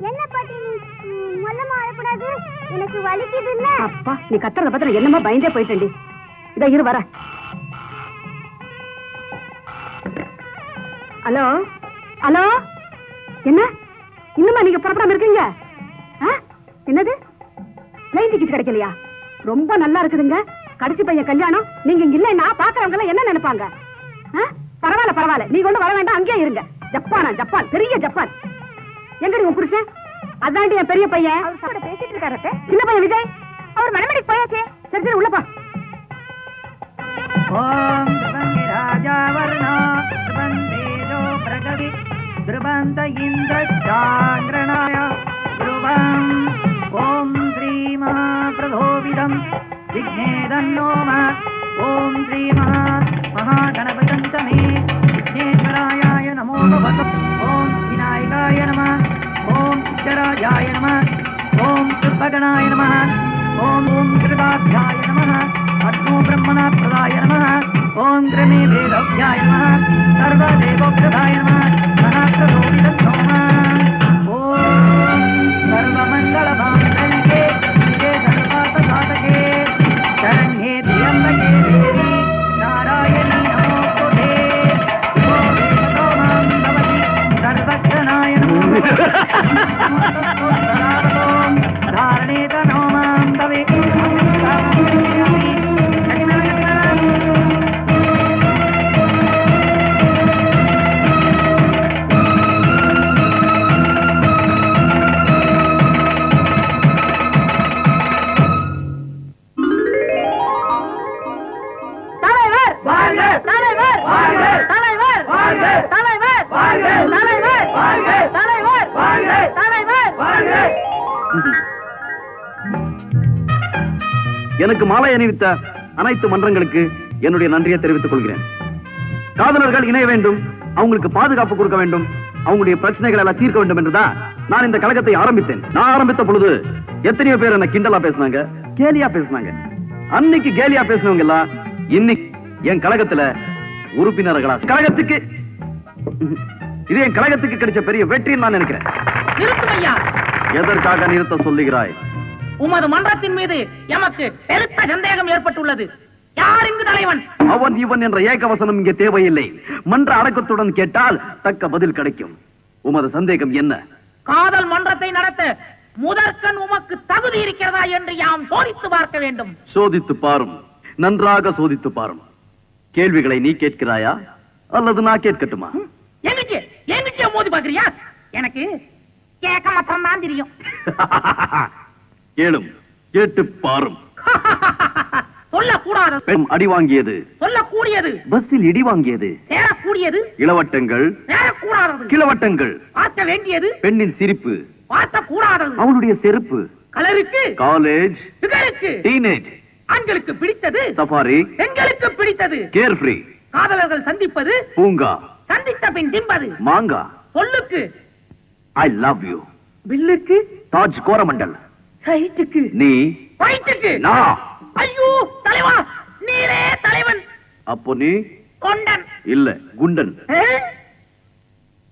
என்ன பாட்டி நீ மொல்லமா அழக்கூடாது, எனக்கு வலிக்குது இல்ல. அப்பா நீ கத்துறத பத்திர என்னமா பயந்தே போயிட்டேன்டி. இத இரு வர. ஹலோ ஹலோ, என்ன இன்னுமா நீங்க புறப்படாம இருக்கீங்க? என்னது லைன் டிக்கெட் கிடைக்கலையா? ரொம்ப நல்லா இருக்குதுங்க. கடைசி பையன் கல்யாணம், நீங்க இங்க இல்லைன்னா பாக்குறவங்க எல்லாம் என்ன நினைப்பாங்க? பரவாயில்ல பரவாயில்ல, நீங்க ஒண்ணு வர வேண்டாம், அங்கேயே இருங்க. ஜப்பானா? ஜப்பான், பெரிய ஜப்பான். எங்க உங்க புருஷன்? அதாண்டி என் பெரிய பையன் பேசிட்டு இருக்காரு. சின்ன பையன் விஜய் அவர் மணமேடைக்கு போயாச்சே. சரி சரி உள்ளப்பா. ஓம் ராஜாவர்ணா தேஜோ பிரகதி திருபந்த இந்திரச்சாந்திரணாய த்ருவம். ஓம் ஸ்ரீமா பிரதோவிதம் விக்னேதன்னோம. ஓம் ஸ்ரீமா மகாகணபதந்தமே விக்னேஸ்வராய நமோ நமः. ஓம் விநாயகாய நமः. ஓம் சித்தராஜாய நமः. ஓம் கிருபகணாய நமः. ஓம் ஓம் கிருபாத்யாய நமः. அத்மோ பிரம்மணாப்ரதாய நமः. ஓம் கிரமே வேதவ்யாய நமः. சர்வதேவோக்ரதாய நமः. மகாப்ரதோவிதம் நமः. ஓம் சர்வமங்களமாங்கல்யே சிவே சர்வார்த்தசாதகே சரண்யே திரியம்பகே தேவி நாராயணி நமோஸ்துதே. ஓம் சோமாம் பவதி சர்வக்ஷணாய நமः. தாரணே தனோமாம் தவே எனக்கு மாலை அணிவித்த அனைத்து மன்றங்களுக்கு என்னுடைய நன்றியை தெரிவித்துக் கொள்கிறேன். காதலர்கள் இணைய வேண்டும், அவங்களுக்கு பாதுகாப்பு கொடுக்க வேண்டும், அவங்களுடைய பிரச்சனைகள் எல்லாம் தீர்க்க வேண்டும் என்றுதான் நான் இந்த கழகத்தை ஆரம்பித்தேன். நான் ஆரம்பித்த பொழுது எத்தனையோ பேர் என்ன கிண்டலா பேசினாங்க, கேலியா பேசினாங்க. அன்னைக்கு கேலியா பேசினவங்க எல்லாம் இன்னைக்கு என் கழகத்துல உறுப்பினர்களா. கழகத்துக்கு இது என் கழகத்துக்கு கிடைச்ச பெரிய வெற்றின்னு நான் நினைக்கிறேன். எதற்காக நிறுத்த சொல்லுகிறாய்? உமது மன்றத்தின் மீது எமக்கு பெருத்த சந்தேகம் ஏற்பட்டுள்ளது. யார் இங்கு தலைவன்? அவன் இவன் என்ற ஏகவசனம் இங்கே தேவையில்லை. மன்ற அடக்கத்துடன் கேட்டால் தக்க பதில் கிடைக்கும். உமது சந்தேகம் என்ன? காதல் மன்றத்தை நடத்த முதற்கண் உமக்கு தகுதி இருக்கிறதா என்று யாம் சோதித்து பார்க்க வேண்டும். சோதித்து பாரும், நன்றாக சோதித்து பாரும். கேள்விகளை நீ கேட்கிறாயா அல்லது நான் கேட்கட்டுமா? எங்கிட்ட மோதி பாக்குறியா? எனக்கு கேட்க மாத்திரம் தான் தெரியும். கேளும், கேட்டு பாரும். சொல்லக்கூடாது. பெண் அடி வாங்கியது, சொல்லக்கூடியது. பஸ்ஸில் இடி வாங்கியது, சேரக்கூடியது. இளவட்டங்கள், சேரக்கூடாதது. கிளவட்டங்கள். பார்க்க வேண்டியது பெண்ணின் சிரிப்பு, பார்க்க கூடாதது. அவளுடைய செருப்பு. கலருக்கு, காலேஜ், சிகரெட்டு, டீனேஜ். ஆண்களுக்கு பிடித்தது சஃபாரி, பெண்களுக்கு பிடித்தது. கேர்ஃப்ரீ, காதலர்கள் சந்திப்பது, பூங்கா, சந்தித்த பின் திம்பது. மாங்கா, சொல்லுக்கு ஐ லவ் யூ. பில்லுக்கு, தாஜ் கோரமண்டல். சைட்டுக்கு, நீ வயிற்றுக்கு. நான். ஐயோ தலைவா, நீரே தலைவன். அப்போ நீ கொண்டன் இல்ல, குண்டன்.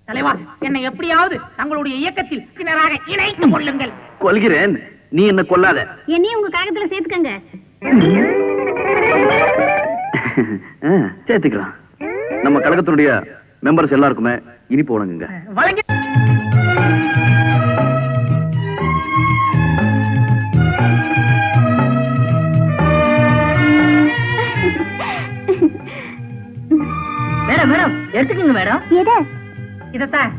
தலைவா, என்னை எப்படியாவது தங்களுடைய இயக்கத்தில் சின்னராக இணைத்துக் கொள்ளுங்கள். கொல்கிறேன், நீ என்ன கொல்லாத. என்னையும் உங்க கழகத்துல சேர்த்துக்கங்க. சேர்த்துக்கலாம். நம்ம கழகத்தினுடைய மெம்பர்ஸ் எல்லாருக்குமே இனிப்பு வழங்குங்க. வழங்கி மேடம் மேடம் எடுத்துக்கங்க மேடம். எது? இதத்தான்.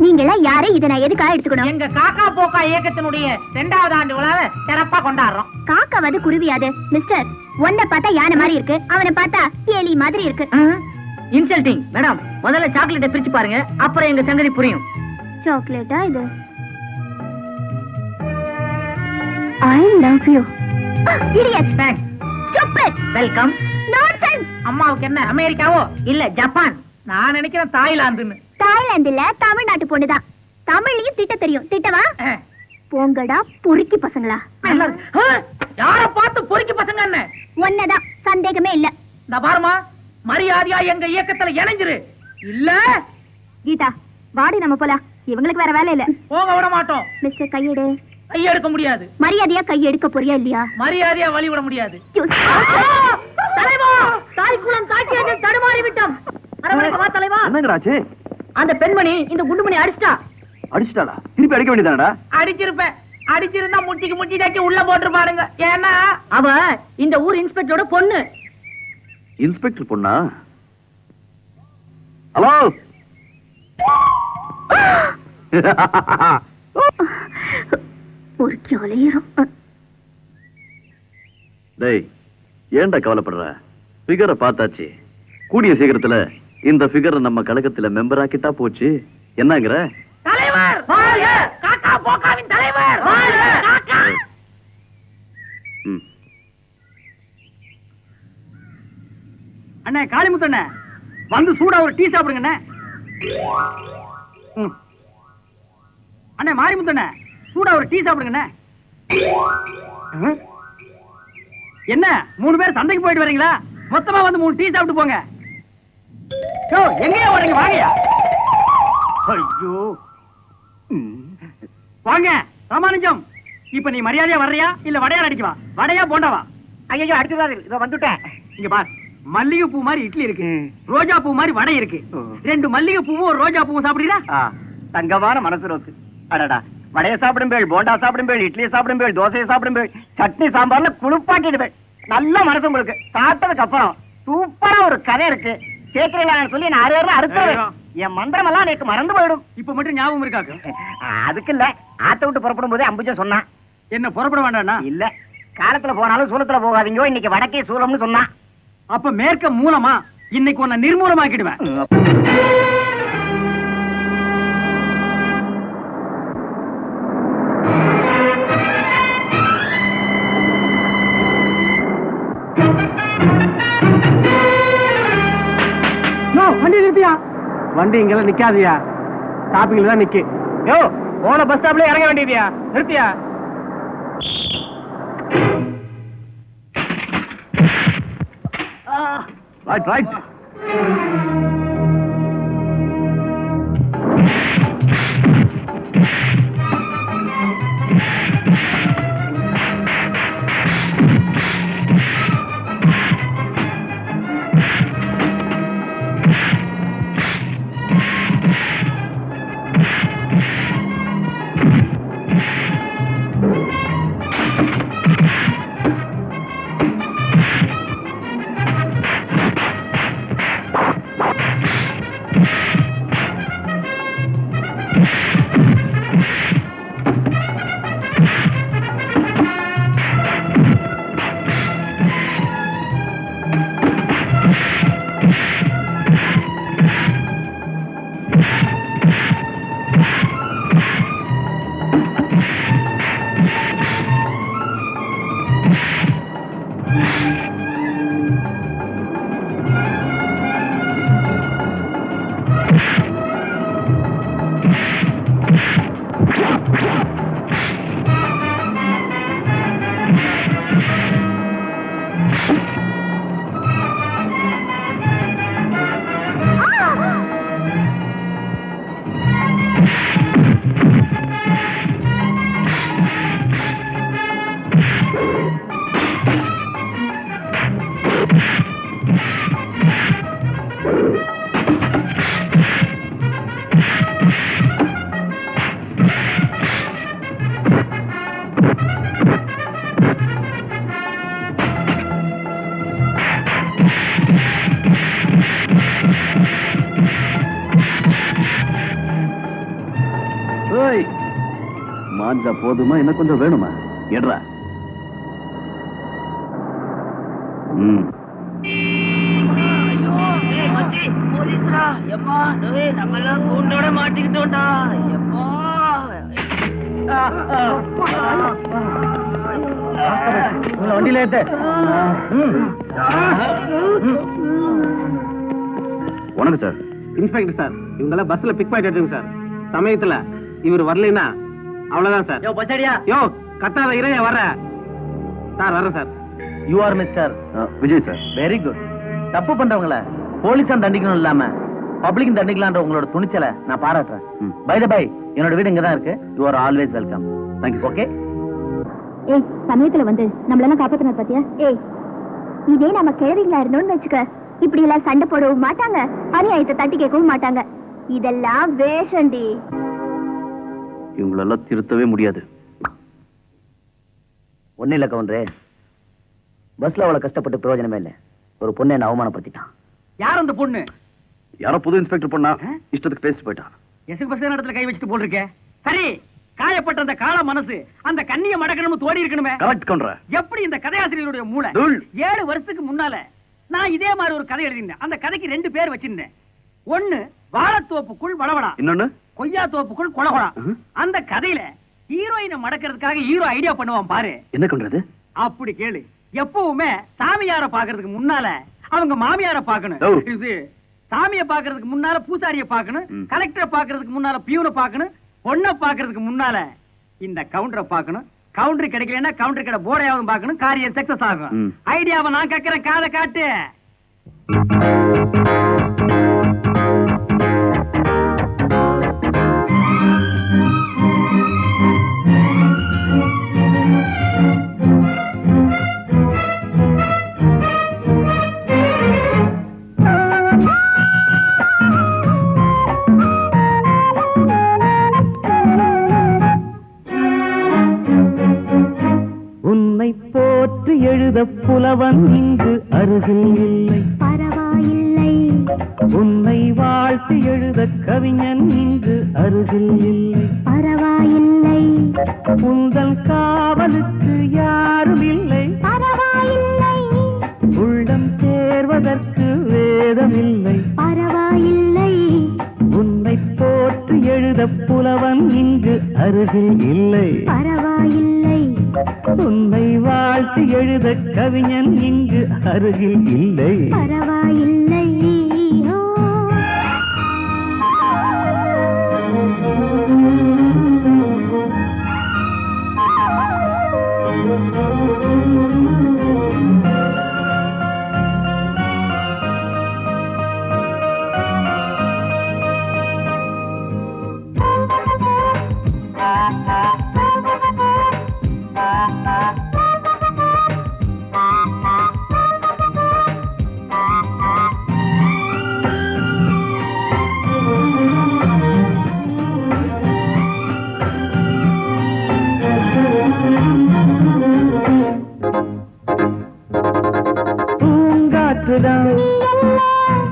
நீங்களா யாரு? இதை நான் எதுக்காக எடுத்துக்கணும்? எங்க காக்கா போக்கா இயக்கத்தினுடைய 2வது ஆண்டு விழாவை சிறப்பா கொண்டாடுறோம். காக்காவது குருவியாது மிஸ்டர். உன்னை பார்த்தா யானை மாதிரி இருக்கு, அவனை பார்த்தா எலி மாதிரி இருக்கு. Insulting madam. முதல்ல சாக்லேட்டை பிரிச்சு பாருங்க, அப்புறம் எங்க சங்கதி புரியும். சாக்லேட்டா இது? I love you. Idiot. Thanks. Stupid. Welcome. Nonsense. அம்மாவுக்கு என்ன அமெரிக்காவோ இல்ல ஜப்பான்? நான் நினைக்கிறேன் தாய்லாந்துன்னு. தாய்லாந்துல தமிழ்நாட்டு பொண்ணுதான். தமிழையும் திட்ட தெரியும். திட்டவா? போங்கடா பொறுக்கி பசங்களா. யார பார்த்து பொறுக்கி பசங்க என்ன? ஒன்னதான், சந்தேகமே இல்ல. இந்த பாருமா, மரியாதையா எங்க இயக்கத்துல இணைஞ்சிரு. இல்ல கீதா வாடி நம்ம போலாம். இவங்களுக்கு வேற வேலை இல்ல. போக விட மாட்டோம். மிஸ்டர் கையெடு. கையெடுக்க முடியாது. மரியாதையா கை எடுக்க போறியா இல்லையா? மரியாதையா வழி விட முடியாது. தலைவா, தாய்க்குளம் தாக்கியது தடுமாறி விட்டோம். அரவணைக்கு வா தலைவா. என்னங்கடாச்சு? அந்த பெண்மணி இந்த குண்டுமணி அடிச்சிட்டா. அடிச்சிட்டாளா? திருப்பி அடிக்க வேண்டியதானடா? அடிச்சிருப்பேன். அடிச்சிருந்தா முட்டிக்கு முட்டி தாக்கி உள்ள போட்டுருப்பானுங்க. ஏன்னா அவ இந்த ஊர் இன்ஸ்பெக்டரோட பொண்ணு. இன்ஸ்பெக்டர் பொண்ணா? ஹலோ. ஒரு கிளையரும். டேய், ஏன்டா கவலைப்படுற? ஃபிகரை பார்த்தாச்சு. கூடிய சீக்கிரத்துல இந்த ஃபிகரை நம்ம கழகத்துல மெம்பர் ஆக்கிட்டா போச்சு. என்னங்கற? தலைவர் வாழ்க! காக்கா போக்காவின் தலைவர் வாழ்க! காக்கா! அண்ணே காளிமுத்து அண்ணே, வந்து சூடா ஒரு டீ சாப்பிடுங்க அண்ணே. அண்ணே மாரிமுத்து அண்ணே, சூடா ஒரு டீ சாப்பிடுங்க அண்ணே. என்ன 3 பேர் சந்தைக்கு போயிட்டு வரீங்களா? மொத்தமா வந்து 3 டீ சாப்பிட்டு போங்க. யோ, எங்கயா வரீங்க? வாங்கயா. ஐயோ, வாங்க ராமானுஜம். இப்ப நீ மரியாதையா வர்றியா இல்ல வடையா அடிக்கவா? வடையா போண்டாவா? ஐயோ அடிச்சுடாது. இதோ வந்துட்டேன். இங்க பார், மல்லிகை பூ மாதிரி இட்லி இருக்கு, ரோஜா பூ மாதிரி வடை இருக்கு. 2 மல்லிகை பூவும் ஒரு ரோஜா பூவும் சாப்பிடுறீங்களா? தங்கமான மனசு ரோக்கு. அடடா, வடைய சாப்பிடும்பேள், போண்டா சாப்பிடும்பேள், இட்லியை சாப்பிடும்பேள், தோசையை சாப்பிடும்பேள், சட்னி சாம்பார்ல குளிப்பாட்டிடுவேன். நல்ல மனசு உங்களுக்கு. சாப்பிட்டதுக்கு அப்புறம் சூப்பரா ஒரு கதை இருக்கு, கேட்கறீங்களான்னு சொல்லி நான் 6 அறுத்துறேன். என் மந்திரம் எல்லாம் எனக்கு மறந்து போயிடும். இப்ப மட்டும் ஞாபகம் இருக்காக்கு? அதுக்கு இல்ல, ஆத்த விட்டு புறப்படும் போதே அம்புஜம் சொன்னான். என்ன புறப்பட வேண்டாம்னா? இல்ல, காலத்துல போனாலும் சூலத்துல போகாதீங்க, இன்னைக்கு வடக்கே சூலம்னு சொன்னான். அப்ப மேற்க மூலமா இன்னைக்கு உன்னை நிர்மூலமாக்கிடுவேன். வண்டி நிறுத்தியா? வண்டி இங்கெல்லாம் நிக்காதியா, ஸ்டாப்பிங்ல தான் நிக்கு. யோ, போன பஸ் ஸ்டாப்ல இறங்க வேண்டியதியா? நிறுத்தியா? ரைட். மாஞ்சா போதுமா, என்ன கொஞ்சம் வேணுமா? எடுறா. நம்மெல்லாம் கூண்டோட மாட்டிக்கிட்டோம்டா. வண்டியில ஏத்த. வணக்கம் சார். இன்ஸ்பெக்டர் சார், இவங்கெல்லாம் பஸ்ல பிக் பாயிண்ட் எடுத்துங்க சார். சமயத்துல இவர் வரலைன்னா அவ்வளவுதான் சார். யோ பச்சாடியா, யோ கத்தாத இறைய வர்ற சார். வர்றேன் sir. You are mister Vijay sir. Very good. தப்பு பண்றவங்கள போலீஸா தண்டிக்கணும் இல்லாம பப்ளிக் தண்டிக்கலான்ற உங்களோட துணிச்சலை நான் பாராட்டுறேன். பை த பை, என்னோட வீடு இங்க தான் இருக்கு. You are always welcome. Thank you. Okay. ஏய், சமயத்துல வந்து நம்மளெல்லாம் காப்பாத்தின பாத்தியா? ஏய், இதே நம்ம கிழவிங்களா இருந்தோம்னு வச்சுக்க, இப்படி எல்லாம் சண்டை போடவும் மாட்டாங்க, அநியாயத்தை தட்டி கேட்கவும் மாட்டாங்க. இதெல்லாம் வேஷண்டி. இவங்களெல்லாம் திருத்தவே முடியாது. ஒன்னும் இல்ல கவுண்டரே, பஸ்ல அவ்வளவு கஷ்டப்பட்டு பிரயோஜனமே இல்ல. ஒரு பொண்ணை என்ன அவமானப்படுத்திட்டான். யார் அந்த பொண்ணு? யாரோ புது இன்ஸ்பெக்டர் பொண்ணா இஷ்டத்துக்கு பேசிட்டு போயிட்டான். எசுக்கு பஸ் இடத்துல கை வச்சுட்டு போட்டிருக்கேன். சரி, காயப்பட்ட அந்த கால மனசு அந்த கண்ணிய மடக்கணும் தோடி இருக்கணுமே. Correct counter. எப்படி இந்த கதையாசிரியருடைய மூளை 7 வருஷத்துக்கு முன்னால நான் இதே மாதிரி ஒரு கதை எழுதினேன். அந்த கதைக்கு 2 பேர் வச்சிருந்தேன். ஒண்ணு வாழைத்தோப்புக்குள் வளவடா, இன்னொன்னு கொய்யா தோப்புக்குள் கொலகொடா. அந்த கதையில ஹீரோயினை மடக்கிறதுக்காக ஹீரோ ஐடியா பண்ணுவான் பாரு. என்ன பண்றது? அப்படி கேளு. எப்பவுமே சாமியார பாக்குறதுக்கு முன்னால அவங்க மாமியார பாக்கணும். இது சாமியை பாக்குறதுக்கு முன்னால பூசாரிய பாக்கணும், கலெக்டரை பாக்குறதுக்கு முன்னால பியூனை பாக்கணும், பொண்ணை பாக்குறதுக்கு முன்னால இந்த கவுண்டரை பாக்கணும். கவுண்டர் கிடைக்கலன்னா கவுண்டர் கடை போர்டையாவது பாக்கணும். காரியம் சக்சஸ் ஆகும். ஐடியாவை நான் கேட்கிறேன், காதை காட்டு. புலவன் இங்கு அருகில் இல்லை, பரவாயில்லை. உன்னை வாழ்த்து எழுத கவிஞன் இங்கு அருகில் இல்லை, பரவாயில்லை. உங்கள் காவலுக்கு யாரும் இல்லை, பரவாயில்லை. உள்ளம் சேர்வதற்கு வேதம் இல்லை, பரவாயில்லை. உன்னை போற்று எழுத புலவன் இங்கு அருகில் இல்லை, பரவாயில்லை. உன்னை வாழ்த்து எழுத கவிஞன் இங்கு அருகில் இல்லை, பரவாயில்லை.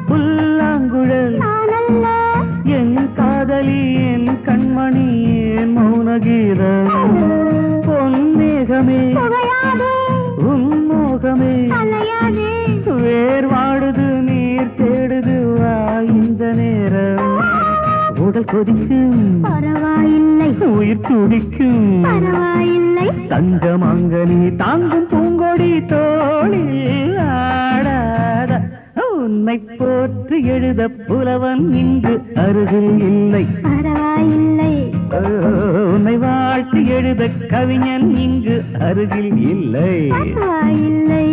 புல்லாங்குழல் என் காதலி என் கண்மணி என் மௌனகீதம், பொன்மேகமே உன்மோகமே வேர் வாடுது நீர் தேடுது வா இந்த நேரம், உடல் கொதிக்கும் பரவாயில்லை, உயிர் துடிக்கும் பரவாயில்லை. தங்கமங்கனி தாங்கும் பூங்கொடி தோளில் ஆடாத, உன்னை போற்று எழுத புலவன் இங்கு அருகில் இல்லை, பரவாயில்லை. உன்னை வாழ்த்து எழுத கவிஞன் இங்கு அருகில் இல்லை, பரவாயில்லை.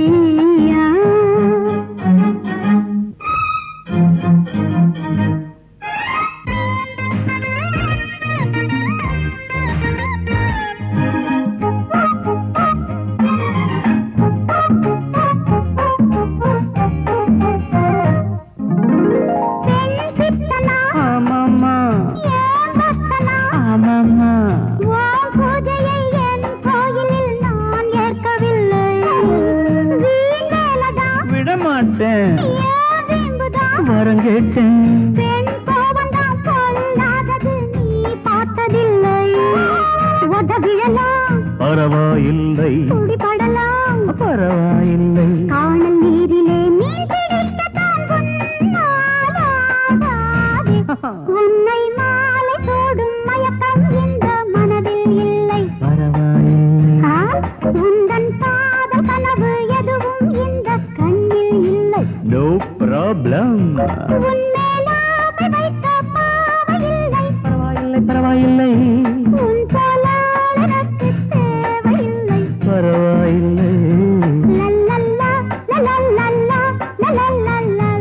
வரம் கேட்டேன். பெண் கோபந்தான் சொல்லாதது நீ பார்த்ததில்லை, உதவிடலாம் பரவாயில்லை, குடிபடலாம் பரவாயில்லை, காணல் நீரிலே மீன் பிடிக்கத்தான் உன்னை மாலை சூடும் மயக்கம் இந்த மனதில் இல்லை, பரவாயில்லை, உந்தன் காதல் கனவு எதுவும் இந்த கண்ணில் இல்லை, நோ ப்ராப்ளம், உன்மேலாமை வைக்க பாவையில்லை, பரவாயில்லை, பரவாயில்லை, உன் போல எனக்கு தேவையில்லை, பரவாயில்லை, லல்லல்லா லல்லல்லா லல்லல்லா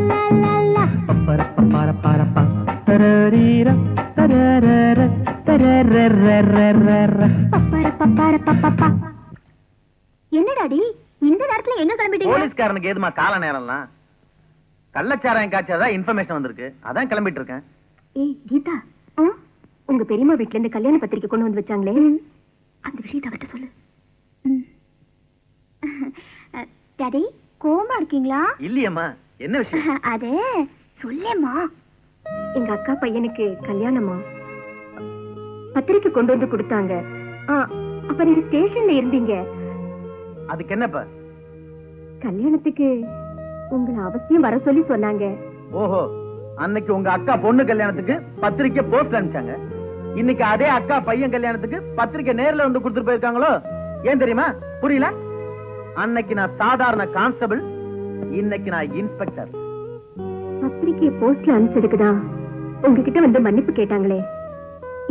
லல்லல்லா பப்பர பப்பர பர என்னடாடி இந்த நேரத்துல எங்க கிளம்பிட்டீங்க? போலீஸ்காரனுக்கு ஏதுமா கால நேரம்லாம்? கள்ளச்சாராயம் காய்ச்சாதான் இன்ஃபர்மேஷன் வந்திருக்கு, அதான் கிளம்பிட்டு இருக்கேன். ஏய் கீதா, உங்க பெரியம்மா வீட்ல இருந்து கல்யாண பத்திரிக்கை கொண்டு வந்து வச்சாங்களே, அந்த விஷயத்தை அவர்கிட்ட சொல்லு. டாடி கோவமா இருக்கீங்களா? இல்லையம்மா, என்ன விஷயம்? அது சொல்லேம்மா. எங்க அக்கா பையனுக்கு கல்யாணமா, பத்திரிக்கை கொண்டு வந்து கொடுத்தாங்க. அப்ப நீங்க ஸ்டேஷன்ல இருந்தீங்க. அதுக்கு என்னப்பா? கல்யாணத்துக்கு உங்களை அவசியம் வர சொல்லி சொன்னாங்க. ஓஹோ, அன்னைக்கு உங்க அக்கா பொண்ணு கல்யாணத்துக்கு பத்திரிக்கை போஸ்ட் அனுப்பிச்சாங்க. இன்னைக்கு அதே அக்கா பையன் கல்யாணத்துக்கு பத்திரிக்கை நேர்ல வந்து கொடுத்துட்டு போயிருக்காங்களோ? ஏன் தெரியுமா? புரியல? அன்னைக்கு நான் சாதாரண கான்ஸ்டபிள், இன்னைக்கு நான் இன்ஸ்பெக்டர். பத்திரிக்கையை போஸ்ட்ல அனுப்பிச்சதுக்குதான் உங்ககிட்ட வந்து மன்னிப்பு கேட்டாங்களே,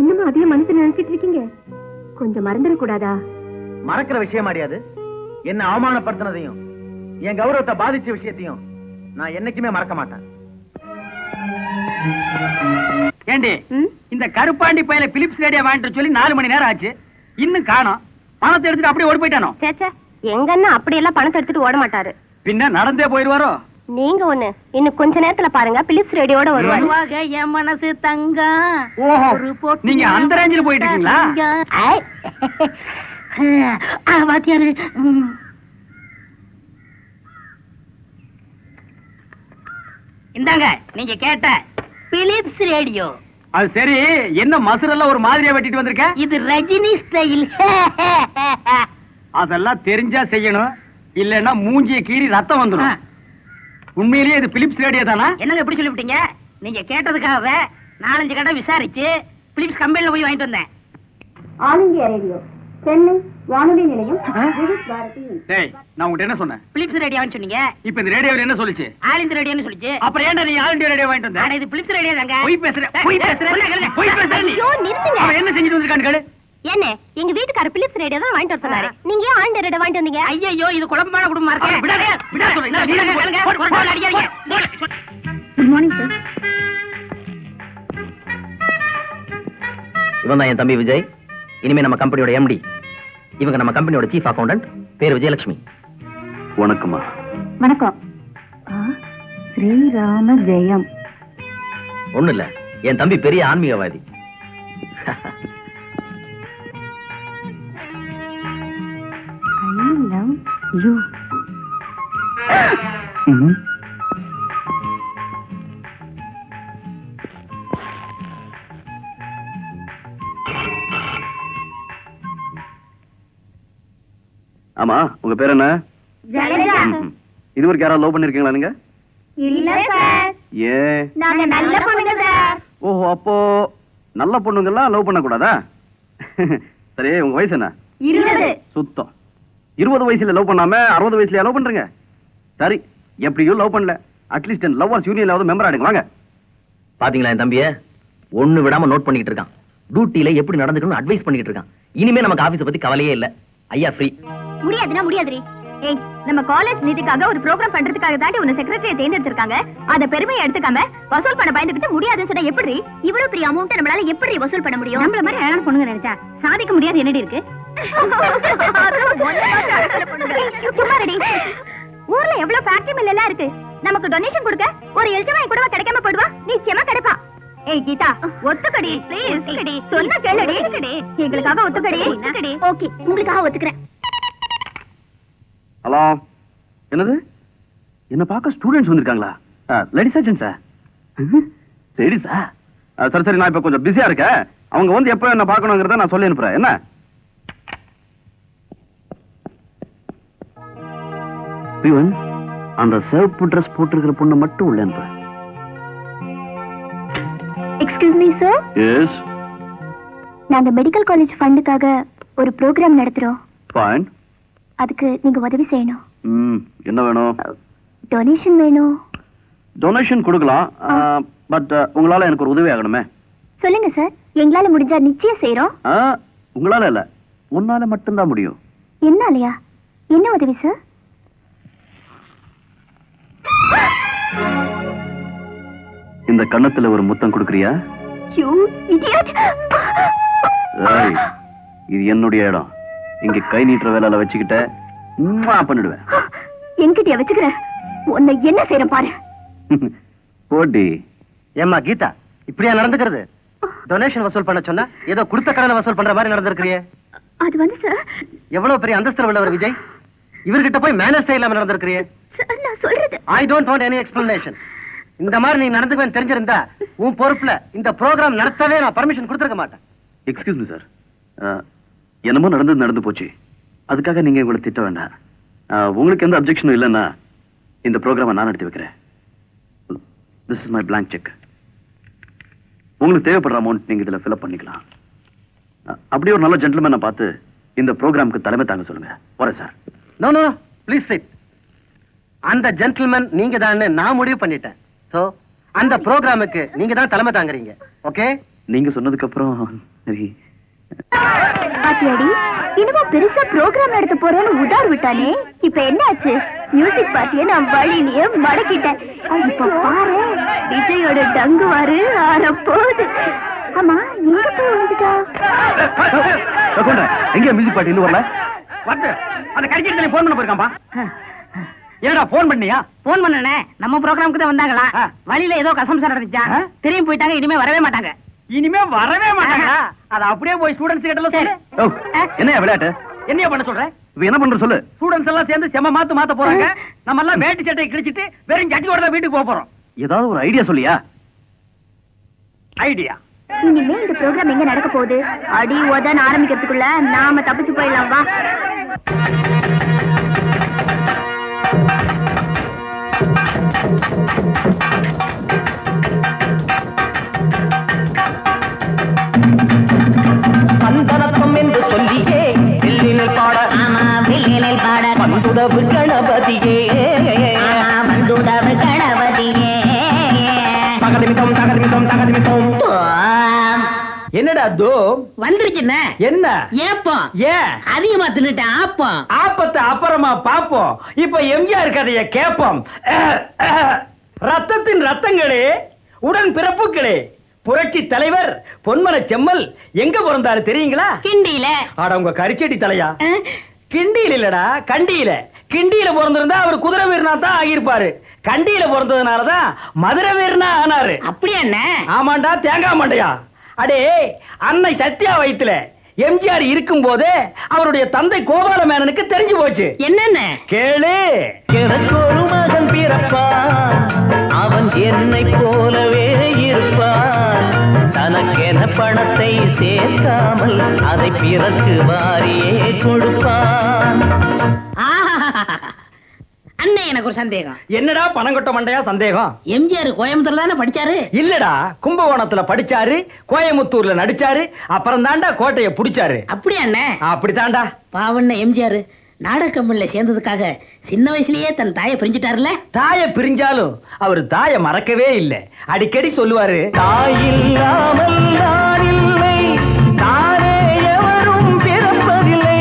இன்னும் அதே மனசுல நினைச்சிட்டு இருக்கீங்க? கொஞ்சம் மறந்துடக்கூடாதா? மறக்கிற விஷயம் ஆடியாது. என்ன அவமானப்படுத்தினதையும் என் கௌரவத்தை பாதிச்ச விஷயத்தையும் நான் என்னைக்குமே மறக்க மாட்டேன். ஏண்டி இந்த கருப்பாண்டி பையில பிலிப்ஸ் ரேடியோ வாங்கிட்டு சொல்லி 4 மணி நேரம் ஆச்சு, இன்னும் காணோம். பணத்தை எடுத்துட்டு அப்படியே ஓடி போயிட்டானோ? சேச்சே, எங்கன்னா அப்படியெல்லாம் பணத்தை எடுத்துட்டு ஓட மாட்டாரு. பின்ன நடந்தே போயிடுவாரோ? நீங்க ஒண்ணு இன்னும் கொஞ்ச நேரத்துல பாருங்க, பிலிப்ஸ் ரேடியோட வருவாங்க. என் மனசு தங்க. ஓஹோ, நீங்க அந்த ரேஞ்சில் போயிட்டு இருக்கீங்களா? வாத்தியாரு, இந்தாங்க நீங்க கேட்ட பிலிப்ஸ் ரேடியோ. அது சரி, என்ன மசுரெல்லாம் ஒரு மாதிரியா வெட்டிட்டு வந்திருக்க? இது ரஜினி ஸ்டைல். அதெல்லாம் தெரிஞ்சா செய்யணும், இல்லன்னா மூஞ்சிய கீறி ரத்தம் வந்துடும். உண்மையிலேயே இது பிலிப்ஸ் ரேடியோ தானா? என்னங்க எப்படி சொல்லிவிட்டீங்க? நீங்க கேட்டதுக்காக 4-5 கடை விசாரிச்சு பிலிப்ஸ் கம்பெனில போய் வாங்கிட்டு வந்தேன். ஆல் இந்தியா ரேடியோ, சென்னை வானொலி நிலையம். டேய், நான் உங்ககிட்ட என்ன சொன்னேன்? பிலிப்ஸ் ரேடியோன்னு சொன்னீங்க. இப்ப இந்த ரேடியோல என்ன சொல்லுச்சு? ஆல் இந்தியா ரேடியோன்னு சொல்லிச்சு. அப்புறம் ஏன்டா நீ ஆல் இந்தியா ரேடியோ வாங்கிட்டு வந்த? ஆனா இது பிலிப்ஸ் ரேடியோ தாங்க. போய் பேசுற நீ. ஐயோ, நிறுத்துங்க. அவன் என்ன செஞ்சுட்டு வந்திருக்கான்னு கேளு. என்ன, எங்க வீட்டுக்கார பிலிப்ஸ் ரேடியோ தான் வாங்கிட்டு வர சொன்னாரு. நீங்க ஏன் ஆல் இந்தியா ரேடியோ வாங்கிட்டு வந்தீங்க? ஐயோ, இது குழப்பமான குடும்பமா இருக்கு. விடா சொல்றேன். அடிக்காதீங்க. Good morning sir. இவன் தான் என் தம்பி விஜய், இனிமே நம்ம கம்பெனியோட எம்டி. இவங்க நம்ம கம்பெனியோட சீஃப் அக்கவுண்டன்ட், பேர் விஜயலட்சுமி. வணக்கம்மா. வணக்கம். ஸ்ரீராம ஜெயம். ஒண்ணு இல்ல, என் தம்பி பெரிய ஆன்மீகவாதி. I love you. ஆமா, உங்க பேர் என்ன? ஜலஜா. இதுவரைக்கும் யாராவது லவ் பண்ணிருக்கீங்களா நீங்க? இல்ல சார், ஏன்? நாங்க நல்ல பொண்ணுங்க சார். ஓஹோ, அப்போ நல்ல பொண்ணுங்கெல்லாம் லவ் பண்ண கூடாதா? சரி, உங்க வயசு என்ன? 20. சுத்தம். 20 வயசுல லவ் பண்ணாம 60 வயசுல லவ் பண்றீங்க? சரி, எப்படியும் லவ் பண்ணல, அட்லீஸ்ட் லவ்வர்ஸ் யூனியன்லாவது மெம்பர் ஆடுங்க வாங்க. பாத்தீங்களா என் தம்பிய? ஒண்ணு விடாம நோட் பண்ணிட்டு இருக்கான். டியூட்டில எப்படி நடந்துக்கணும்னு அட்வைஸ் பண்ணிட்டு இருக்கான். இனிமே நமக்கு ஆபீஸ் பத்தி கவலையே இல்ல. ஐயா ஃப்ரீ. முடியாதுன்னா முடியாதுரி. ஏய், நம்ம காலேஜ் நிதிக்காக ஒரு ப்ரோகிராம் பண்றதுக்காக தாண்டி உன்னை செக்ரட்டரியை தேர்ந்தெடுத்திருக்காங்க. அத பெருமையை எடுத்துக்காம வசூல் பண்ண பயந்துகிட்டு முடியாதுன்னு சொன்னா எப்படி? இவ்வளவு பெரிய அமௌண்ட் நம்மளால எப்படி வசூல் பண்ண முடியும்? நம்மள மாதிரி அழகான பொண்ணுங்க நினைச்சா சாதிக்க முடியாது என்னடி இருக்கு? சும்மா ரெடி. ஊர்ல எவ்வளவு ஃபேக்டரி மில் எல்லாம் இருக்கு. நமக்கு டொனேஷன் கொடுக்க ஒரு எல்ஜமாய் கூடவா கிடைக்காம போடுவா? நிச்சயமா கிடைப்பா. ஏய் கீதா, ஒத்துக்கடி ப்ளீஸ். சொன்ன கேளுடி. எங்களுக்காக ஒத்துக்கடி. ஓகே, உங்களுக்காக ஒத்துக்கிறேன். ஹலோ, என்னது? என்ன பார்க்க ஸ்டூடெண்ட்ஸ் வந்திருக்காங்களா? Ladies agent sir. சரி சார். சரி சரி, நான் இப்ப கொஞ்சம் பிஸியா இருக்கேன். அவங்க வந்து எப்ப என்ன பார்க்கணுங்கிறத நான் சொல்லி அனுப்புறேன். என்ன? பிவன், அந்த சிவப்பு ட்ரெஸ் போட்டிருக்கிற பொண்ணு மட்டும் உள்ள அனுப்புறேன். Excuse me sir. எஸ். நாங்க மெடிக்கல் காலேஜ் ஃபண்டுக்காக ஒரு ப்ரோகிராம் நடத்துறோம். ஃபைன். அதுக்கு நீங்க உதவி செய்யணும். என்ன வேணும்? டொனேஷன் வேணும். டொனேஷன் கொடுக்கலாம், பட் உங்களால எனக்கு ஒரு உதவி ஆகணுமே. சொல்லுங்க சார், எங்களால முடிஞ்சா நிச்சயம் செய்யறோம். உங்களால இல்ல, உன்னால மட்டும்தான் முடியும். என்னாலயா? என்ன உதவி சார்? இந்த கண்ணத்துல ஒரு முத்தம் கொடுக்கறியா? You idiot! ஏய், இது என்னுடைய இடம். இங்க கை நீட்டுற வேலையில வச்சுக்கிட்ட பண்ணிடுவேன். என்கிட்டயா வச்சுக்கிற? உன்னை என்ன செய்யற பாரு. போட்டி. ஏம்மா கீதா, இப்படியா நடந்துக்கிறது? டொனேஷன் வசூல் பண்ண சொன்னா ஏதோ கொடுத்த கடனை வசூல் பண்ற மாதிரி நடந்திருக்கிறியே. அது வந்து சார், எவ்வளவு பெரிய அந்தஸ்து உள்ளவர் விஜய், இவர்கிட்ட போய் மேனேஜ் இல்லாம நடந்திருக்கிறியே. சார், நான் சொல்றது. I don't want any explanation. இந்த மாதிரி நீ நடந்துக்குவேன்னு தெரிஞ்சிருந்தா உன் பொறுப்புல இந்த ப்ரோக்ராம் நடத்தவே நான் பர்மிஷன் கொடுத்துருக்க மாட்டேன். எக்ஸ்கியூஸ் மீ சார், என்னமோ நடந்து போச்சு. அதுக்காக நீங்க உங்களை திட்ட வேண்டாம். உங்களுக்கு எந்த அப்ஜெக்ஷனும் இல்லைன்னா இந்த ப்ரோக்ராமை நான் நடத்தி வைக்கிறேன். This is my blank check. உங்களுக்கு தேவைப்படுற அமௌண்ட் நீங்க இதுல ஃபில்அப் பண்ணிக்கலாம். அப்படியே ஒரு நல்ல ஜென்டில்மேனை பார்த்து இந்த ப்ரோக்ராமுக்கு தலைமை தாங்க சொல்லுங்க. வரேன் sir. No no please sit. அந்த ஜென்டில்மேன் நீங்க தான் நான் முடிவு பண்ணிட்டேன். சோ அந்த ப்ரோக்ராமுக்கு நீங்க தான் தலைமை தாங்குறீங்க. ஓகே? நீங்க சொன்னதுக்கு அப்புறம் பாத்தியாடி, இன்னும் பெருசா ப்ரோக்ராம் நடத்த போறேன்னு உதார் விட்டானே. இப்ப என்ன ஆச்சு? மியூசிக் பார்ட்டியை நான் வழியிலேயே மடக்கிட்டேன். இப்ப பாரு, விஜயோட டங்குவாரு ஆரப்போகுது. ஆமா, எங்க போய் வந்துட்டா? எங்க மியூசிக் பார்ட்டி இன்னும் வரல? வந்து அந்த கடிச்சிட்டு போன் பண்ண போயிருக்காம்பா. ஏடா போன் பண்ணியா? போன் பண்ணனே, நம்ம ப்ரோக்ராமுக்கு தான் வந்தாங்களா? வழியில ஏதோ கசம்சம் நடந்துச்சா, திரும்பி போயிட்டாங்க. இனிமே வரவே மாட்டாங்க. இனிமே வரவே மாட்டாங்களா? அது அப்படியே போய் ஸ்டூடண்ட்ஸ் கிட்ட சொல்லு. என்ன விளையாட்டு? என்னைய பண்ண சொல்ற? இப்ப என்ன பண்ற சொல்லு. ஸ்டூடண்ட்ஸ் எல்லாம் சேர்ந்து செம மாத்த போறாங்க. நம்ம எல்லாம் வேட்டி சட்டையை கிழிச்சிட்டு வெறும் ஜட்டியோட தான் வீட்டுக்கு போக போறோம். ஏதாவது ஒரு ஐடியா சொல்லியா? ஐடியா? இனிமே இந்த ப்ரோக்ராம் எங்க நடக்க போகுது? அடி உதன் ஆரம்பிக்கிறதுக்குள்ள நாம தப்பிச்சு போயிடலாம். வா. சந்தனத்தம் என்று சொல்லியே வில்லினில் பாட, வில்லினில் பாட வந்துடவு கணபதியே, வந்துடவு கணபதியே. தகதிமிதம் தகதிமிதம் தகதிமிதம். என்னடா தோ வந்துருச்சுண்ணே. என்ன ஏப்பம் ஏன் அதிகமா தின்னுட்டேன். ஆப்பம் ஆப்பத்தை அப்புறமா பாப்போம். இப்ப எம்ஜிஆர் கதைய கேப்போம். ரத்தத்தின் ரத்தங்களே, உடன் பிறப்புகளே, புரட்சி தலைவர் பொன்மன செம்மல் எங்க பிறந்தாரு தெரியுங்களா? கிண்டியில. ஆட உங்க கரிச்செடி தலையா? கிண்டியில இல்லடா, கண்டியில. கிண்டியில பிறந்திருந்தா அவர் குதிரை வீரனா தான் ஆகியிருப்பாரு. கண்டியில பிறந்ததுனாலதான் மதுரை வீரனா ஆனாரு. அப்படியா அண்ணே? ஆமாண்டா, தேங்காய் மண்டையா. அடே, அன்னை சத்யா வயித்துல எம்ஜிஆர் இருக்கும் போதே அவருடைய தந்தை கோபால மேனனுக்கு தெரிஞ்சு போச்சு. என்னென்ன கேளு. எனக்கு ஒரு மகன் பிறப்பான், அவன் என்னை போலவே இருப்பான். தனக்கென பணத்தை சேர்க்காமல் அதை பிறகு வாரியே கொடுப்பான். அண்ணே, எனக்கு ஒரு சந்தேகம். என்னடா பணங்கொட்ட மண்டையா சந்தேகம்? எம்ஜிஆர் கோயம்புத்தூர்ல தானே படிச்சாரு? இல்லடா, கும்பகோணத்துல படிச்சாரு, கோயமுத்தூர்ல நடிச்சாரு, அப்புறம் தாண்டா கோட்டையை புடிச்சாரு. அப்படியா அண்ணே? அப்படித்தாண்டா. பாவண்ண எம்ஜிஆர் நாடக கம்பெனில சேர்ந்ததுக்காக சின்ன வயசுலயே தன் தாயை பிரிஞ்சுட்டாருல. தாயை பிரிஞ்சாலும் அவர் தாயை மறக்கவே இல்லை. அடிக்கடி சொல்லுவாரு, தாயில்லாமல் நான் இல்லை, தானே எவரும் பிறப்பதில்லை,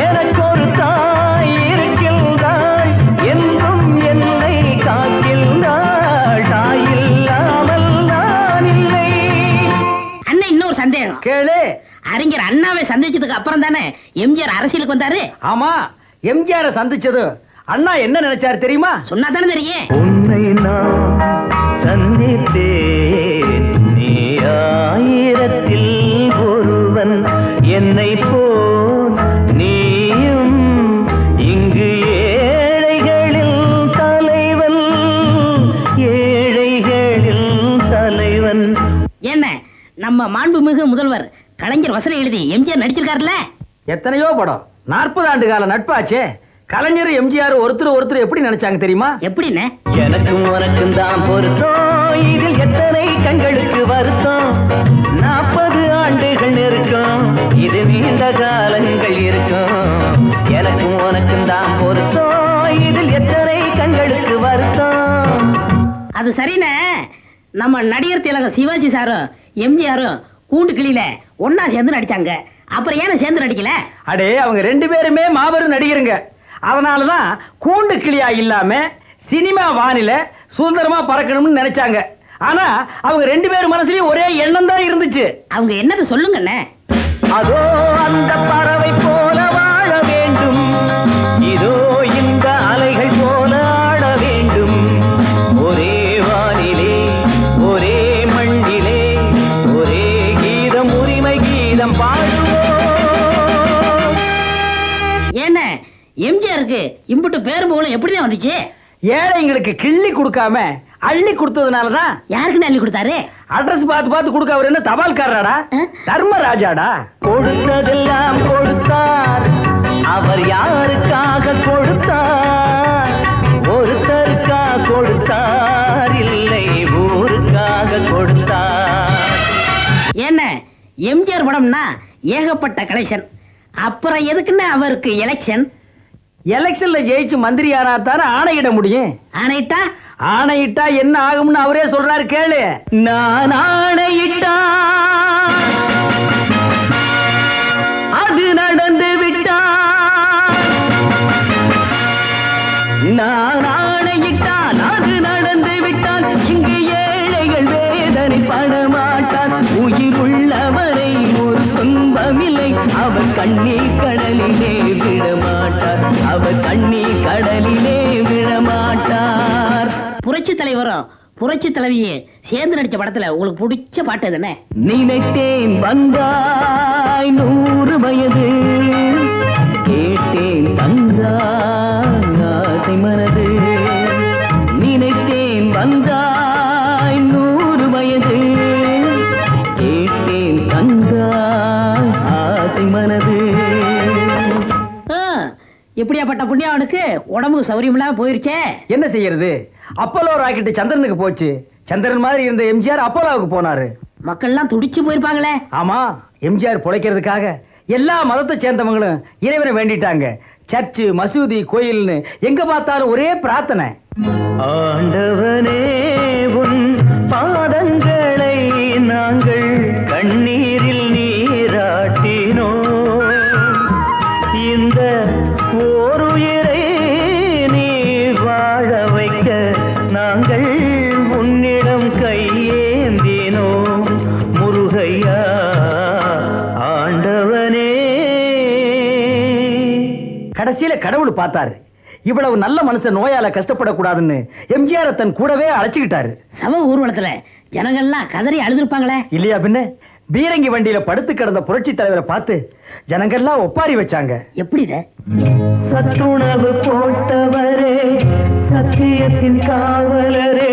எனக்கு ஒரு தாய் இருக்கின்றாள், என்றும் என்னை காக்கின்றாள், தாயில்லாமல் நான் இல்லை. அண்ணன், இன்னொரு சந்தேகம். கேளு. அறிஞர் அண்ணாவை சந்திச்சதுக்கு அப்புறம் தானே எம்ஜிஆர் அரசியலுக்கு வந்தாரு? ஆமா, எம்ஜிஆர் சந்திச்சது அண்ணா என்ன நினைச்சாரு தெரியுமா? சொன்னா தானே தெரியும். உன்னை நான் சந்தித்தேன், நீ ஆயிரத்தில் ஒருவன், என்னை போல் நீயும் இங்கு ஏழைகளில் தலைவன், ஏழைகளில் தலைவன். என்ன, நம்ம மாண்புமிகு முதல்வர் கலைஞர் வசனம் எழுதி எம்ஜிஆர் நடிச்சிருக்காருல்ல? எத்தனையோ படம், 40 ஆண்டு கால நட்பாச்சே. கலைஞர் எம்ஜிஆர் ஒருத்தர் எப்படி நினைச்சாங்க தெரியுமா? எப்படின்னு? எனக்கும் உனக்கும் தான் பொருத்தம், இதில் எத்தனை கண்களுக்கு வருத்தம், 40 ஆண்டுகள் நெருக்கம், இது நீண்ட காலங்கள் இருக்கும். எனக்கும் உனக்கும் தான் பொருத்தம், இதில் எத்தனை கண்களுக்கு வருத்தம். அது சரிண்ணே. நம்ம நடிகர் திலகம் சிவாஜி சாரும் எம்ஜிஆரும் கூண்டு கிளியில ஒன்னா சேர்ந்து நடிச்சாங்க. அப்புறம் ஏன் சேர்ந்து நடிக்கல? அடே, அவங்க 2 பேருமே மாபெரும் நடிகருங்க. அதனாலதான் கூண்டு கிளியா இல்லாம சினிமா வானில சுதந்திரமா பறக்கணும்னு நினைச்சாங்க. ஆனா அவங்க 2 பேரும் மனசுலயும் ஒரே எண்ணம் தான் இருந்துச்சு. அவங்க என்னது சொல்லுங்கண்ணே? அதோ அந்த பறவை போல வாழ வேண்டும், இதோ இந்த அலைகள் போல ஆட வேண்டும். ஒரே வானிலே ஒரே மண்ணிலே ஒரே கீதம், உரிமை கீதம் பாடுவோம். என்ன எம்ஜிஆருக்கு இம்புட்டு பேர் போல எப்படிதான் வந்துச்சு? ஏழைங்களுக்கு கிள்ளி கொடுக்காம அள்ளி கொடுத்ததுனாலதான். யாருக்கு அள்ளி கொடுத்தாரு? அட்ரஸ் பார்த்து பார்த்து கொடுக்க அவர் என்ன தபால்காரராடா, தர்மராஜாடா. கொடுத்ததெல்லாம் கொடுத்தார், அவர் யாருக்காக கொடுத்தார்? ஒருத்தருக்கா கொடுத்தார், இல்லை ஊருக்காக கொடுத்தார். என்ன எம்ஜிஆர் படம்னா ஏகப்பட்ட கலெக்ஷன், அப்புறம் எதுக்குன்னு அவருக்கு எலெக்ஷன்? எலெக்ஷன்ல ஜெயிச்சு மந்திரி ஆனா தானே ஆணையிட முடியும். ஆணையிட்டா? ஆணையிட்டா என்ன ஆகும்னு அவரே சொல்றாரு கேளு. நான் ஆணையிட்டா அது நடந்து விட்டா, நான் ஆணையிட்டால் அது நடந்து விட்டால் இங்கு ஏழைகள் வேதனை படமாட்டார். உயிர் உள்ளவரை ஒரு துன்பமில்லை, அவர் கண்ணீர் கடலிலே விடமாட்டார், அவர் கண்ணீர் கடலிலே விடமாட்டார். புரட்சி தலைவரும் புரட்சி தலைவியே சேர்ந்து நடிச்ச படத்துல உங்களுக்கு பிடிச்ச பாட்டு எதுன்னு? நினைத்தேன் வந்தாய் 100 வயது, கேட்டேன் தந்தாய் ஆசை மனது. நினைத்தேன் வந்தாய் 100 வயது, கேட்டேன் தந்தாய் ஆசை மனது. எப்படியாப்பட்ட புண்ணியவனுக்கு உடம்பு சௌரியம் இல்லாம போயிருச்சே. என்ன செய்யறது, அப்போலோ ராக்கெட் சந்திரனுக்கு போச்சு. சந்திரன் மாதிரி இருந்த எம்ஜிஆர் அப்போலோவுக்கு போனாரு. மக்கள் எல்லாம் துடிச்சு போயிருப்பாங்களே. ஆமா, எம்ஜிஆர் பிழைக்கிறதுக்காக எல்லா மதத்தை சேர்ந்தவங்களும் இறைவனை வேண்டிட்டாங்க. சர்ச்சு, மசூதி, கோயில்னு எங்க பார்த்தாலும் ஒரே பிரார்த்தனை. ஆண்டவனே உன் பாதங்களை நாங்கள் கண்ணீரில் நீராட்டினோம், இந்த ஓருயிரை நீ வாழ வைக்க நாங்கள் உன்னிடம் கையேந்தினோம். முருகையா ஆண்டவனே. கடைசியில கடவுள் பார்த்தாரு, இவ்வளவு நல்ல மனுஷன் நோயால கஷ்டப்படக்கூடாதுன்னு எம்ஜிஆர் தன் கூடவே அழைச்சுக்கிட்டாரு. சம ஊர்வலத்துல ஜனங்கள்லாம் கதறி அழுதுருப்பாங்களே. இல்லையா பின்ன? பீரங்கி வண்டியில படுத்து கிடந்த புரட்சி தலைவரை பார்த்து ஜனங்கள்லாம் ஒப்பாரி வச்சாங்க. எப்படி? சத்துணவு போட்டவரே, சத்தியத்தின் காவலரே,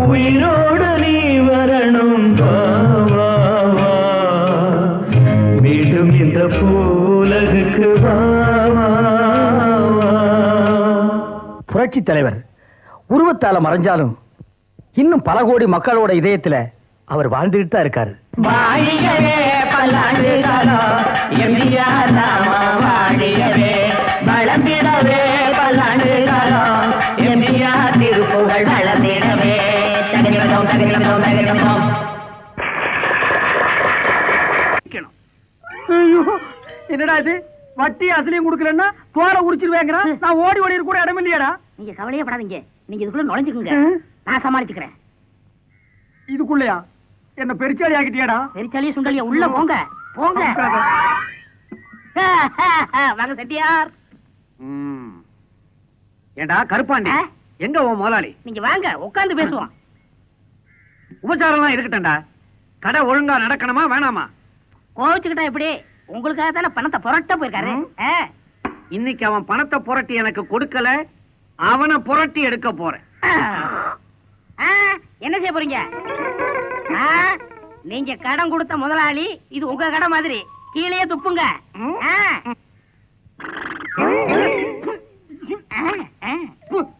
உயிரோடு நீ வரணும், வா, வா, வா. மீண்டும் இந்த பூலகுக்கு வா, வா, வா. புரட்சி தலைவர் உருவத்தால மறைஞ்சாலும் இன்னும் பல கோடி மக்களோட இதயத்துல அவர் வாழ்ந்துகிட்டு தான் இருக்காரு. வாழிகளே பல்லாண்டு காலம் எம்ஜிஆர் நாம வாழிகளே, வளர்ந்திடவே பல்லாண்டு காலம் எம்ஜிஆர் திருப்புகழ் வளர்ந்திடவே. தகதிரதம் தகதிரதம் தகதிரதம். என்னடா இது, வட்டி அசலையும் கொடுக்கலன்னா தோலை உரிச்சிருவேங்கிறான். நான் ஓடி ஓடி கூட இடம் இல்லையாடா. நீங்க கவலையே படாதீங்க, நீங்க இதுக்குள்ள நுழைஞ்சுக்குங்க, நான் சமாளிச்சுக்கிறேன். இதுக்குள்ளயா என்ன பெருச்சாளி ஆகிட்டியாடா? பெருச்சாலியே சுண்டலியா உள்ள போங்க போங்க. வாங்க செட்டியார். ஏண்டா கருப்பாண்டி, எங்க உன் முதலாளி? நீங்க வாங்க உட்கார்ந்து பேசுவோம். உபச்சாரம் இருக்கட்டா, கடை ஒழுங்கா நடக்கணுமா வேணாமா? கோவிச்சுக்கிட்டா எப்படி? உங்களுக்காக தானே பணத்தை புரட்ட போயிருக்காரு. இன்னைக்கு அவன் பணத்தை புரட்டி எனக்கு கொடுக்கல, அவனை புரட்டி எடுக்க போறேன். என்ன செய்ய போறீங்க? நீங்க கடன் கொடுத்த முதலாளி, இது உங்க கடை மாதிரி கீழே துப்புங்க.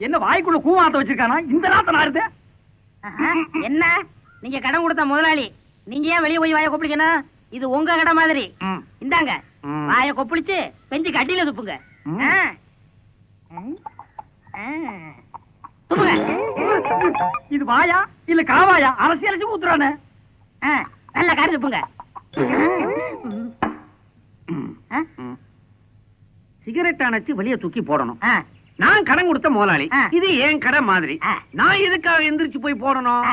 என்ன வாய்க்குள்ள கூவாத்த வச்சிருக்கானா இந்த நாத்த நாருது? என்ன நீங்க கடன் கொடுத்த முதலாளி, நீங்க ஏன் வெளியே போய் வாயை கொப்பளிக்கணும்? இது உங்க கடை மாதிரி. இந்தாங்க வாயை கொப்பளிச்சு பெஞ்சுக்கு அடியில துப்புங்க. இது வாயா இல்ல காவாயா? அரசியல் ஊத்துறானே. நல்ல காரி துப்புங்க. சிகரெட் அணைச்சு வெளியே தூக்கி போடணும். நான் கடன் கொடுத்த முதலாளி, இது என் கடை மாதிரி. நான் எதுக்காக எந்திரிச்சு போய் போடணும்?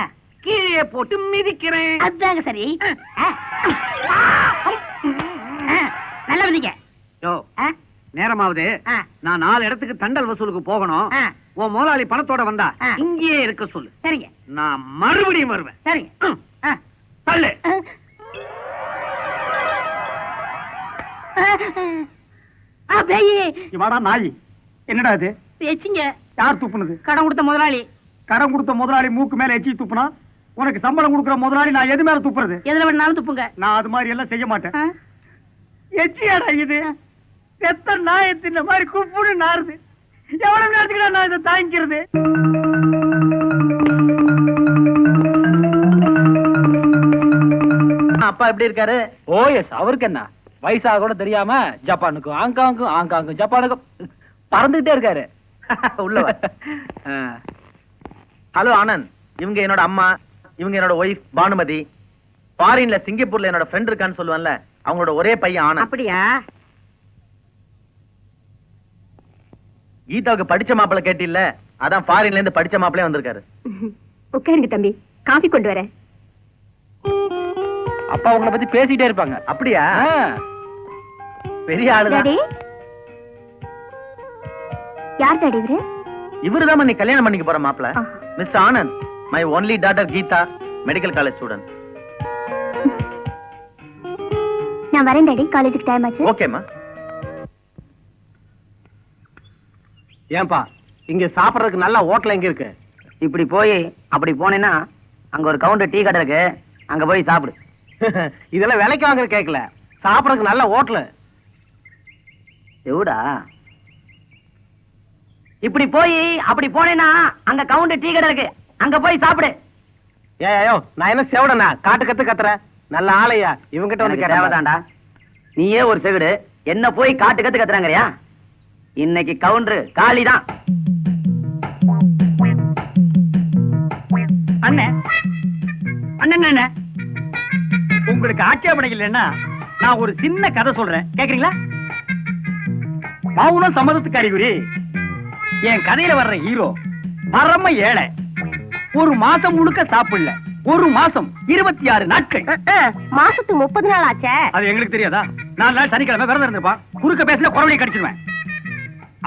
கீழே போட்டு மிதிக்கிறேன். அதாங்க சரி. நல்லா இருந்தீங்க. யோ நேரமாவது நான் 4 இடத்துக்கு தண்டல் வசூலுக்கு போகணும். உன் முதலாளி பணத்தோட வந்தா இங்கேயே இருக்க சொல்லு. சரிங்க. நான் மறுபடியும் வருவேன். சரிங்க. தள்ளு. வாடா நாய். என்னடா இது? எச்சிங்க. யார் துப்புனது? கடன் கொடுத்த முதலாளி. கடன் கொடுத்த முதலாளி மூக்கு மேல எச்சி துப்புனா உனக்கு சம்பளம் கொடுக்குற முதலாளி நான் எது மேல துப்புறது? எதுல வேணாலும் துப்புங்க. நான் அது மாதிரி எல்லாம் செய்ய மாட்டேன். எச்சியாடா இது? எத்தனை நாயத்து இந்த மாதிரி குப்புன்னு நாருது. எவ்வளவு நேரத்துக்கு நான் இதை தாங்கிக்கிறது? அப்பா எப்படி இருக்காரு? ஓஎஸ். அவருக்கு என்ன வயசாக கூட தெரியாம ஜப்பானுக்கும் ஹாங்காங்கும் ஹாங்காங்கும் ஜப்பானுக்கும் பறந்துகிட்டே இருக்காரு. உள்ள ஹலோ ஆனந்த், இவங்க என்னோட அம்மா, இவங்க என்னோட ஒய்ஃப் பானுமதி. ஃபாரின்ல சிங்கப்பூர்ல என்னோட ஃப்ரெண்ட் இருக்கான்னு சொல்லுவான்ல, அவங்களோட ஒரே பையன் ஆனந்த். அப்படியா? கீதாவுக்கு படிச்ச மாப்பிள்ள கேட்டில்ல, அதான் ஃபாரின்ல இருந்து படிச்ச மாப்பிள்ளே வந்திருக்காரு. உட்காருங்க தம்பி, காஃபி கொண்டு வரேன். அப்பா உங்களை பத்தி பேசிட்டே இருப்பாங்க. அப்படியா? பெரிய ஆளுதான். டாடி, யார் டாடி இவரு? இவருதான் நீ கல்யாணம் பண்ணிக்க போற மாப்பிள்ள. Mister Anand, my only daughter Geetha, medical college student. நான் வரேன் டாடி, காலேஜுக்கு டைம் ஆச்சு. ஓகேம்மா. ஏன்பா இங்க சாப்பிடறதுக்கு நல்ல ஹோட்டல் எங்க இருக்கு? இப்படி போய் அப்படி போனேன்னா அங்க ஒரு கவுண்டர் டீ கடை இருக்கு, அங்க போய் சாப்பிடு. இதெல்லாம் விலைக்கு வாங்குற கேட்கல, சாப்பிடறதுக்கு நல்ல ஹோட்டல் எவ்வளா? இப்படி போய் அப்படி போனேன்னா அங்க கவுண்டர் டீ கடை இருக்கு, அங்க போய் சாப்பிடு. ஏயோ நான் என்ன செவடனா காட்டு கத்து கத்துற? நல்ல ஆளையா இவங்கிட்ட வந்து தேவைதான்டா. நீயே ஒரு செவிடு, என்ன போய் காட்டு கத்து கத்துறாங்கறியா? இன்னைக்கு கவுண்டர் காலிதான். அண்ணே அண்ணன், உங்களுக்கு ஆட்சேபனை இல்லைன்னா நான் ஒரு சின்ன கதை சொல்றேன், கேக்குறீங்களா? மௌனம் சம்மதத்துக்கு அறிகுறி. என் கதையில வர்ற ஹீரோ பரம ஏழை. ஒரு மாசம் முழுக்க சாப்பிடல. ஒரு மாசம் 26 நாட்கள். மாசத்துக்கு 30 நாள் ஆச்சே. அது எங்களுக்கு தெரியாதா? 4 நாள் சனிக்கிழமை விரதம் இருந்திருப்பான். குறுக்க பேசின குறவழி கடிச்சிருவேன்.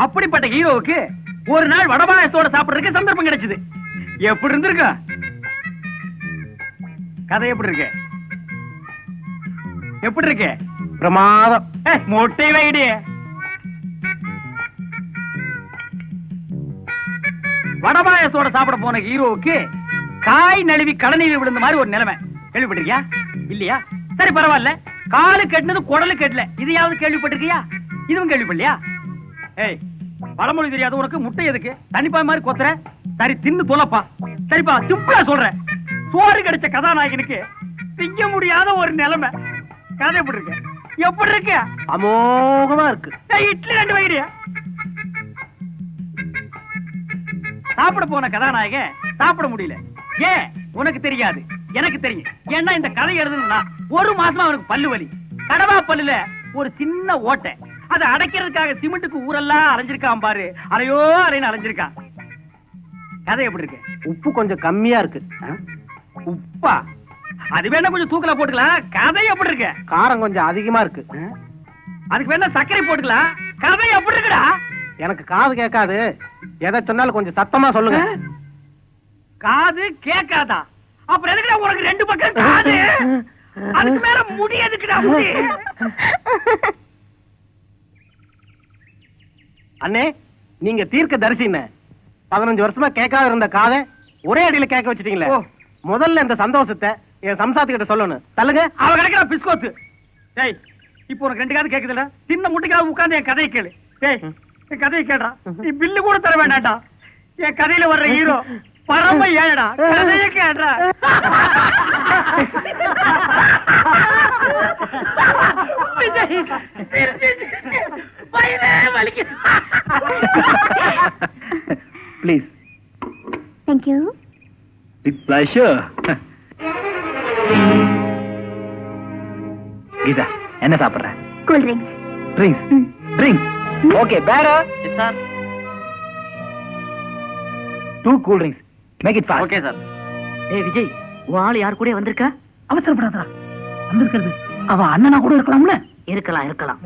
அப்படிப்பட்ட ஹீரோவுக்கு ஒரு நாள் வடபாயத்தோட சாப்பிடுறதுக்கு சந்தர்ப்பம் கிடைச்சது. எப்படி இருந்திருக்க கதை? எப்படி இருக்கு? எப்படி இருக்கு? பிரமாதம். மொட்டை வைடு. வடபாயத்தோட சாப்பிட போன ஹீரோவுக்கு காய் நழுவி கடனில் விழுந்த மாதிரி ஒரு நிலைமை. கேள்விப்பட்டிருக்கியா? இல்லையா? சரி பரவாயில்ல. காலு கட்டினது குடலு கட்டல, இதையாவது கேள்விப்பட்டிருக்கியா? இதுவும் கேள்விப்படலையா? ஏய், பழமொழி தெரியாது உனக்கு, முட்டை எதுக்கு தனிப்பாய் மாதிரி கொத்துற? சரி தின்னு தொலைப்பா. சரிப்பா, சிம்பிளா சொல்றேன். சோறு கிடைச்ச கதாநாயகனுக்கு திங்க முடியாத ஒரு நிலைமை. கதை எப்படி இருக்கு? எப்படி இருக்கு? அமோகமா இருக்கு. இட்லி 2 வைடியா. சாப்பிட போன கதாநாயகன் சாப்பிட முடியல. ஏன் உனக்கு தெரியாது, எனக்கு தெரியும். ஏன்னா இந்த கதை எழுதுனா ஒரு மாசமா அவனுக்கு பல்லு வலி. கடவா பல்லுல ஒரு சின்ன ஓட்டை. அதை அடைக்கிறதுக்காக சிமெண்ட்டுக்கு ஊரெல்லாம் அலைஞ்சிருக்கான் பாரு. அரையோ அரைன்னு அலைஞ்சிருக்கான். கதை எப்படி இருக்கு? உப்பு கொஞ்சம் கம்மியா இருக்கு. உப்பா? அது வேணா கொஞ்சம் தூக்கல போட்டுக்கலாம். கதை எப்படி இருக்கு? காரம் கொஞ்சம் அதிகமா இருக்கு. அதுக்கு வேணா சர்க்கரை போட்டுக்கலாம். கதை எப்படி இருக்குடா? எனக்கு காது கேட்காது, எதை சொன்னாலும் கொஞ்சம் சத்தமா சொல்லுங்க. காது கேட்காதா? அப்புறம் எதுக்குடா உனக்கு 2 பக்கம் காது? அதுக்கு மேல முடி எதுக்குடா? முடி அண்ணே, நீங்க தீர்க்க தரிசின்னு 15 வருஷமா கேட்காத இருந்த காதை ஒரே அடியில கேட்க வச்சிட்டீங்களே. முதல்ல இந்த சந்தோஷத்தை என் சம்சாரத்துக்கிட்ட சொல்லணும். தள்ளுங்க. அவ கிடைக்கிற பிஸ்கோத்து. டேய், இப்போ உனக்கு 2 காது கேக்குதுல, சின்ன முட்டைக்காக உட்கார்ந்து என் கதையை கேளு. டேய், என் கதையை கேடுறா. நீ பில்லு கூட தர வேண்டாம்டா. என் கதையில வர்ற ஹீரோ பரம ஏழடா. கதையை கேடுறா. Please. Thank you. With pleasure. Geetha, என்ன சாப்பிடுற? Cool drinks. Drinks. Drinks. Okay, பேர sir 2 cool drinks. Make it fast. Okay sir. ஏய் விஜய், உன் ஆளு யார் கூட வந்திருக்கா? அவசரப்படாதடா. வந்திருக்கிறது அவ அண்ணனா கூட இருக்கலாம்ல. இருக்கலாம் இருக்கலாம்.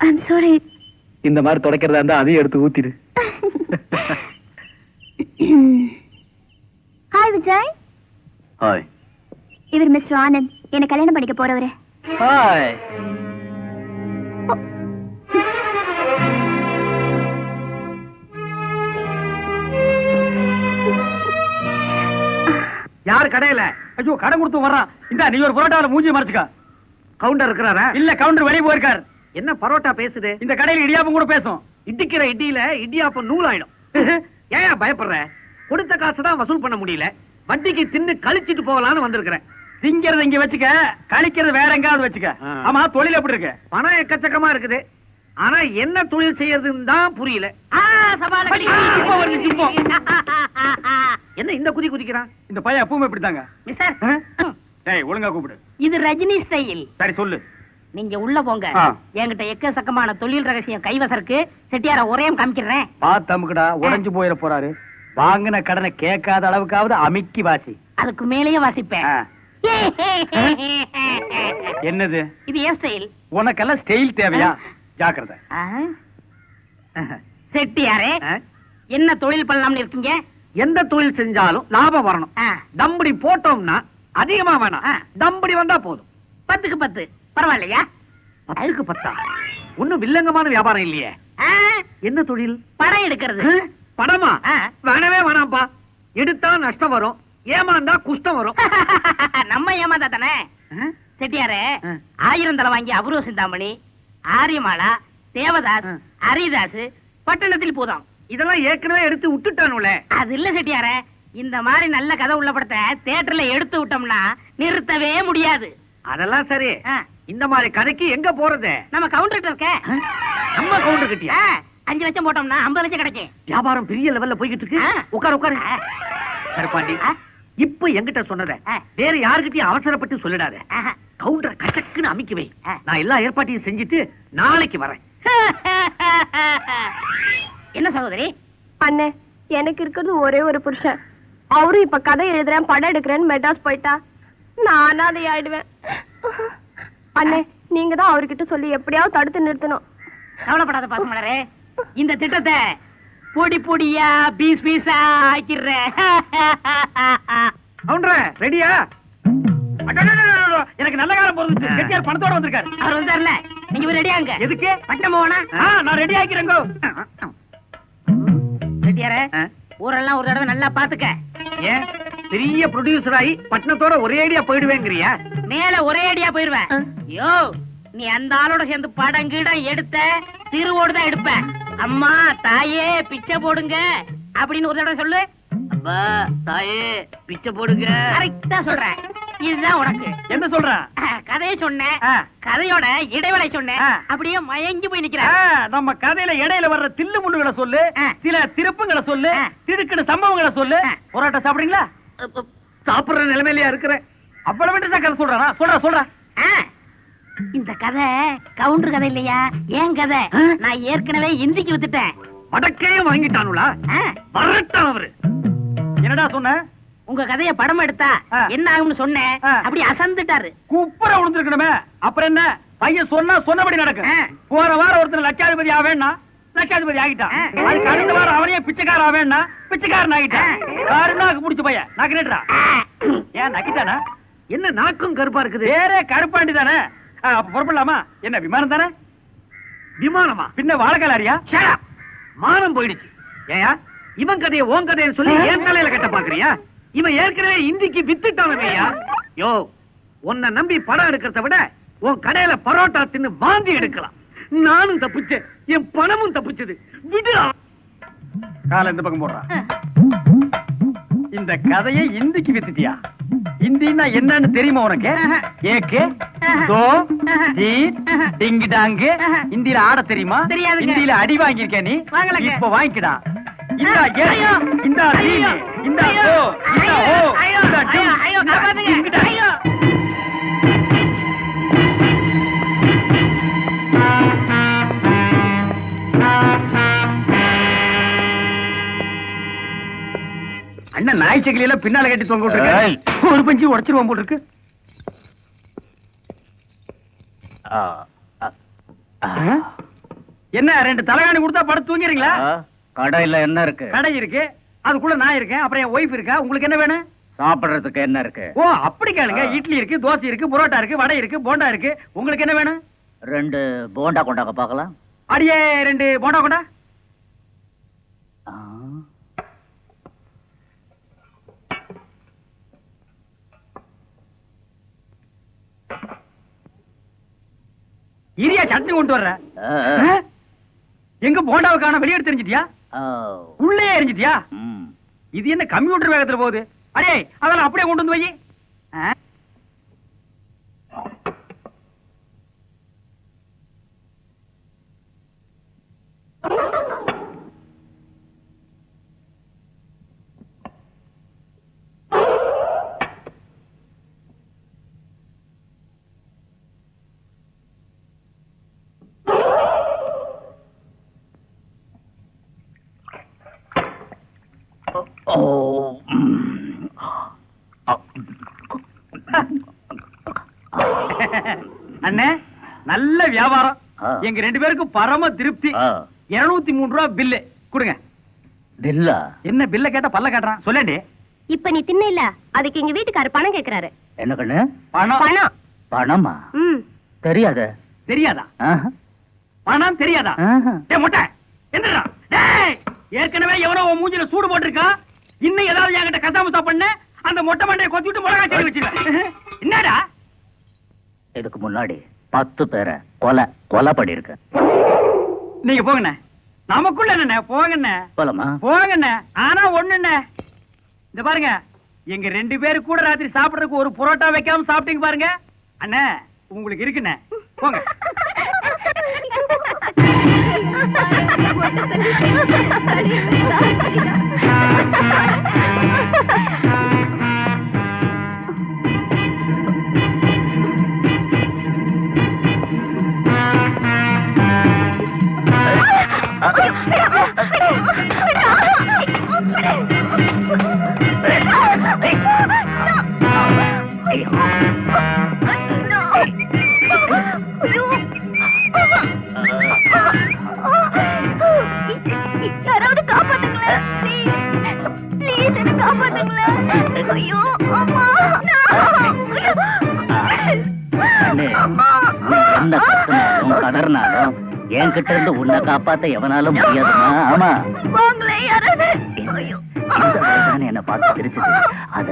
I'm sorry. இந்த மாதிரி தொடக்கிறதா இருந்தா அதையும் எடுத்து ஊத்திடு. ஹாய் விஜய். ஹாய். இவர் மிஸ்டர் ஆனந்த், என்ன கல்யாணம் பண்ணிக்க போறவரு. ஹாய். யாரு கடையில? ஐயோ கடை கொடுத்து வர்றான். இந்த நீ ஒரு பரோட்டாவில மூஞ்சி மறைச்சுக்க. கவுண்டர் இருக்கிறாரா? இல்ல கவுண்டர் வெளியே போயிருக்காரு. என்ன பரோட்டா பேசுது? இந்த கடையில இடியாப்பம் கூட பேசும். இடிக்கிற இடியில இடியாப்பம் நூலாயிடும். ஏன் பயப்படுற? கொடுத்த காசு தான் வசூல் பண்ண முடியல. வண்டிக்கு தின்னு கழிச்சிட்டு போகலான்னு வந்திருக்கிறேன். திங்கிறத இங்க வச்சுக்க, கழிக்கிறது வேற எங்காவது வச்சுக்க. ஆமா தொழில் எப்படி இருக்கு? பணம் எக்கச்சக்கமா இருக்குது. ஆனா என்ன தொழில் செய்யறதுன்னு தான் புரியல. என்ன இந்த குதி குதிக்கிறான்? இந்த பையன் எப்பவுமே இப்படித்தாங்க. மிஸ்டர், டேய் ஒழுங்கா கூப்பிடு. இது ரஜினி ஸ்டைல். சரி சொல்லு. நீங்க உள்ள போங்க. என்கிட்ட எக்கச்சக்கமான தொழில் ரகசியம் கைவசருக்கு. செட்டியார ஒரேம் காமிக்கிறேன். பாத்தமுக்குடா உடைஞ்சு போயிட போறாரு. வாங்கின கடனை கேட்காத அளவுக்காவது அமிக்கி வாசி. அதுக்கு மேலேயே வாசிப்பேன். என்னது இது? ஏன் ஸ்டைல்? உனக்கெல்லாம் ஸ்டைல் தேவையா? ஜாக்கிரதை. செட்டியாரே, என்ன தொழில் பண்ணலாம்னு இருக்கீங்க? எந்த தொழில் செஞ்சாலும் லாபம் வரணும். தம்படி போட்டோம்னா அதிகமா வேணாம். தம்படி வந்தா போதும். 10க்கு 10 பரவாயில்லையா? 10க்கு 10 ஒண்ணும் வில்லங்கமான வியாபாரம் இல்லையே. என்ன தொழில்? படம் எடுக்கிறது. படமா? வேணவே வேணாம்பா. எடுத்தா நஷ்டம் வரும், ஏமாந்தா குஷ்டம் வரும். நம்ம ஏமாந்தா தானே. செட்டியாரே, 1000 தலை வாங்கி அபூர்வ சிந்தாமணி, ஆரியமாலா, தேவதாஸ், ஹரிதாஸ் பட்டணத்தில் போதும். இதெல்லாம் ஏற்கனவே எடுத்து விட்டுட்டானுல. அது இல்ல செட்டியாரே, இந்த மாதிரி நல்ல கதை உள்ள படத்தை தியேட்டர்ல எடுத்து விட்டோம்னா நிறுத்தவே முடியாது. அதெல்லாம் சரி. இந்த மாதிரி கதைக்கு எங்க போறது? நம்ம கவுண்டர் இருக்க. நம்ம கவுண்டர் கிட்டியா? 5 லட்சம் போட்டோம்னா 50 லட்சம் கிடைக்கும். வியாபாரம் பெரிய லெவல்ல போய்கிட்டு இருக்கு. உட்காரு உட்காரு. கருப்பாண்டி, இப்ப என்கிட்ட சொன்னத வேற யாருக்கிட்டையும் அவசரப்பட்டு சொல்லிடாத. கவுண்டர் கச்சக்குன்னு அமைக்க வை. நான் எல்லா ஏற்பாட்டையும் செஞ்சுட்டு நாளைக்கு வரேன். என்ன சகோதரி? அண்ணே, எனக்கு இருக்கிறது ஒரே ஒரு புருஷன். அவரும் இப்ப கதை எழுதுறேன் படம் எடுக்கிறேன்னு மெட்ராஸ் போயிட்டா நானா அதை ஆயிடுவேன். அண்ணே, நீங்க தான் அவர்கிட்ட சொல்லி எப்படியாவது தடுத்து நிறுத்தணும். கவலைப்படாத பாசமலரே, இந்த திட்டத்தை பொடி பொடியா பீஸ் பீஸா ஆக்கிடுறேன். கவுண்டர் ரெடியா? எனக்கு நல்ல காலம் போறது. செட்டியார் பணத்தோட வந்திருக்காரு. அவர் வந்தார்ல, நீங்க ரெடியாங்க. எதுக்கு? பட்டம் போனா நான் ரெடி ஆக்கிறேங்க. செட்டியாரே, ஊரெல்லாம் ஒரு தடவை நல்லா பாத்துக்க. ஏன் பெரிய ப்ரொடியூசர் ஆகி பட்டணத்தோட ஒரே அடியா போயிடுவேங்கிறியா? மேல ஒரே அடியா போயிடுவேன். யோ, நீ அந்த ஆளோட சேர்ந்து படம் கீடம் எடுத்த திருவோடு தான் எடுப்ப. அம்மா தாயே பிச்சை போடுங்க அப்படின்னு ஒரு தடவை சொல்லு. அப்பா தாயே பிச்சை போடுங்க. கரெக்டா சொல்றேன். இதுதான் உனக்கு. என்ன சொல்ற? கதையை சொன்னேன், கதையோட இடைவேளை சொன்னேன், அப்படியே மயங்கி போய் நிக்கிறேன். நம்ம கதையில இடையில வர்ற தில்லு முள்ளுகளை சொல்லு, சில திருப்பங்களை சொல்லு, திடுக்கிற சம்பவங்களை சொல்லு. போராட்டம் சாப்பிடுறீங்களா? சாப்பிடுற நிலைமையிலயா இருக்கிறேன். அவ்வளவு தான் கதை சொல்றானா? சொல்ற சொல்ற. இந்த கதை கவுண்டர் கதை இல்லையா, ஏன் கதை. நான் ஏற்கனவே இந்திக்கு வித்துட்டேன். வடக்கையும் வாங்கிட்டானுலா? வரட்டும் அவரு. என்னடா சொன்ன? உங்க கதைய படம் எடுத்தா என்ன ஆகும்னு சொன்னேன். அப்படி அசந்துட்டாரு. குப்புற விழுந்திருக்கணுமே. அப்புறம் என்ன, பையன் சொன்னபடி நடக்கும். போற வாரம் ஒருத்தர் லட்சாதிபதி ஆவேன்னா லட்சாதிபதி ஆகிட்டான். அதுக்கு அடுத்த வாரம் அவனையே பிச்சைக்கார ஆவேன்னா பிச்சைக்காரன் ஆகிட்டான். கருணாக்கு பிடிச்ச பையன் நக்கிட்டா. ஏன் நக்கிட்டானா? என்ன நாக்கும் கருப்பா இருக்குது? வேற கருப்பாண்டி தானே. புறப்படலாமா? என்ன விமானம் தானே? விமானமா? பின்ன வாழக்காரியா? மானம் போயிடுச்சு. ஏயா இவன் கதையை ஓன் கதையை சொல்லி என் தலையில கட்ட பாக்குறியா? இவன் ஏற்கனவே இந்திக்கு வித்துட்டானவையா. யோ, உன்னை நம்பி படம் எடுக்கிறத விட உன் கடையில பரோட்டா தின்னு வாந்தி எடுக்கலாம். நானும் தப்பிச்சேன், என் பணமும் தப்பிச்சது. விடுடா. கால இந்த பக்கம் போடுறான். இந்த கதையை இந்திக்கு வித்துட்டியா? இந்தின்னா என்னன்னு தெரியுமா உனக்கு? ஏகே தோ தி டிங் டாங். இந்தியில ஆட தெரியுமா? தெரியாது. இந்தியில அடி வாங்கியிருக்க நீ. இப்ப வாங்கிக்கடா. இந்தா ஏ, இந்தா தி, இந்தா ஓ, இந்தா ஓ, இந்தா டி, இந்தா ஐயோ. பைசைக்கிள் எல்லாம் பின்னால கட்டி தொங்க விட்டுருக்க ஒரு பஞ்சு உடைச்சிருவான் போட்டு இருக்கு என்ன 2 தலைகாணி கொடுத்தா படுத்து தூங்கிறீங்களா கடையில என்ன இருக்கு? கடை இருக்கு, அதுக்குள்ள நான் இருக்கேன், அப்புறம் என் ஒய்ஃப் இருக்கா. உங்களுக்கு என்ன வேணும்? சாப்பிடுறதுக்கு என்ன இருக்கு? ஓ அப்படி கேளுங்க. இட்லி இருக்கு, தோசை இருக்கு, புரோட்டா இருக்கு, வடை இருக்கு, போண்டா இருக்கு. உங்களுக்கு என்ன வேணும்? 2 போண்டா கொண்டாங்க பார்க்கலாம். அடியே 2 போண்டா கொண்டா. இரியா சட்னி கொண்டு வர்ற. எங்க போண்டாவை காண வெளியே தெரிஞ்சிட்டியா? உள்ளே எரிஞ்சிட்டியா? இது என்ன கம்ப்யூட்டர் வேகத்துல போகுது? அடே அதெல்லாம் அப்படியே கொண்டு வந்து வை. அண்ணே நல்ல வியாபாரம். எங்க 2 பேருக்கும் பரம திருப்தி. 203 ரூபாய் பில்லு கொடுங்க. பில்லா? என்ன பில்ல கேட்டா பல்ல காட்டுறான். சொல்லேண்டி. இப்ப நீ தின்ன இல்ல, அதுக்கு எங்க வீட்டுக்காரர் பணம் கேக்குறாரு. என்ன கண்ணு? பணம். பணம். பணமா? தெரியாத. தெரியாதா? பணம் தெரியாதா? டேய் முட்டை என்னடா? டேய் ஏற்கனவே எவனோ உன் மூஞ்சில சூடு போட்டுருக்கா. இன்னும் ஏதாவது என்கிட்ட கசாமுசா பண்ண அந்த மொட்டை மண்டையை கொத்தி விட்டு மிளகாய் செடி வச்சிருக்கேன். என்னடா? இதுக்கு முன்னாடி 10 பேரை கொலை பண்ணிருக்க. நீங்க போங்கண்ணே. நமக்குள்ள என்ன போங்கண்ணே. போலாமா? போங்கண்ணே. ஆனா ஒண்ணுண்ணே, இந்த பாருங்க, எங்க 2 பேரு கூட ராத்திரி சாப்பிடுறதுக்கு ஒரு புரோட்டா வைக்காம சாப்பிட்டீங்க பாருங்க. அண்ணே உங்களுக்கு இருக்குண்ணே, போங்க. யாராவது காப்பாத்துங்களேன். ப்ளீஸ் என்ன காப்பாத்துங்களேன். ஐயோ அம்மா. என்ன கத்துனாலும் கதறினாலும் என்கிட்ட இருந்து உன்னை காப்பாத்த எவனாலும் முடியாதுமா. ஆமா வாங்களே யாராவது. என்ன பார்த்து சிரிச்சது அத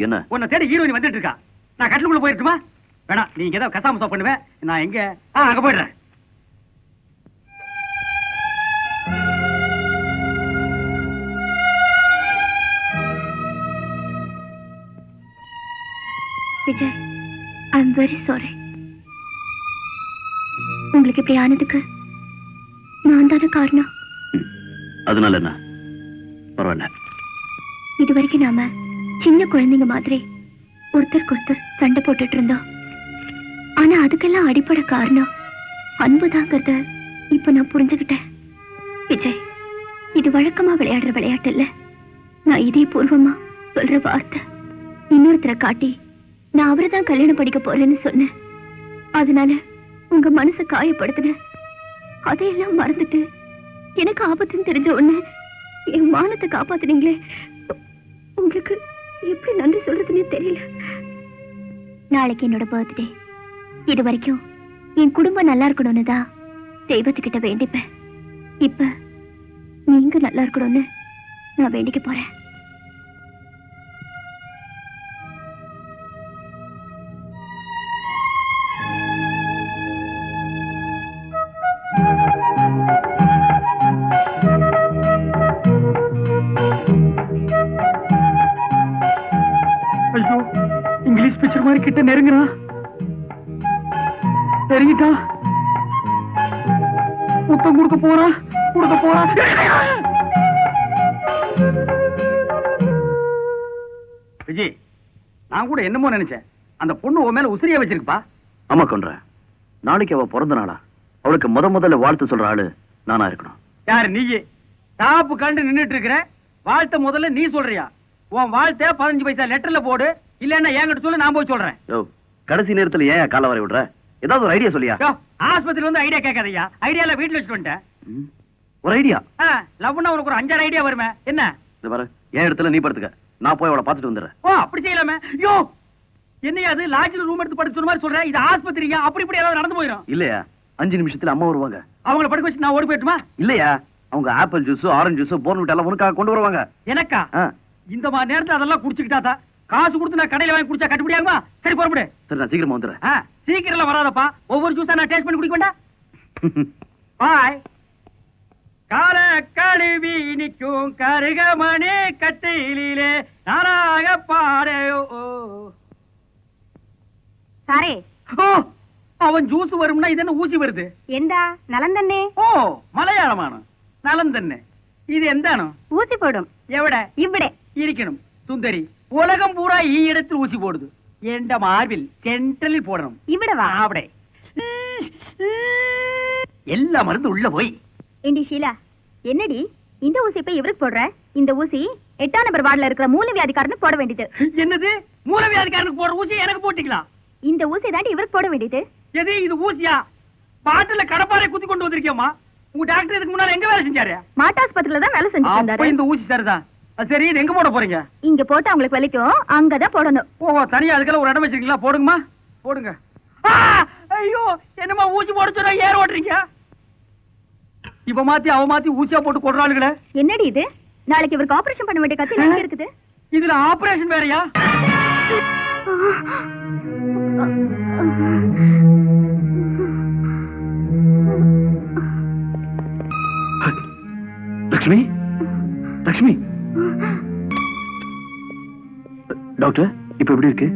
என்ன? உன்னை தேடி ஹீரோயின் வந்துட்டு இருக்கா. நான் கட்டிலுக்குள்ள போயிருக்குமா? வேணாம், நீங்க ஏதாவது கசாமசா பண்ணுவேன். நான் எங்க அங்க போயிடுறேன். Vijay, I am very sorry. உங்களுக்கு இப்படி ஆனதுக்கு நான் தானே காரணம். அதனால என்ன? பரவாயில்ல. இது வரைக்கும் நாம சின்ன குழந்தைங்க மாதிரி ஒருத்தருக்கு ஒருத்தர் சண்டை போட்டுட்டு இருந்தோம். ஆனா அதுக்கெல்லாம் அடிப்படை காரணம் அன்புதாங்கிறத இப்ப நான் புரிஞ்சுக்கிட்டேன். விஜய், இது வழக்கமா விளையாடுற விளையாட்டு இல்ல. நான் இதே பூர்வமா சொல்ற வார்த்தை. இன்னொருத்தரை காட்டி நான் அவரை தான் கல்யாணம் படிக்க போறேன்னு சொன்னேன். அதனால உங்க மனசை காயப்படுத்தினேன். அதையெல்லாம் மறந்துட்டு எனக்கு ஆபத்துன்னு தெரிஞ்ச உடனே என் மானத்தை காப்பாத்துனீங்களே, உங்களுக்கு எப்படி நன்றி சொல்றதுன்னே தெரியல. நாளைக்கு என்னோட பர்த்டே. இது வரைக்கும் என் குடும்பம் நல்லா இருக்கணும்னு தான் தெய்வத்துக்கிட்ட வேண்டிப்பேன். இப்ப நீங்க நல்லா இருக்கணும்னு நான் வேண்டிக்க போறேன். ஐயோ, இங்கிலீஷ் பிக்சர் மாதிரி கிட்ட நெருங்குறான். நெருங்கிட்டா முத்தம் கொடுக்க போறா. விஜய், நான் கூட என்னமோ நினைச்சேன். அந்த பொண்ணு உன் மேல உசிரியா வச்சிருக்குப்பா. ஆமா கொன்ற. நாளைக்கு அவ பிறந்த நாளா? அவளுக்கு முதல்ல வாழ்த்து சொல்ற ஆளு நானா இருக்கணும். யாரு நீ? டாப்பு கண்டு நின்னுட்டு இருக்கிற. வாழ்த்த முதல்ல நீ சொல்றியா? உன் வாழ்த்த 15 பைசா லெட்டர்ல போடு, இல்லன்னா என்கிட்ட சொல்லு, நான் போய் சொல்றேன். கடைசி நேரத்துல ஏன் கால வரை விடுற? ஏதாவது ஒரு ஐடியா சொல்லியா? ஆஸ்பத்திரி வந்து ஐடியா கேட்காதயா. ஐடியால வீட்டுல வச்சுட்டு வந்துட்டேன். ஒரு ஐடியா? லவ்னா உனக்கு ஒரு 5-6 ஐடியா வருமே. என்ன? இந்த பாரு, என் இடத்துல நீ படுத்துக்க, நான் போய் அவளை பாத்துட்டு வந்துடுறேன். ஓ, அப்படி செய்யலாமே. யோ, என்னையா அது லாட்ஜில் ரூம் எடுத்து படுத்து சொன்ன மாதிரி சொல்றேன். இது ஆஸ்பத்திரியா? அப்படி இப்படி ஏதாவது நடந்து போயிடும். இல்லையா, 5 நிமிஷத்துல அம்மா வருவாங்க. அவங்கள படுக்க வச்சு நான் ஓடி போயிட்டுமா? இல்லையா, அவங்க apple juice, orange juice, Bournvita எல்லாம் உனக்காக கொண்டு வருவாங்க. எனக்கா? இந்த மாதிரி நேரத்துல அதெல்லாம் குடிச்சுக்கிட்டாதா? காசு கொடுத்து நான் கடையில வாங்கி குடிச்சா கட்டுப்படியாகுமா? சரி, போறப்படு. சரி, நான் சீக்கிரமா வந்துடுறேன். சீக்கிரம் வராதப்பா. ஒவ்வொரு ஜூஸா நான் டேஸ்ட் பண்ணி குடிக்க வேண்டாம். பாய். கால கழுவி நிற்கும் கருகமணி கட்டிலே நாராக பாடையோ. சாரே, அவன் ஜூஸ் வரும்னா இது என்ன ஊசி வருது? எந்தா நலந்தண்ணே? ஓ, மலையாளமான நலந்தண்ணே. இது எந்தானோ? ஊசி போடும். எவட? இவ்விடே இருக்கணும் சுந்தரி. உலகம் பூரா ஈ இடத்தில் ஊசி போடுது. எந்த மார்பில் சென்ட்ரலில் போடணும். இவ்விடவா? அப்படி எல்லா மருந்து உள்ள போய். ஏண்டி ஷீலா, என்னடி இந்த ஊசி இப்ப இவருக்கு போடுற? இந்த ஊசி 8ஆம் நம்பர் வார்டுல இருக்கிற மூலவியாதிக்காரனுக்கு போட வேண்டியது. என்னது? மூலவியாதிக்காரனுக்கு போடுற ஊசி எனக்கு போட்டிக்கலாம்? இந்த ஊசி தாண்டி இவருக்கு போட வேண்டியது. எது இது ஊசியா? பாட்டில கடப்பாரை குத்தி கொண்டு வந்திருக்கியம்மா. உங்க டாக்டர் இதுக்கு முன்னால எங்க வேலை செஞ்சாரு? மாட்டாஸ்பத்திரியில தான் வேலை செஞ்சுட்டு அப்ப இருந்தாரு. இந்த ஊசி சரிதான். சரி, இது எங்க போட போறீங்க? இங்க போட்டு அவங்களுக்கு வலிக்கும், அங்கதான் போடணும். ஓ, தனியா அதுக்கெல்லாம் ஒரு இடம் வச்சிருக்கீங்களா? போடுங்கம்மா, போடுங்க. ஐயோ, என்னமா ஊசி போட சொன்னா ஏற ஓட்டுறீங்க? இவ மாத்தி அவ மாத்தி ஊசியா போட்டு கொள்றாளுங்களே. என்னடி இது? நாளைக்கு இவருக்கு ஆபரேஷன் பண்ண வேண்டிய கத்தி எங்க இருக்குது? இதுல ஆபரேஷன் வேறயா? லட்சுமி, லட்சுமி. டாக்டர், இப்ப எப்படி இருக்கு?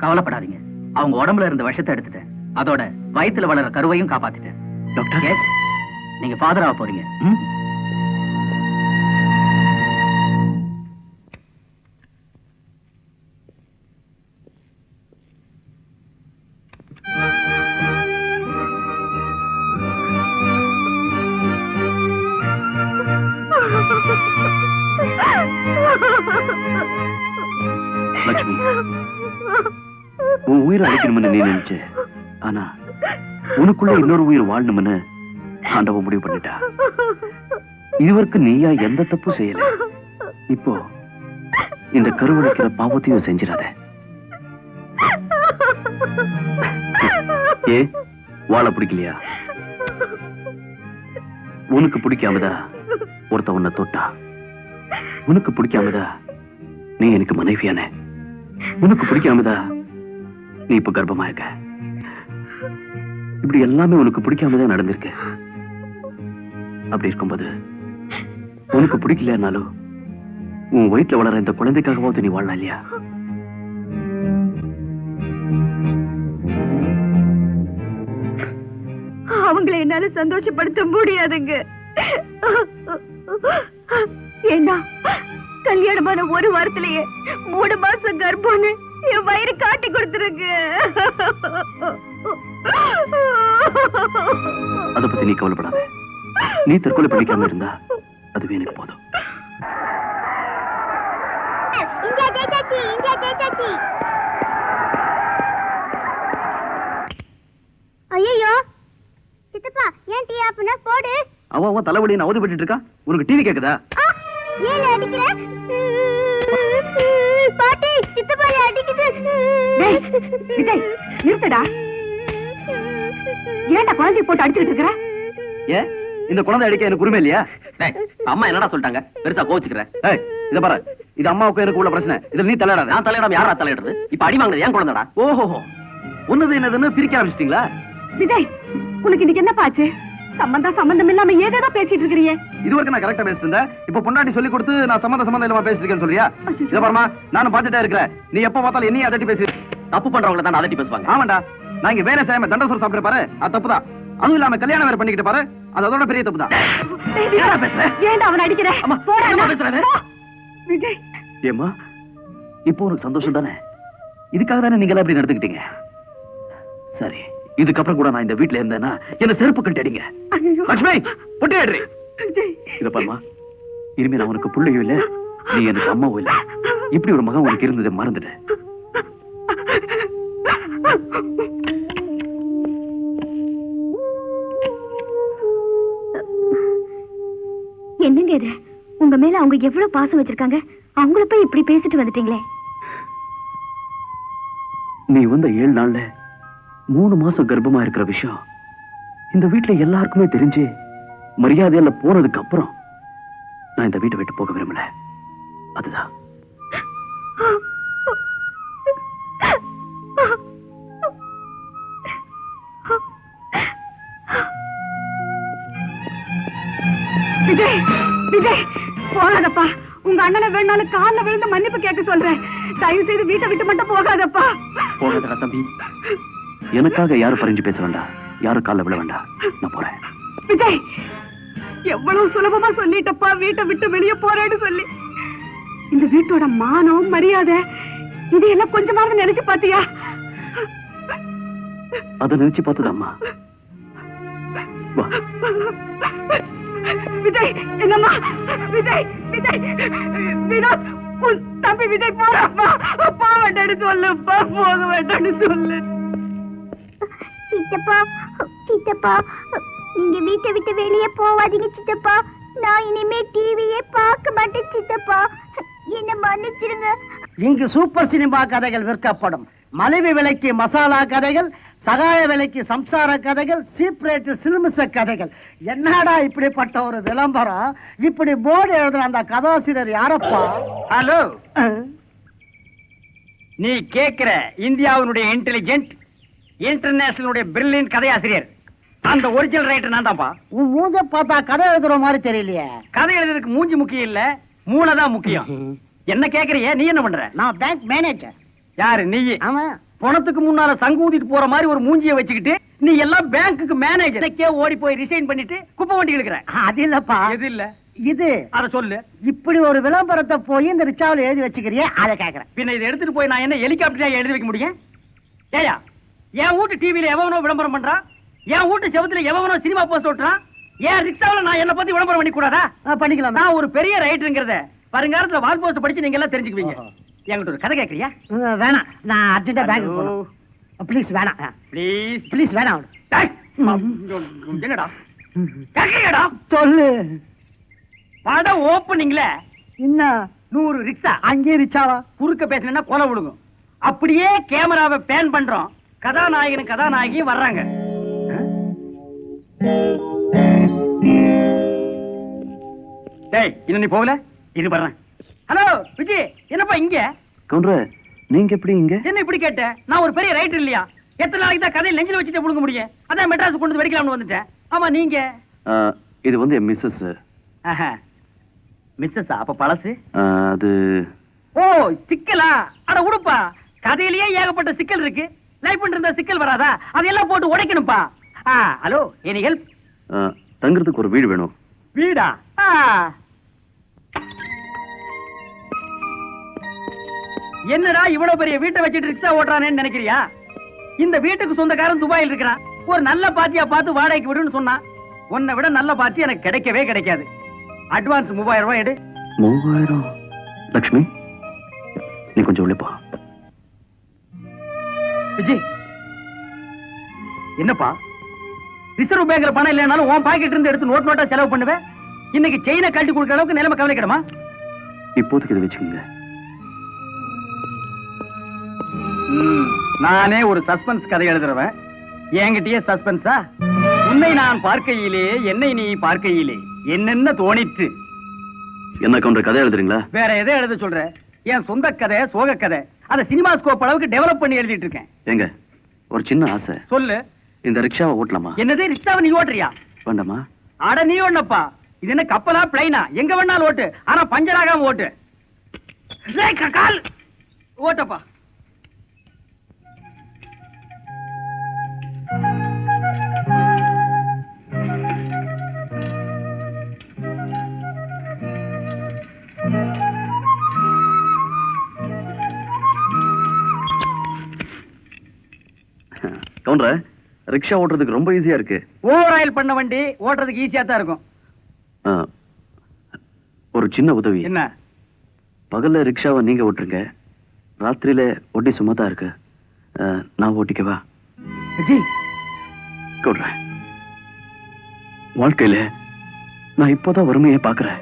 கவலைப்படாதீங்க. அவங்க உடம்புல இருந்த விஷத்தை எடுத்துட்டேன். அதோட வயித்துல வளர கருவையும் காப்பாத்திட்டேன். டாக்டர், நீங்க ஃபாதர் ஆக போறீங்க. லட்சுமி, உன் உயிரை அழிக்கணும்னு நீ நினைச்ச. ஆனா உனக்குள்ள இன்னொரு உயிர் வாழணும்னு ஆண்டவன் முடிவு பண்ணிட்டா. இதுவரைக்கும் நீயா எந்த தப்பும் செய்யல. இப்போ இந்த கருவடைக்கிற பாவத்தையும் செஞ்சிடாத. ஏ, வாழ பிடிக்கலையா? உனக்கு பிடிக்காமதா ஒருத்த உன்னை தொட்டா? உனக்கு பிடிக்காமதா நீ எனக்கு மனைவியான? உனக்கு பிடிக்காமதா நீ இப்ப கர்ப்பமா இருக்க. இப்படி எல்லாமே உனக்கு பிடிக்காமதான் நடந்திருக்கு. அப்படி இருக்கும்போது உனக்கு பிடிக்கலன்னாலும் உன் வயிற்றுல வளர இந்த குழந்தைக்காகவாவது நீ வாழலாம் இல்லையா? அவங்களை என்னால சந்தோஷப்படுத்த முடியாதுங்க. ஏன்னா கல்யாணமான ஒரு வாரத்திலேயே 3 மாசம் கர்ப்பம்னு என் வயிறு காட்டி கொடுத்துருக்கு. அதை பத்தி நீ கவலைப்படாத. நீ தற்கொலை பண்ணிக்காம இருந்தா அதுவே எனக்கு போதும். ஐயோ சித்தப்பா, ஏன் டீ ஆஃப் பண்ண போடு. அவன் தலைவலி அவதிப்பட்டு இருக்கா. உனக்கு டிவி கேக்குதா? ஏன் அடிக்கிற? பாட்டி, சித்தப்பா அடிக்குது. விஜய், நிறுத்தடா. ஏன்டா குழந்தை போட்டு அடிச்சுட்டு இருக்கிற? ஏ, இந்த குழந்தை அடிக்க எனக்கு உரிமை இல்லையா? அம்மா என்னடா சொல்லிட்டாங்க? பெருசா கோச்சுக்கிறேன். இத பாரு, இது அம்மாவுக்கு எனக்கு உள்ள பிரச்சனை. இதுல நீ தலையிடாத. நான் தலையிடாம யாரா தலையிடுறது? இப்ப அடி வாங்குறது ஏன் குழந்தைடா? ஓஹோ, உன்னது என்னதுன்னு பிரிக்க ஆரம்பிச்சிட்டீங்களா? விஜய், உனக்கு இன்னைக்கு என்ன பாச்சு? சம்பந்தம் இல்லாம ஏதேதோ பேசிட்டு இருக்கிறீங்க. இதுவரைக்கும் நான் கரெக்டா பேசிட்டு இருந்தேன். இப்ப பொண்டாட்டி சொல்லி கொடுத்து நான் சம்பந்தம் இல்லாம பேசிட்டு இருக்கேன்னு சொல்றியா? இத பாருமா, நானும் பாத்துட்டே இருக்கிறேன். நீ எப்ப பார்த்தாலும் என்னைய அதட்டி பேசி. தப்பு பண்றவங்கள தான் அதட்டி பேசுவாங்க. ஆமாண்டா, நான் இங்க வேலை செய்யாம தண்டசோறு சாப்பிட்டு பாரு, அது தப்புதான். அதுவும் இல்லாம கல்யாணம் வேற பண்ணிக்கிட்டு பாரு, அது அதோட பெரிய தப்பு தான். ஏன்டா அவன் அடிக்கிற? விஜய், ஏமா இப்போ உனக்கு சந்தோஷம் தானே? இதுக்காக தானே நீங்க எல்லாம் இப்படி நடந்துக்கிட்டீங்க? சரி, இதுக்கப்புறம் கூட நான் இந்த வீட்டுல இருந்தேன்னா என்ன செருப்பு கட்டி அடிங்க. லட்சுமி, பொட்டி ஆடுறி. இத பாருமா, இனிமே நான் உனக்கு பிள்ளையும் இல்ல, நீ எனக்கு அம்மாவும் இல்ல. இப்படி ஒரு மகன் உனக்கு இருந்ததை மறந்துடு. என்னங்க இது? உங்க மேல அவங்க எவ்வளவு பாசம் வச்சிருக்காங்க, அவங்கள போய் இப்படி பேசிட்டு வந்துட்டீங்களே. நீ வந்த 7 நாள்ல 3 மாசம் கர்ப்பமா இருக்கிற விஷயம் இந்த வீட்டுல எல்லாருக்குமே தெரிஞ்சு மரியாதையில போனதுக்கு அப்புறம் நான் இந்த வீட்டை விட்டு போக விரும்பல. அதுதான். விஜய், விஜய், போகாதப்பா. உங்க அண்ணனை வேணாலும் காலில் விழுந்து மன்னிப்பு கேட்க சொல்றேன். தயவு செய்து வீட்டை விட்டு மட்டும் போகாதப்பா. போகாதடா தம்பி. எனக்காக யாரும் பறிஞ்சு பேச வேண்டாம், யாரும் காலில் விழ வேண்டாம். நான் போறேன். விஜய், எவ்வளவு சுலபமா சொல்லிட்டப்பா வீட்டை விட்டு வெளியே போறேன்னு சொல்லி. இந்த வீட்டோட மானம் மரியாதை இதையெல்லாம் கொஞ்சமாவது நினைச்சு பாத்தியா? அதை நினைச்சு பார்த்ததம்மா. விஜய், என்னம்மா? விஜய், விஜய், வினோத், உன் தம்பி விஜய் போறப்பா. அப்பா வேண்டான்னு சொல்லுப்பா, போக வேண்டான்னு சொல்லு. சித்தப்பா, சித்தப்பா, நீங்க வீட்டை விட்டு வெளியே போவாதீங்க சித்தப்பா. நான் இனிமே டிவியே பார்க்க மாட்டேன் சித்தப்பா. என்ன மன்னிச்சிருங்க. இங்கு சூப்பர் சினிமா கதைகள் விற்கப்படும். மலிவு விலைக்கு மசாலா கதைகள், சகாய விலைக்கு சம்சார கதைகள், சீப் ரேட் சிலுமிச கதைகள். என்னடா இப்படிப்பட்ட ஒரு விளம்பரம்? இப்படி போர்டு எழுதுற அந்த கதாசிரியர் யாரப்பா? ஹலோ, நீ கேக்குற இந்தியாவினுடைய இன்டெலிஜென்ட், இன்டர்நேஷனலுடைய பிரில்லியன்ட் கதையாசிரியர் அந்த ஒரிஜினல் ரைட்டர் நான் தான்ப்பா. உன் மூஞ்ச பார்த்தா கதை எழுதுற மாதிரி தெரியலையே. கதை எழுதுறதுக்கு மூஞ்சி முக்கியம் இல்ல, மூளைதான் முக்கியம். என்ன கேக்குறிய? நீ என்ன பண்ற? நான் பேங்க் மேனேஜர். யாரு நீ? ஆமா. பணத்துக்கு முன்னால சங்கூதிட்டு போற மாதிரி ஒரு மூஞ்சியை வச்சுக்கிட்டு நீ எல்லாம் பேங்க்குக்கு மேனேஜர் ஓடி போய் ரிசைன் பண்ணிட்டு குப்பை வண்டி எடுக்கிற. அது இல்லப்பா. எது இல்ல? இது. அத சொல்லு. இப்படி ஒரு விளம்பரத்தை போய் இந்த ரிச்சாவில் எழுதி வச்சுக்கிறியே, அதை கேக்குறேன். பின்ன இதை எடுத்துட்டு போய் நான் என்ன ஹெலிகாப்டரா எழுதி வைக்க முடியும்? ஏயா, என் வீட்டு டிவில எவனோ விளம்பரம் பண்றான், என் வீட்டு செவத்துல எவனோ சினிமா போஸ்ட் ஓட்டுறான், என் ரிக்ஷாவில் நான் என்ன பத்தி விளம்பரம் பண்ணி கூடாதா? பண்ணிக்கலாம். நான் ஒரு பெரிய ரைட்டருங்கிறத வருங்காலத்துல வால் போஸ்ட் படிச்சு நீங்க எல்லாம் தெரிஞ்சுக்குவீங்க. என்கிட்ட ஒரு கதை கேட்கறியா? வேணாம், நான் அர்ஜென்டா பேங்க் போகணும். ப்ளீஸ் வேணாம். ப்ளீஸ் ப்ளீஸ் வேணாம். என்னடா கேட்கறியாடா? சொல்லு. படம் ஓப்பனிங்ல என்ன 100 ரிக்ஷா அங்கே ரிச்சாவா குறுக்க பேசினா கொலை விடுங்க. அப்படியே கேமராவை பேன் பண்றோம், கதாநாயகனும் கதாநாயகியும் வர்றாங்க. டேய், இன்னும் நீ போகல? இது வர்றேன். ஹலோ விஜய், என்னப்பா இங்க? கவுண்டர், நீங்க எப்படி இங்க? என்ன இப்படி கேட்ட? நான் ஒரு பெரிய ரைட்டர் இல்லையா? எத்தனை நாளைக்கு தான் கதையை நெஞ்சில வச்சுட்டு புடுங்க முடியும்? அதான் மெட்ராஸ் கொண்டு வந்து வெடிக்கலாம்னு வந்துட்டேன். ஆமா நீங்க? இது வந்து என் மிஸ்ஸஸ். மிஸ்ஸஸ் அப்ப பழசு? அது ஓ சிக்கலா? அட உடுப்பா, கதையிலேயே ஏகப்பட்ட சிக்கல் இருக்கு. லைஃப் இருந்தா சிக்கல் வராதா? அதெல்லாம் போட்டு உடைக்கணும்பா. Hello, any help? தங்குறதுக்கு ஒரு வீடு வேணும். வீடா? என்னடா இவ்வளவு பெரிய வீட்டை வச்சுட்டு ரிக்ஷா ஓட்டுறானேன்னு நினைக்கிறியா? இந்த வீட்டுக்கு சொந்தக்காரன் துபாயில் இருக்கிறான். ஒரு நல்ல பாத்தியா பார்த்து வாடகைக்கு விடுன்னு சொன்னான். உன்னை விட நல்ல பாத்தி எனக்கு கிடைக்கவே கிடைக்காது. அட்வான்ஸ் 3000 ரூபாய் எடு. 3000? லட்சுமி, நீ கொஞ்சம் உள்ளே போ. விஜய், என்னப்பா ரிசர்வ் பேங்க்ல பணம் இல்லைனாலும் உன் பாக்கெட் இருந்து எடுத்து நோட் நோட்டா செலவு பண்ணுவேன். இன்னைக்கு செயினை கழட்டி கொடுக்கிற அளவுக்கு நிலைமை கவலைக்கிடமா? இப்போதைக்கு இதை வச்சுக்கோங்க. நானே ஒரு சஸ்பென்ஸ் கதை எழுதுறவன், என்கிட்டயே சஸ்பென்ஸா? உன்னை நான் பார்க்கையிலே என்னை நீ பார்க்கையிலே என்னென்ன தோணிற்று. என்ன கவுண்டர், கதை எழுதுறீங்களா? வேற எதை எழுத சொல்ற? என் சொந்த கதை, சோக கதை. அதை சினிமா ஸ்கோப் அளவுக்கு டெவலப் பண்ணி எழுதிட்டு இருக்கேன். எங்க ஒரு சின்ன ஆசை. சொல்லு. இந்த ரிக்ஷாவை ஓட்டலாமா? என்னது, ரிக்ஷாவை நீ ஓட்டுறியா? வேண்டாமா? அட நீ ஒண்ணப்பா, இது என்ன கப்பலா பிளைனா? எங்க வேணாலும் ஓட்டு, ஆனா பஞ்சர் ஆகாம ஓட்டு. கால் ஓட்டப்பா. கவுண்டர், ரிக்ஷா ஓட்டுறதுக்கு ரொம்ப ஈஸியா இருக்கு. ஓவர் ஆயில் பண்ண வண்டி ஓட்டுறதுக்கு ஈஸியா தான் இருக்கும். ஒரு சின்ன உதவி. என்ன? பகல்ல ரிக்ஷாவை நீங்க ஓட்டுருங்க, ராத்திரியில ஒட்டி சும்மா தான் இருக்கு. நான் ஓட்டிக்கவா? விஜய், கவுண்டர், வாழ்க்கையில நான் இப்போதான் வறுமையை பாக்குறேன்.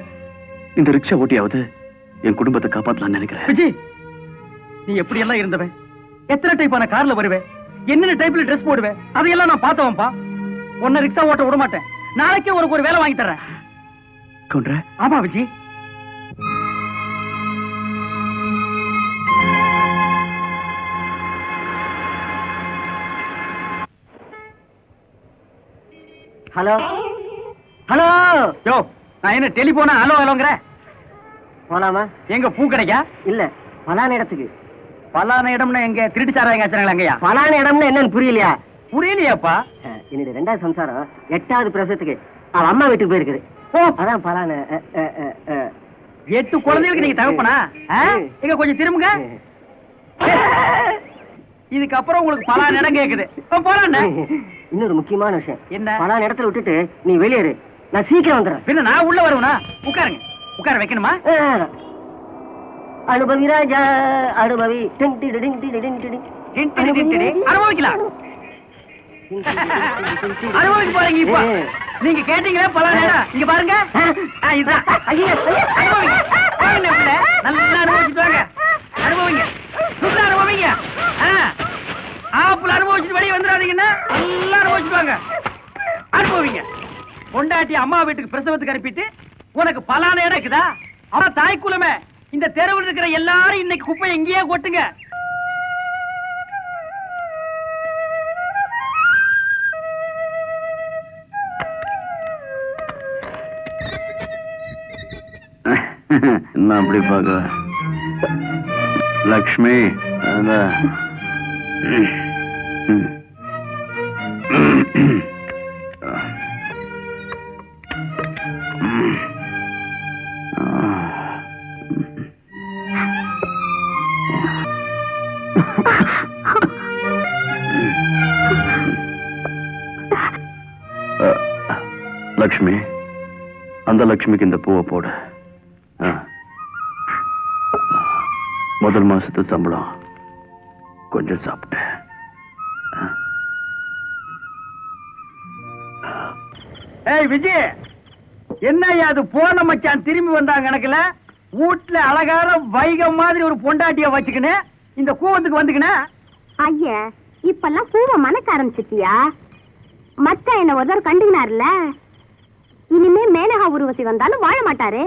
இந்த ரிக்ஷா ஓட்டியாவது என் குடும்பத்தை காப்பாத்தலாம்னு நினைக்கிறேன். விஜய், நீ எப்படி எல்லாம் இருந்தவன்? எத்தனை டைப்பான கார்ல வருவேன், என்னென்ன டைப்ல ட்ரெஸ் போடுவேன், அதையெல்லாம் நான் பார்த்தவன்பா. உன்னை ரிக்ஷா ஓட்ட விட மாட்டேன். நாளைக்கே உனக்கு ஒரு வேலை வாங்கி தர்றேன். கவுண்டர். ஆமா விஜய். Hello hello. யோ, நான் என்ன டெலிபோனா ஹலோ ஹலோங்கிற? போலாமா? எங்க பூ கிடைக்கா? இல்ல, பலான இடத்துக்கு. பலான இடம்னா எங்க? திருட்டு சாரா எங்க வச்சாங்களா? எங்கயா பலான இடம்னு என்னன்னு புரியலையா? புரியலையாப்பா? என்னுடைய 2வது சம்சாரம் 8வது பிரசவத்துக்கு அவ அம்மா வீட்டுக்கு போயிருக்குது. அதான் பலான. 8 குழந்தைகளுக்கு நீங்க தகப்பனா? எங்க கொஞ்சம் திரும்புங்க. இதுக்கப்புறம் உங்களுக்கு பலான இடம் கேக்குது. போலாம். இன்னொரு முக்கியமான விஷயம். என்ன? பலான இடத்துல விட்டுட்டு நீ வெளியேறு, நான் சீக்கிரம் வந்துடுறேன். பின்ன நான் உள்ள வருவேனா? உட்காருங்க. உட்கார வைக்கணுமா? அனுபவி ராஜா அனுபவி. அனுபவிக்கலாம். அனுபவிக்க போறீங்க இப்ப. நீங்க கேட்டீங்களா பலான இடம்? இங்க பாருங்க. இதுதான். அனுபவிங்க. நல்லா அனுபவிச்சுட்டு வாங்க. அனுபவிங்க, நல்லா அனுபவிங்க. ஆப்பிள் அனுபவிச்சுட்டு வெளியே வந்துடாதீங்கன்னா நல்லா அனுபவிச்சுட்டு வாங்க. அனுபவிங்க. பொண்டாட்டி அம்மா வீட்டுக்கு பிரசவத்துக்கு அனுப்பிட்டு உனக்கு பலான இடம் இருக்குதா? ஆனா தாய் குலமே, இந்த தெருவில் இருக்கிற எல்லாரும் இன்னைக்கு குப்பை எங்கேயே கொட்டுங்க. என்ன அப்படி பாக்க லக்ஷ்மி? லக்ஷ்மி, அந்த லக்ஷ்மிக்கு இந்த பூவை போடு. முதல் மாசத்து சம்பளம் கொஞ்சம் சாப்பிட்டேன். ஏய் விஜய், என்னய்யா அது? போன மச்சான் திரும்பி வந்தாங்க கணக்குல வீட்டுல அழகான வைகம் மாதிரி ஒரு பொண்டாட்டிய வச்சுக்கினு இந்த கூவத்துக்கு வந்துக்கினேன். ஐயா, இப்பெல்லாம் பூவை மணக்க ஆரம்பிச்சிட்டியா? மச்சா என்ன ஒருத்தர் கண்டுகினார்ல, இனிமே மேனகா உருவசி வந்தாலும் வாழ மாட்டாரு.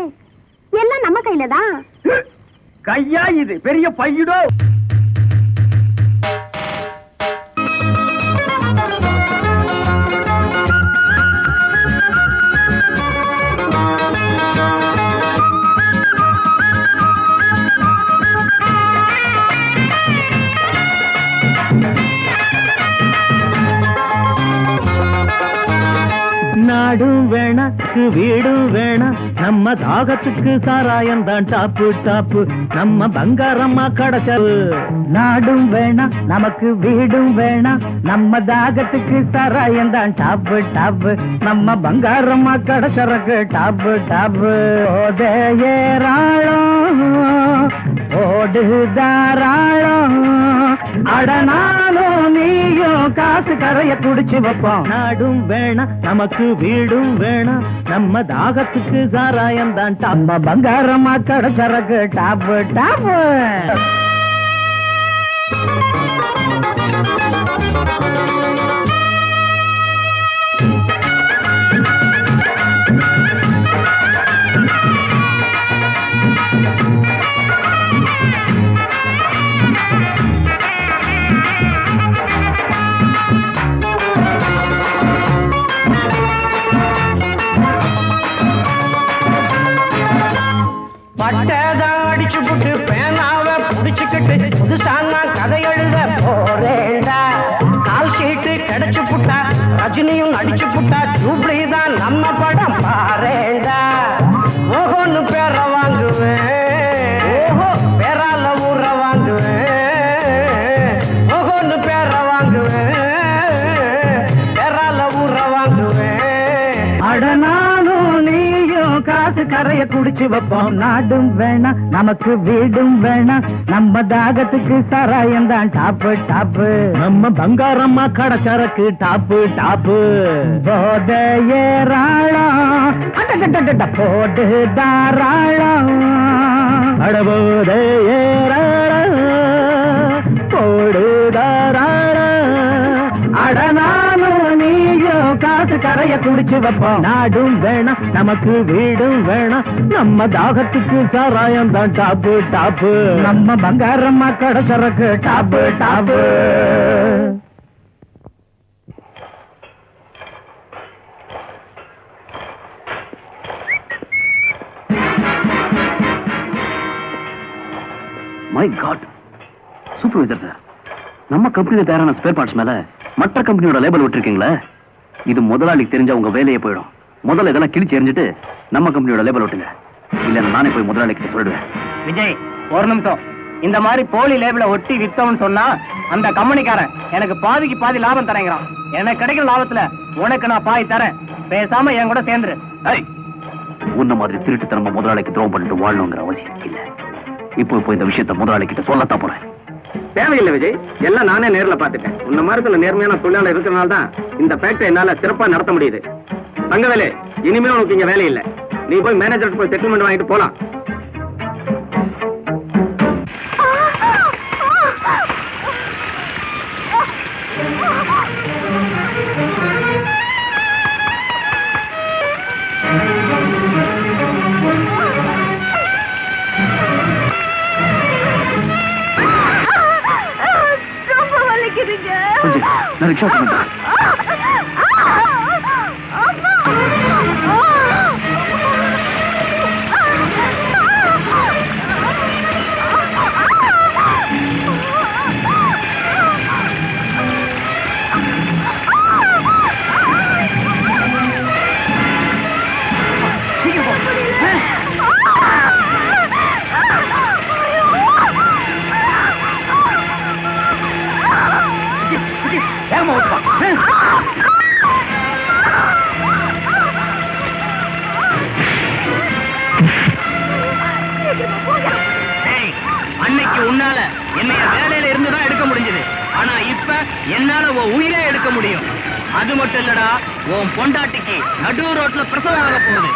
எல்லாம் நம்ம கையில தான். கையா இது பெரிய பையிடோ. நமக்கு வீடும் வேணாம் நம்ம தாகத்துக்கு சாராயம் தான் டாப்பு டாப்பு நம்ம பங்காரம்மா கடைச்சல் நாடும் வேணாம் நமக்கு வீடும் வேணாம் நம்ம தாகத்துக்கு சாராயம் தான் டாப்பு டாப்பு நம்ம பங்காரம்மா கடைச்சறக்கு டாப்பு டாப்பு ஏராளம் ஓடு தாராளம் அடனாலும் நீயும் காசு கரைய குடிச்சு வைப்போம் நாடும் வேணாம் நமக்கு வீடும் வேணாம் நம்ம தாகத்துக்கு சாராயம் தான் டாப்பா பங்காரமா கடை சரக்கு டாப்பு டாப்பு பட்டதான் அடிச்சு புட்டு பேனாவை புடிச்சுக்கிட்டு புதுசான கதை எழுத போறேண்டா கால் ஷீட்டு கிடைச்சு புட்டா ரஜினியும் நடிச்சு புட்டா ஜூப்ளி தான் நம்ம படம் பாரேண்டா ஓஹோன்னு பேர வாங்குவேன் ஓஹோ பேரால ஊற வாங்குவேன் ஓஹோன்னு பேர வாங்குவேன் பேரால ஊற வாங்குவேன் அடனாலும் நீயும் காசு கரைய குடிச்சு வைப்போம் நாடும் வேணாம் நமக்கு வீடும் வேணாம் நம்ம தாகத்துக்கு சாராயம் தான் டாப்பு டாப்பு நம்ம பங்காரம்மா கடை சரக்கு டாப்பு டாப்பு போத ஏராளம் போடு தாராளம் அடபோத ஏராளம் போடு தாராளம் அடனாலும் நீயும் காசு கரைய குடிச்சு வைப்போம் நாடும் வேணாம் நமக்கு வீடும் வேணாம் நம்ம தாகத்துக்கு சாராயம் தான் டாப்பு டாப்பு நம்ம பங்காரம்மா கடை சரக்கு top top my god supervisor sir நம்ம கம்பெனில தயாரான ஸ்பேர் பார்ட்ஸ் மேல மற்ற கம்பெனியோட லேபிள் விட்டுருக்கீங்களே இது முதலாளிக்கு தெரிஞ்சா உங்க வேலையே போயிடும் முதல்ல இதெல்லாம் கிழிச்சு எறிஞ்சிட்டு நம்ம கம்பெனியோட லேபிள் விட்டுங்க இல்ல நானே போய் முதலாளிக்கு சொல்லிடுவேன் விஜய் ஒரு நிமிஷம் இந்த மாதிரி போலி லேபிள ஒட்டி வித்தோம்னு சொன்னா அந்த கம்பெனிக்காரன் எனக்கு பாதிக்கு பாதி லாபம் தரேங்கிறான் எனக்கு கிடைக்கிற லாபத்துல உனக்கு நான் பாதி தரேன் பேசாம என் கூட சேர்ந்துரு உன்ன மாதிரி திருட்டுத்தனமா முதலாளிக்கு துரோகம் பண்ணிட்டு வாழணுங்கிற அவசியம் இல்ல இப்போ இந்த விஷயத்த முதலாளிகிட்ட சொல்லத்தான் போறேன் தேவையில்லை விஜய் எல்லாம் நானே நேர்ல பாத்துட்டேன் உன்ன மாதிரி நேர்மையான தொழிலாளர் இருக்கிறனால தான் இந்த ஃபேக்டரி என்னால சிறப்பா நடத்த முடியுது தங்கவேலு இனிமே உனக்கு இங்க வேலை இல்ல நீ போய் மேனேஜர் போய் செட்டில்மெண்ட் வாங்கிட்டு போலாம் நான் ரிக்ஷா பண்ணுறேன் அன்னைக்கு உன்னால என்னைய வேலையில இருந்துதான் எடுக்க முடிஞ்சது ஆனா இப்ப என்னால உன் உயிரே எடுக்க முடியும் அது மட்டும் இல்லடா உன் பொண்டாட்டிக்கு நடு ரோட்ல பிரசவம் ஆக போகுது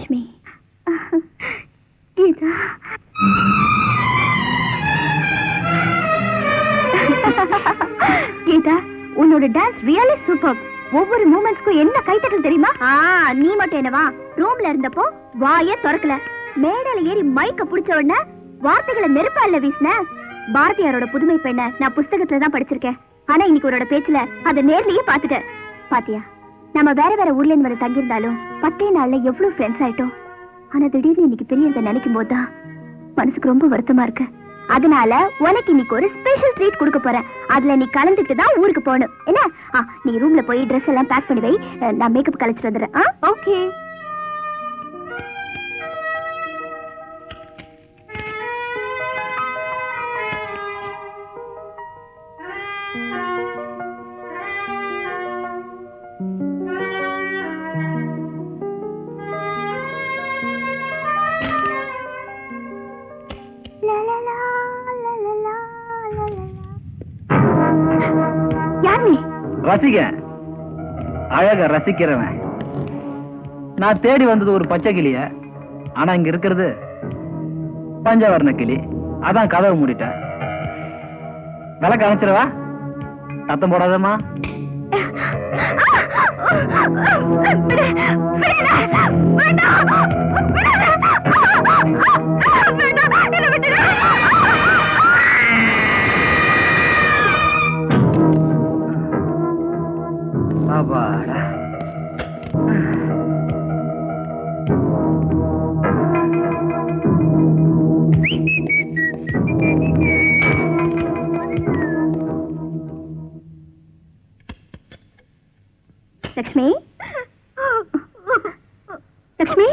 லக்ஷ்மி, கீதா, கீதா, உன்னோட டான்ஸ் ரியலி சூப்பர். ஒவ்வொரு மூமெண்ட்ஸ்க்கும் என்ன கைத்தட்டல் தெரியுமா? நீ மட்டும் என்னவா, ரூம்ல இருந்தப்போ வாயே திறக்கல, மேடையில ஏறி மைக்க புடிச்ச உடனே வார்த்தைகளை நெருப்பால வீசின. பாரதியாரோட புதுமை பெண்ண நான் புஸ்தகத்துல தான் படிச்சிருக்கேன். ஆனா இன்னைக்கு உன்னோட பேச்சுல அதை நேர்லயே பாத்துட்டேன். பாத்தியா, நம்ம வேற வேற ஊர்ல இருந்து வந்து தங்கியிருந்தாலும் 10 நாள்ல எவ்வளவு ஃப்ரெண்ட்ஸ் ஆயிட்டோம். ஆனா திடீர்னு இன்னைக்கு பெரியதை நினைக்கும் போதுதான் மனசுக்கு ரொம்ப வருத்தமா இருக்கு. அதனால உனக்கு இன்னைக்கு ஒரு ஸ்பெஷல் ட்ரீட் கொடுக்க போறேன். அதுல நீ கலந்துட்டு தான் ஊருக்கு போகணும். என்ன? நீ ரூம்ல போய் ட்ரெஸ் எல்லாம் பேக் பண்ணி வை, நான் மேக்கப் கழிச்சிட்டு வந்துடுறேன். ஓகே. ரசிகன், அழக ரசிக்கிறவன். நான் தேடி வந்தது ஒரு பச்சை கிளிய, ஆனா இங்க இருக்கிறது பஞ்சவர்ண கிளி. அதான் கதவு மூடிட்டேன். விளக்கு அணைச்சிருவா, சத்தம் போடாதம்மா. அப்பாடா. லக்ஷ்மி, லக்ஷ்மி,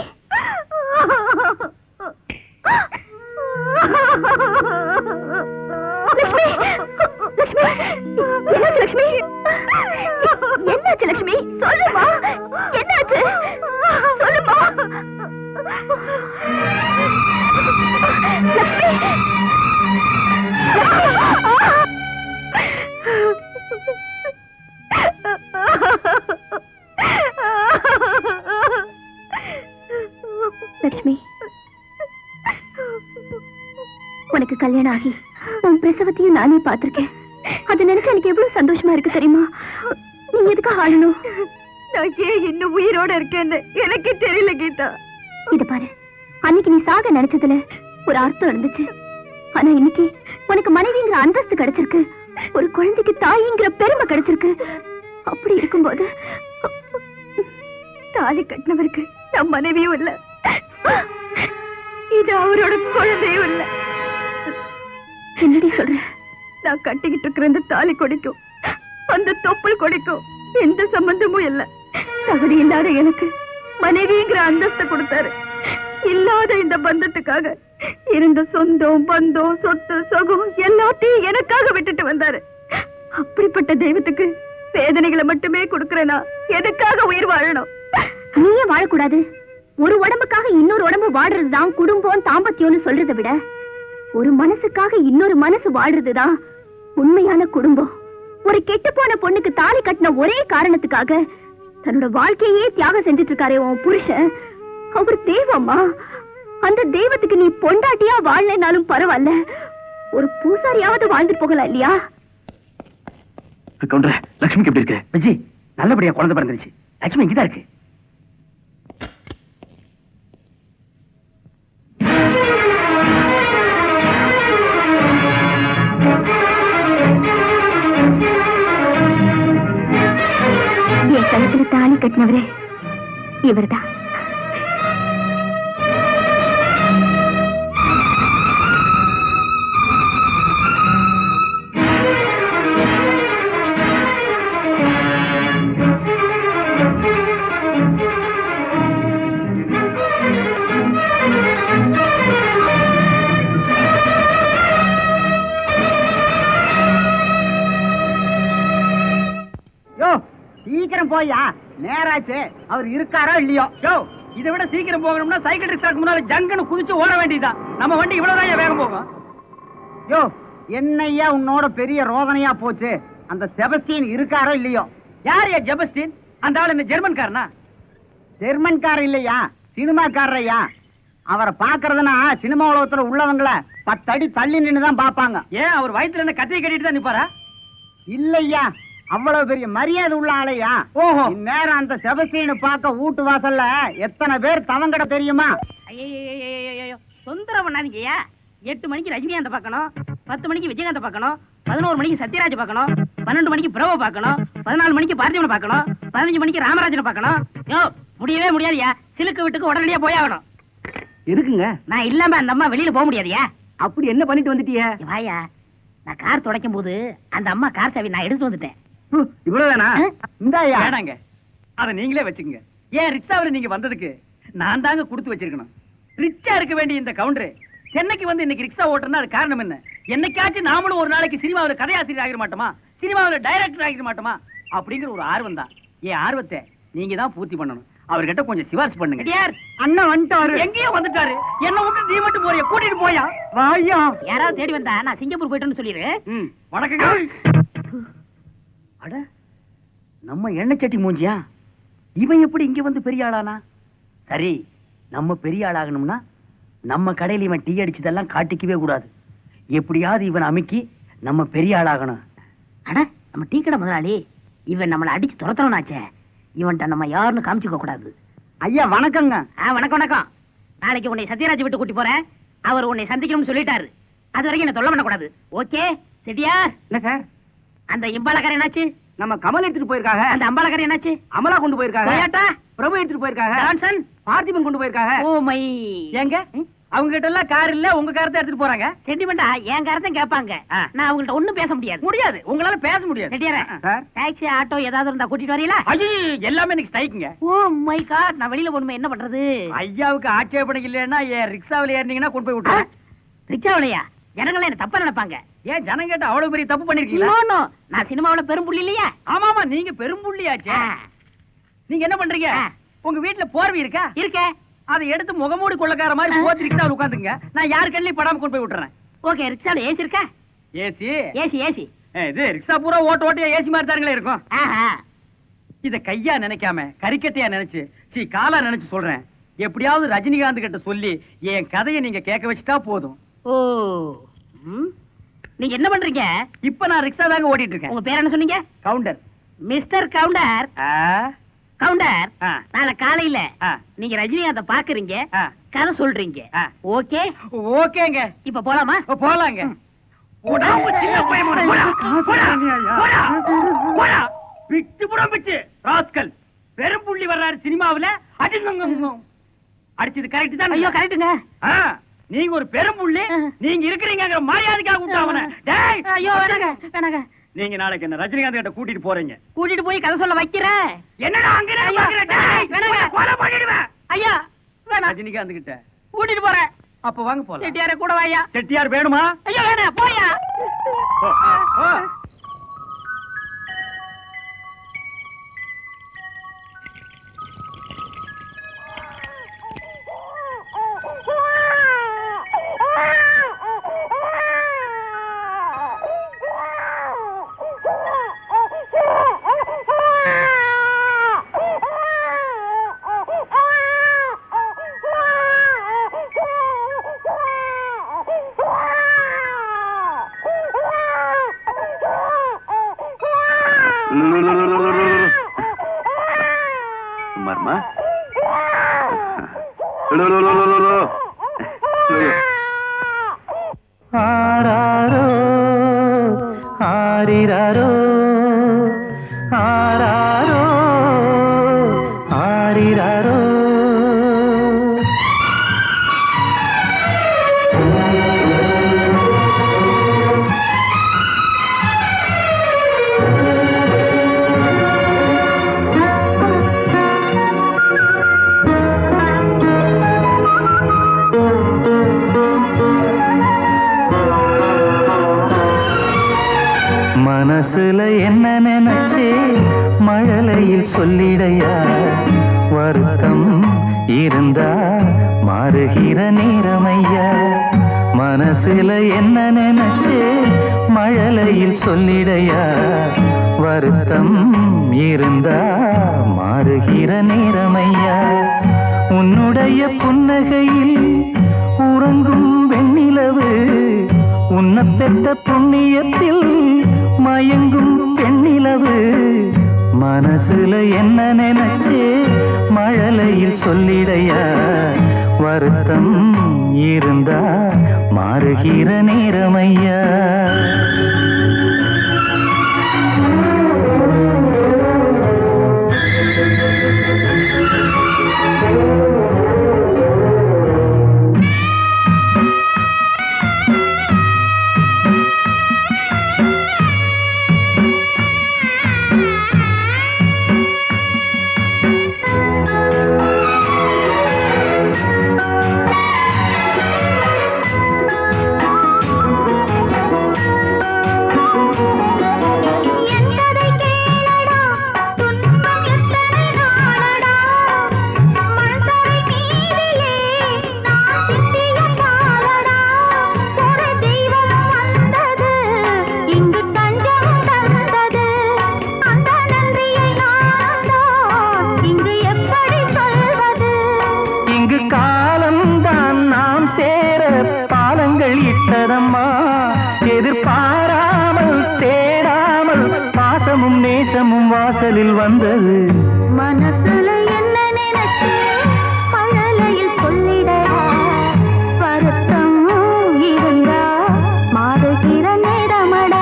லக்ஷ்மி, என்னாச்சு லக்ஷ்மி? சொல்லுமா, என்னாச்சு? சொல்லுமா லக்ஷ்மி. லக்ஷ்மி, உனக்கு கல்யாணம் ஆகி உன் பிரசவத்தையும் நானே பார்த்திருக்கேன். அது நினைச்சு எனக்கு எவ்வளவு சந்தோஷமா இருக்கு தெரியுமா? நீ எதுக்கு ஆளணும்? நான் ஏன் இன்னும் உயிரோட இருக்கேன்னு எனக்கே தெரியல கீதா. இத பாரு, அன்னைக்கு நீ சாக நினைச்சதுல ஒரு அர்த்தம் இருந்துச்சு. ஆனா இன்னைக்கு உனக்கு மனைவிங்கிற அந்தஸ்து கிடைச்சிருக்கு, ஒரு குழந்தைக்கு தாயிங்கிற பெருமை கிடைச்சிருக்கு. அப்படி இருக்கும்போது தாலி கட்டினவருக்கு நான் மனைவியும் இல்ல, இது அவரோட குழந்தையும் இல்ல. என்னடி சொல்ற? நான் கட்டிக்கிட்டு இருக்கிற இந்த தாலி கொடிக்கும் அந்த தொப்புள் கொடிக்கும் எந்த சம்பந்தமும் இல்ல. தகுதி இல்லாத எனக்கு மனைவிங்கிற அந்தஸ்தை கொடுத்தாரு. இல்லாத இந்த பந்தத்துக்காக இருந்த சொந்தம் பந்தம் சொத்து சொகம் எல்லாத்தையும் எனக்காக விட்டுட்டு வந்தாரு. அப்படிப்பட்ட தெய்வத்துக்கு வேதனைகளை மட்டுமே கொடுக்கறேனா எதுக்காக உயிர் வாழணும்? நீயே வாழக்கூடாது. ஒரு உடம்புக்காக இன்னொரு உடம்பு வாடுறதுதான் குடும்பம் தாம்பத்தியம்னு சொல்றதை விட, ஒரு மனசுக்காக இன்னொரு மனசு வாழ்றதுதான் உண்மையான குடும்பம். ஒரு கெட்டு போன பொண்ணுக்கு தாலி கட்டின ஒரே காரணத்துக்காக தன்னோட வாழ்க்கையே தியாகம் செஞ்சுட்டு இருக்காரே உன் புருஷன், அவர் தெய்வமா? அந்த தெய்வத்துக்கு நீ பொண்டாட்டியா வாழலைனாலும் பரவாயில்ல, ஒரு பூசாரியாவது வாழ்ந்து போகலாம் இல்லையா? லட்சுமிக்கு எப்படி இருக்கு? விஜய், நல்லபடியா குழந்தை பிறந்துருச்சு. லட்சுமி இங்கதான் இருக்கு. என் கழுத்துல தாலி கட்டினவரே இவர்தான். சீக்கிரம் போயா, நேராச்சு. அவர் இருக்காரோ இல்லையோ? இதை விட சீக்கிரம் போகணும்னா சைக்கிள் ரிக்ஷாக்கு முன்னால ஜங்கன்னு குதிச்சு ஓட வேண்டியதுதான். நம்ம வண்டி இவ்வளவுதான் வேகம் போகும். யோ, என்னையா உன்னோட பெரிய ரோதனையா போச்சு? அந்த செபஸ்டின் இருக்காரோ இல்லையோ? யார் ஜெபஸ்டின்? அந்த ஆள் என்ன ஜெர்மன்காரனா? ஜெர்மன்காரன் இல்லையா, சினிமாக்காரரையா அவரை பாக்குறதுன்னா சினிமா உலகத்துல உள்ளவங்கள 10 அடி தள்ளி நின்னுதான் பாப்பாங்க. ஏன் அவர் வயித்துல என்ன கத்தியை கட்டிட்டு தான் நிப்பாரா? இல்லையா, அவ்வளவு பெரிய மரியாதை உள்ள ஆளையா. ஓஹோ. இந்நேரம் அந்த செபஸ்டியனை பார்க்க வீட்டு வாசல்ல எத்தனை பேர் தவங்கட தெரியுமா? ஐயோ தொந்தரவு பண்ணாதீங்கய்யா. 8 மணிக்கு ரஜினிகாந்த பார்க்கணும், 10 மணிக்கு விஜயகாந்த பார்க்கணும், 11 மணிக்கு சத்யராஜ் பார்க்கணும், 12 மணிக்கு பிரபு பார்க்கணும், 14 மணிக்கு பார்த்திபனை பார்க்கணும், 15 மணிக்கு ராமராஜனை பார்க்கணும். யோ முடியவே முடியாதுயா. சிலுக்கு வீட்டுக்கு உடனடியா போயாகணும். இருக்குங்க. நான் இல்லாம அந்த அம்மா வெளியில போக முடியாதுயா. அப்படி என்ன பண்ணிட்டு வந்துட்டிய? வாயா, நான் கார் துடைக்கும் போது அந்த அம்மா கார் சாவி நான் எடுத்து வந்துட்டேன். இவ்வளவுதானா? இந்தாயா. வேணாங்க, அதை நீங்களே வச்சுக்கோங்க. ஏன் ரிக்ஷாவில் நீங்க வந்ததுக்கு நான் தாங்க கொடுத்து வச்சிருக்கணும். ரிச்சா இருக்க வேண்டிய இந்த கவுண்டர் சென்னைக்கு வந்து இன்னைக்கு ரிக்ஷா ஓட்டுறதுனா அது காரணம் என்ன? என்னைக்காச்சும் நாமளும் ஒரு நாளைக்கு சினிமாவில் கதையாசிரியர் ஆகிட மாட்டோமா, சினிமாவில் டைரக்டர் ஆகிட மாட்டோமா அப்படிங்கிற ஒரு ஆர்வம் தான். என் ஆர்வத்தை நீங்க தான் பூர்த்தி பண்ணணும். அவர்கிட்ட கொஞ்சம் சிபாரிசு பண்ணுங்க. அண்ணன் வந்துட்டாரு. எங்கேயோ வந்துட்டாரு. என்ன விட்டு நீ மட்டும் போறிய, கூட்டிட்டு போயா. வாயா. யாராவது தேடி வந்தா நான் சிங்கப்பூர் போயிட்டேன்னு சொல்லிடு. வணக்கங்க. அட நம்ம எண்ணெய் சட்டி மூஞ்சியா, இவன் எப்படி இங்க வந்து பெரிய ஆளானா? சரி, நம்ம பெரிய ஆளாகணும்னா நம்ம கடையில் இவன் டீ அடிச்சதெல்லாம் காட்டிக்கவே கூடாது. எப்படியாவது இவன் அமுக்கி நம்ம பெரிய ஆளாகணும். அட நம்ம டீ கடை முதலாளி இவன் நம்மளை அடிச்சு துரத்தணும்னாச்சே. இவன்ட்ட நம்ம யாருன்னு காமிச்சுக்க கூடாது. ஐயா வணக்கங்க. வணக்கம் வணக்கம். நாளைக்கு உன்னை சத்யராஜ் விட்டு கூட்டி போறேன். அவர் உன்னை சந்திக்கணும்னு சொல்லிட்டாரு. அது வரைக்கும் என்ன தொல்லை பண்ணக்கூடாது. ஓகே செட்டியார்? என்ன சார்? அந்த இம்பாலக்காரன் என்னாச்சு? நம்ம கமல் எடுத்துட்டு போயிருக்காங்க. அந்த அம்பாலக்காரன் என்னாச்சு? அமலா கொண்டு போயிருக்காங்க. போயாட்டா? பிரபு எடுத்துட்டு போயிருக்காங்க. ஜான்சன் பார்த்திபன் கொண்டு போயிருக்காங்க. Oh my. ஏங்க அவங்க கிட்ட எல்லாம் கார் இல்ல, உங்க கார் தான் எடுத்துட்டு போறாங்க. சென்டிமெண்டா என் காரத்தான் கேட்பாங்க. நான் அவங்கள்ட்ட ஒண்ணும் பேச முடியாது. முடியாது, உங்களால பேச முடியாது. செட்டியார சார். டாக்ஸி ஆட்டோ ஏதாவது இருந்தா கூட்டிட்டு வரீங்களா? ஐயோ எல்லாமே இன்னைக்கு ஸ்ட்ரைக்குங்க. ஓ மை காட், நான் வெளியில போகணுமே, என்ன பண்றது? ஐயாவுக்கு ஆட்சேபனை இல்லைன்னா ஏன் ரிக்ஷாவில் ஏறினீங்கன்னா கொண்டு போய் விட்டுறேன். ரிக்ஷாவிலையா? ஜனங்களே என்ன தப்பா நினைப்பாங்க. ஏன் ஜனம் கேட்ட அவ்வளவு பெரிய தப்பு பண்ணிருக்கீங்களா? No, no. நான் சினிமாவுல பெரும் புள்ளி இல்லையா? ஆமாமா, நீங்க பெரும்புள்ளியாச்சே. நீங்க என்ன பண்றீங்க? உங்க வீட்டுல போர்வை இருக்கா? இருக்கே. அதை எடுத்து முகமூடி கொள்ளக்கார மாதிரி போத்தி ரிக்ஷாவில் உட்காந்துங்க. நான் யாரு கண்ணிலையும் படாம கொண்டு போய் விட்டுறேன். ஓகே, ரிக்ஷால ஏசி இருக்கா? AC AC AC. இது ரிக்ஷா பூரா ஓட்ட ஓட்டியா ஏசி மாதிரி தானுங்களே இருக்கும். ஆஹா. இத கையா நினைக்காம கரிக்கட்டையா நினைச்சு காலா நினைச்சு சொல்றேன். எப்படியாவது ரஜினிகாந்த் கிட்ட சொல்லி என் கதையை நீங்க கேட்க வச்சுட்டா போதும். ஓ. நீங்க என்ன பண்றீங்க? இப்ப நான் ரிக்ஷா தாங்க ஓட்டிட்டு இருக்கேன். உங்க பேர் என்ன சொன்னீங்க? கவுண்டர். Mister counter. கவுண்டர், நாளை காலையில ஆ. நீங்க ரஜினிகாந்த பாக்குறீங்க, ஆ. கதை சொல்றீங்க. ஆ. ஓகே, ஓகேங்க, இப்ப போலாமா? போலாங்க. போடா, சின்ன பையன் போடா, போடா, போடா, போடா, போடா. பிச்சு புடம் பிச்சு ராஸ்கல். பெரும்புள்ளி வர்றாரு சினிமாவுல. அடிச்சது கரெக்ட் தான். ஐயோ கரெக்ட்டுங்க. நீங்க ஒரு பெரும்புள்ளி, நீங்க இருக்கிறீங்க மரியாதைக்காக விட்டாவன. டேய், ஐயோ வேணாங்க வேணாங்க. நீங்க நாளைக்கு என்ன ரஜினிகாந்த் கிட்ட கூட்டிட்டு போறீங்க. கூட்டிட்டு போய் கதை சொல்ல வைக்கிறேன். என்னடா அங்க வேணாங்க. கொலை பண்ணிடுவேன். ஐயா வேணாம். ரஜினிகாந்த் கிட்ட கூட்டிட்டு போறேன். அப்ப வாங்க போலாம். செட்டியார கூட வாயா. செட்டியார் வேணுமா? ஐயோ வேணாம், போயா. சும்மாருமா? ஆராரோ ஆரிராரோ ஆராரோ ஆரிராரோ. மனசுல என்ன நினைச்சே மழலையில் சொல்லிடையா, வருத்தம் இருந்தா மாறுகிற நேரமையா. மனசுல என்ன நினைச்சே மழலையில் சொல்லிடையா, வருத்தம் இருந்தா மாறுகிற நேரமையா. உன்னுடைய புன்னகையில் உறங்கும் வெண்ணிலவு, உன்னை பெற்ற புண்ணியத்தில் மயங்கும் பெண்ணிலவு. மனசுல என்ன நினைச்சே மழலையில் சொல்லிடையா, வருத்தம் இருந்தா மாறுகிற நேரமையா. எதிர்பாராமல் தேடாமல் பாசமும் நேசமும் வாசலில் வந்தது. மனசுல என்ன நினைச்சு மழலையில் சொல்லிடா, வருத்தம் இருந்தா மாறுகிற நேரமடா.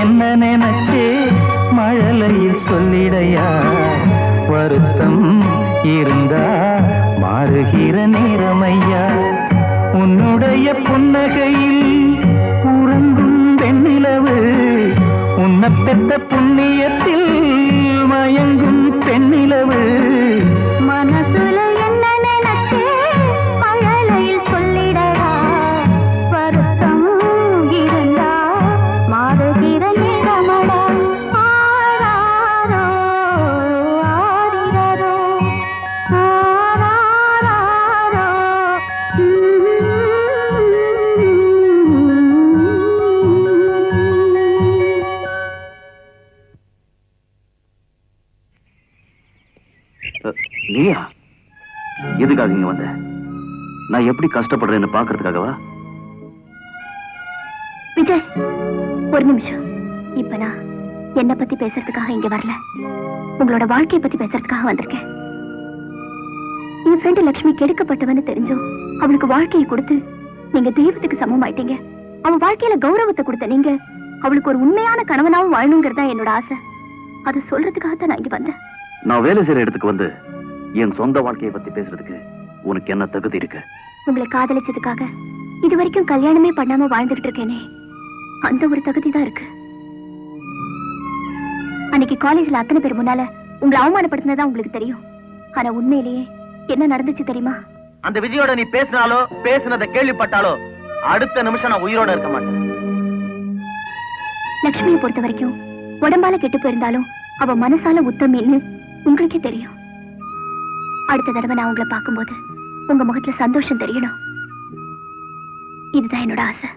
என்ன நினைச்சே மழலையில் சொல்லிடையா, வருத்தம் இருந்தா மாறுகிற நேரமையா. உன்னுடைய புன்னகையில் உறங்கும் வெண்ணிலவு, உன்னை பெற்ற புண்ணியத்தில் மயங்கும் பெண்ணிலவு. மனசுல என்ன நினைச்சே மழலையில் சொல்லிடா, வருத்தம் இருந்தா மாறுகிற நேரமடா. ஆராரோ ஆரிரரோ ஆராரோ. நீயா எதுக்காக இங்க வந்த? நான் எப்படி கஷ்டப்படுறேன்னு பாக்குறதுக்காகவா? விஜய், ஒரு நிமிஷம். இப்ப நான் என்ன பத்தி பேசுறதுக்காக இங்க வரல, உங்களோட வாழ்க்கையை பத்தி பேசுறதுக்காக வந்திருக்கேன். என் ஃப்ரெண்டு லட்சுமி கெடுக்கப்பட்டவன்னு தெரிஞ்சும் அவளுக்கு வாழ்க்கையை கொடுத்து நீங்க தெய்வத்துக்கு சமமாயிட்டீங்க. அவன் வாழ்க்கையில கௌரவத்தை கொடுத்த நீங்க அவளுக்கு ஒரு உண்மையான கணவனாவும் வாழணுங்கிறதா என்னோட ஆசை. அதை சொல்றதுக்காகத்தான் நான் இங்க வந்தேன். நான் வேலை செய்யற இடத்துக்கு வந்து என் சொந்த வாழ்க்கையை பத்தி பேசுறதுக்கு உனக்கு என்ன தகுதி இருக்கு? உங்களை காதலிச்சதுக்காக இது வரைக்கும் கல்யாணமே பண்ணாம வாழ்ந்துகிட்டு இருக்கேனே, அந்த ஒரு தகுதி தான் இருக்கு. அன்னைக்கு காலேஜ்ல அத்தனை பேர் முன்னால உங்களை அவமானப்படுத்தினதா உங்களுக்கு தெரியும். ஆனா உண்மையிலேயே என்ன நடந்துச்சு தெரியுமா? அந்த விஜயோட நீ பேசினாலோ பேசினதை கேள்விப்பட்டாலோ அடுத்த நிமிஷம் நான் உயிரோட இருக்க மாட்டேன். லட்சுமியை பொறுத்த வரைக்கும் உடம்பால கெட்டு போயிருந்தாலும் அவ மனசால உத்தமின்னு உங்களுக்கே தெரியும். அடுத்த தடவை நான் உங்களை பார்க்கும்போது உங்க முகத்துல சந்தோஷம் தெரியணும். இதுதான் என்னோட ஆசை.